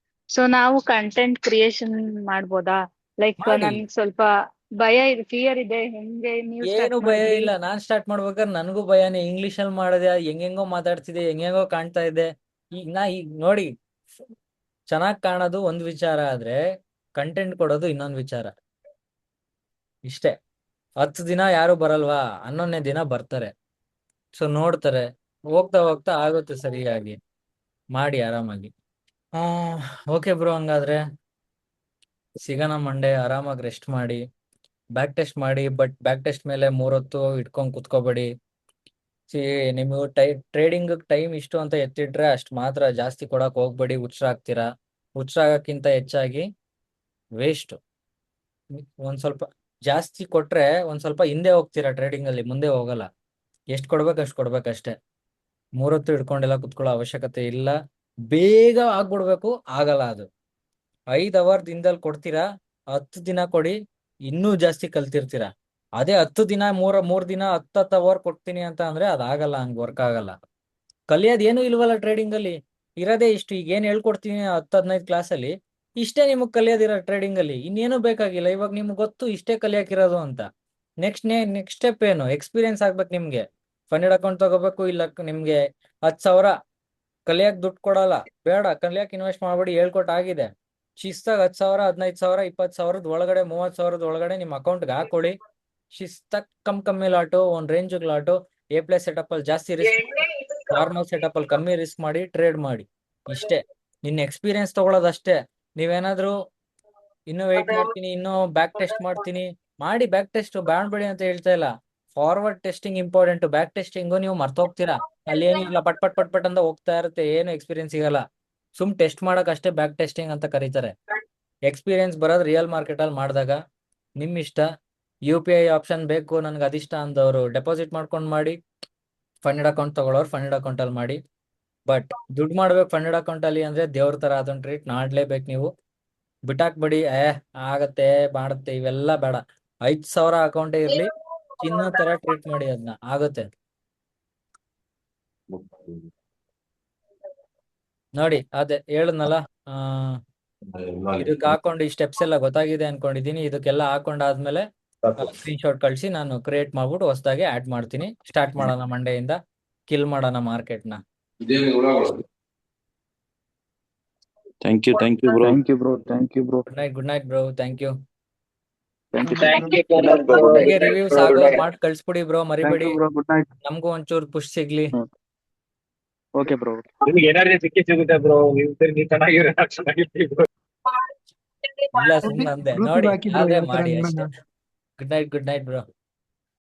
ಸೊ ನಾವು ಕಂಟೆಂಟ್ ಕ್ರಿಯೇಷನ್ ಮಾಡ್ಬೋದಾ? ಲೈಕ್ ಮಾಡಿ. ನನ್ಗೆ ಸ್ವಲ್ಪ ಭಯ ಇದೆ, ಫಿಯರ್ ಇದೆ. ಹೆಂಗೆ ನೀವು ಏನು ಸ್ಟಾರ್ಟ್ ಭಯ ಮಾಡಿದ್ರಿ? ಇಲ್ಲ. ನಾನ್ ಸ್ಟಾರ್ಟ್ ಮಾಡ್ಬೇಕಾದ್ರೆ ನನಗೂ ಭಯನೇ. ಇಂಗ್ಲಿಷ್ ಅಲ್ಲಿ ಮಾಡಿದೆ, ಹೆಂಗೆಂಗೋ ಮಾತಾಡ್ತಿದೆ, ಹೆಂಗೆಂಗೋ ಕಾಣ್ತಾ ಇದೆ. ಈಗ ನೋಡಿ, ಚೆನ್ನಾಗ್ ಕಾಣೋದು ಒಂದ್ ವಿಚಾರ ಆದ್ರೆ ಕಂಟೆಂಟ್ ಕೊಡೋದು ಇನ್ನೊಂದ್ ವಿಚಾರ. ಇಷ್ಟೇ. 10 ದಿನ ಯಾರು ಬರಲ್ವಾ, 11ನೇ ದಿನ ಬರ್ತಾರೆ. ಸೊ ನೋಡ್ತಾರೆ, ಹೋಗ್ತಾ ಹೋಗ್ತಾ ಆಗುತ್ತೆ ಸರಿಯಾಗಿ. ಮಾಡಿ ಆರಾಮಾಗಿ. ಓಕೆ ಬ್ರೋ, ಹಂಗಾದ್ರೆ ಸಿಗೋಣ ಮಂಡೇ. ಆರಾಮಾಗಿ ರೆಸ್ಟ್ ಮಾಡಿ, ಬ್ಯಾಕ್ ಟೆಸ್ಟ್ ಮಾಡಿ. ಬಟ್ ಬ್ಯಾಕ್ ಟೆಸ್ಟ್ ಮೇಲೆ 3 ಹೊತ್ತು ಇಟ್ಕೊಂಡ್ ಕುತ್ಕೋಬೇಡಿ. ನೀವು ಟ್ರೇಡಿಂಗ್ ಟೈಮ್ ಇಷ್ಟು ಅಂತ ಎತ್ತಿಟ್ರೆ ಅಷ್ಟು ಮಾತ್ರ. ಜಾಸ್ತಿ ಕೊಡಕ್ ಹೋಗ್ಬೇಡಿ, ಹುಚ್ಚರಾಗ್ತೀರಾ. ಹುಚ್ಚರಾಗಕ್ಕಿಂತ ಹೆಚ್ಚಾಗಿ ವೇಸ್ಟ್. ಒಂದ್ ಸ್ವಲ್ಪ ಜಾಸ್ತಿ ಕೊಟ್ರೆ ಒಂದ್ ಸ್ವಲ್ಪ ಹಿಂದೆ ಹೋಗ್ತೀರಾ ಟ್ರೇಡಿಂಗ್ ಅಲ್ಲಿ, ಮುಂದೆ ಹೋಗಲ್ಲ. ಎಷ್ಟು ಕೊಡ್ಬೇಕು ಅಷ್ಟು ಕೊಡ್ಬೇಕಷ್ಟೇ. 3 ಹೊತ್ತು ಇಟ್ಕೊಂಡೆಲ್ಲ ಕುತ್ಕೊಳ್ಳೋ ಅವಶ್ಯಕತೆ ಇಲ್ಲ. ಬೇಗ ಆಗ್ಬಿಡ್ಬೇಕು, ಆಗಲ್ಲ ಅದು. 5 hour ದಿನದಲ್ಲಿ ಕೊಡ್ತೀರಾ, 10 ದಿನ ಕೊಡಿ, ಇನ್ನೂ ಜಾಸ್ತಿ ಕಲ್ತಿರ್ತೀರಾ. ಅದೇ 10 ದಿನ 3 ದಿನ 10 hour ಕೊಡ್ತೀನಿ ಅಂತ ಅಂದ್ರೆ ಅದಾಗಲ್ಲ, ಹಂಗ್ ವರ್ಕ್ ಆಗಲ್ಲ. ಕಲಿಯೋದ್ ಏನು ಇಲ್ವಲ್ಲ ಟ್ರೇಡಿಂಗ್ ಅಲ್ಲಿ, ಇರೋದೇ ಇಷ್ಟು. ಈಗ ಏನ್ ಹೇಳ್ಕೊಡ್ತೀನಿ 10-15 ಕ್ಲಾಸಲ್ಲಿ, ಇಷ್ಟೇ ನಿಮಗ್ ಕಲಿಯೋದಿರೋ ಟ್ರೇಡಿಂಗ್ ಅಲ್ಲಿ. ಇನ್ನೇನು ಬೇಕಾಗಿಲ್ಲ. ಇವಾಗ ನಿಮ್ಗೆ ಗೊತ್ತು ಇಷ್ಟೇ ಕಲಿಯಾಕಿರೋದು ಅಂತ. ನೆಕ್ಸ್ಟ್ ಸ್ಟೆಪ್ ಏನು? ಎಕ್ಸ್ಪೀರಿಯನ್ಸ್ ಆಗ್ಬೇಕು ನಿಮ್ಗೆ. ಫಂಡೆಡ್ ಅಕೌಂಟ್ ತಗೋಬೇಕು, ಇಲ್ಲ ನಿಮ್ಗೆ 10,000 ಕಲಿಯಕ್ ದುಡ್ಡು ಕೊಡಲ್ಲ, ಬೇಡ. ಕಲಿಯಕ್ ಇನ್ವೆಸ್ಟ್ ಮಾಡ್ಬೇಡಿ, ಹೇಳ್ಕೊಟ್ಟಾಗಿದೆ. ಶಿಸ್ತಾಗ 10,000, 15,000, 20,000 ಒಳಗಡೆ, 30,000 ಒಳಗಡೆ ನಿಮ್ ಅಕೌಂಟ್ಗೆ ಹಾಕೊಳ್ಳಿ. ಶಿಸ್ತಾಗ ಕಮ್ಮಿ ಲಾಟು, ಒಂದ್ ರೇಂಜ್ ಲಾಟು. A+ ಸೆಟಪ್ ಅಲ್ಲಿ ಜಾಸ್ತಿ ರಿಸ್ಕ್, ನಾರ್ಮಲ್ ಸೆಟಪ್ ಅಲ್ಲಿ ಕಮ್ಮಿ ರಿಸ್ಕ್ ಮಾಡಿ ಟ್ರೇಡ್ ಮಾಡಿ. ಇಷ್ಟೇ. ನಿನ್ನ ಎಕ್ಸ್ಪೀರಿಯನ್ಸ್ ತಗೊಳ್ಳೋದಷ್ಟೇ. ನೀವೇನಾದ್ರೂ ಇನ್ನೂ ವೆಯ್ಟ್ ಮಾಡ್ತೀನಿ, ಇನ್ನೂ ಬ್ಯಾಕ್ ಟೆಸ್ಟ್ ಮಾಡ್ತೀನಿ ಮಾಡಿ. ಬ್ಯಾಕ್ ಟೆಸ್ಟ್ ಬೇಡ ಅಂತ ಹೇಳ್ತಾ ಇಲ್ಲ. Forward testing important. Back testing ನೀವು ಮರ್ತೋಗ್ತೀರಾ. ಅಲ್ಲಿ ಏನು ಇಲ್ಲ, ಪಟ್ ಪಟ್ ಪಟ್ ಪಟ್ ಅಂತ ಹೋಗ್ತಾ ಇರುತ್ತೆ, ಏನು ಎಕ್ಸ್ಪೀರಿಯನ್ಸ್ ಸಿಗಲ್ಲ. ಸುಮ್ ಟೆಸ್ಟ್ ಮಾಡಕ್ ಅಷ್ಟೇ ಬ್ಯಾಕ್ ಟೆಸ್ಟಿಂಗ್ ಅಂತ ಕರೀತಾರೆ. ಎಕ್ಸ್ಪೀರಿಯನ್ಸ್ ಬರೋದು ರಿಯಲ್ ಮಾರ್ಕೆಟ್ ಅಲ್ಲಿ ಮಾಡಿದಾಗ. ನಿಮ್ ಇಷ್ಟ. UPI ಆಪ್ಷನ್ ಬೇಕು ನನ್ಗೆ ಅದಿಷ್ಟ ಅಂದವರು ಡೆಪಾಸಿಟ್ ಮಾಡ್ಕೊಂಡು ಮಾಡಿ. ಫಂಡೆಡ್ ಅಕೌಂಟ್ ತಗೊಳ್ಳೋರು ಫಂಡೆಡ್ ಅಕೌಂಟ್ ಅಲ್ಲಿ ಮಾಡಿ. ಬಟ್ ದುಡ್ಡು ಮಾಡ್ಬೇಕು ಫಂಡೆಡ್ ಅಕೌಂಟ್ ಅಲ್ಲಿ ಅಂದ್ರೆ ದೇವ್ರ ತರ ಅದನ್ನ ಟ್ರೀಟ್ ಮಾಡ್ಲೇಬೇಕು ನೀವು. ಬಿಟ್ಟಾಕ್ಬೇಡಿ. ಆಗತ್ತೆ ಮಾಡುತ್ತೆ ಇವೆಲ್ಲ ಬೇಡ. 5,000 ಅಕೌಂಟೇ ಇರ್ಲಿ, ಚಿನ್ನ ತರ ಟ್ರೀಟ್ ಮಾಡಿ ಅದನ್ನ, ಆಗುತ್ತೆ. ನೋಡಿ ಅದೇ ಹೇಳದ್ನಲ್ಲ, ಇದಕ್ಕೆ ಹಾಕೊಂಡು ಈ ಸ್ಟೆಪ್ಸ್ ಎಲ್ಲ ಗೊತ್ತಾಗಿದೆ ಅನ್ಕೊಂಡಿದೀನಿ. ಇದಕ್ಕೆಲ್ಲ ಹಾಕೊಂಡಾದ್ಮೇಲೆ ಸ್ಕ್ರೀನ್ ಶಾಟ್ ಕಳಿಸಿ ನಾನು ಕ್ರಿಯೇಟ್ ಮಾಡ್ಬಿಟ್ಟು ಹೊಸದಾಗಿ ಆಡ್ ಮಾಡ್ತೀನಿ. ಸ್ಟಾರ್ಟ್ ಮಾಡೋಣ ಮಂಡೆಯಿಂದ. ಕಿಲ್ ಮಾಡೋಣ ಮಾರ್ಕೆಟ್ ನ. Thank you bro. Good night bro. Thank you. Thank you. ಹಾಗೆ ರಿವ್ಯೂಸ್ ಆಗೋರ್ ಮಾಡಿ ಕಳ್ಸ್ಬಿಡಿ ಬ್ರೋ, ಮರಿಬೇಡಿ. ನಮಗೂ ಒಂಚೂರು ಪುಷ್ ಸಿಗ್ಲಿ. Okay bro. ನಿಮ್ಗೆ ಎನರ್ಜಿ ಸಿಗುತ್ತೆ ಬ್ರೋ. ನೀವು ಚೆನ್ನಾಗಿರೋ ಚೆನ್ನಾಗಿರ್ತೀವಿ. ಇಲ್ಲ ಸುಮ್ಮನೆ ಅಂದೆ ನೋಡಿ, ಅದೇ ಮಾಡಿ ಅಷ್ಟೇ. Good night bro.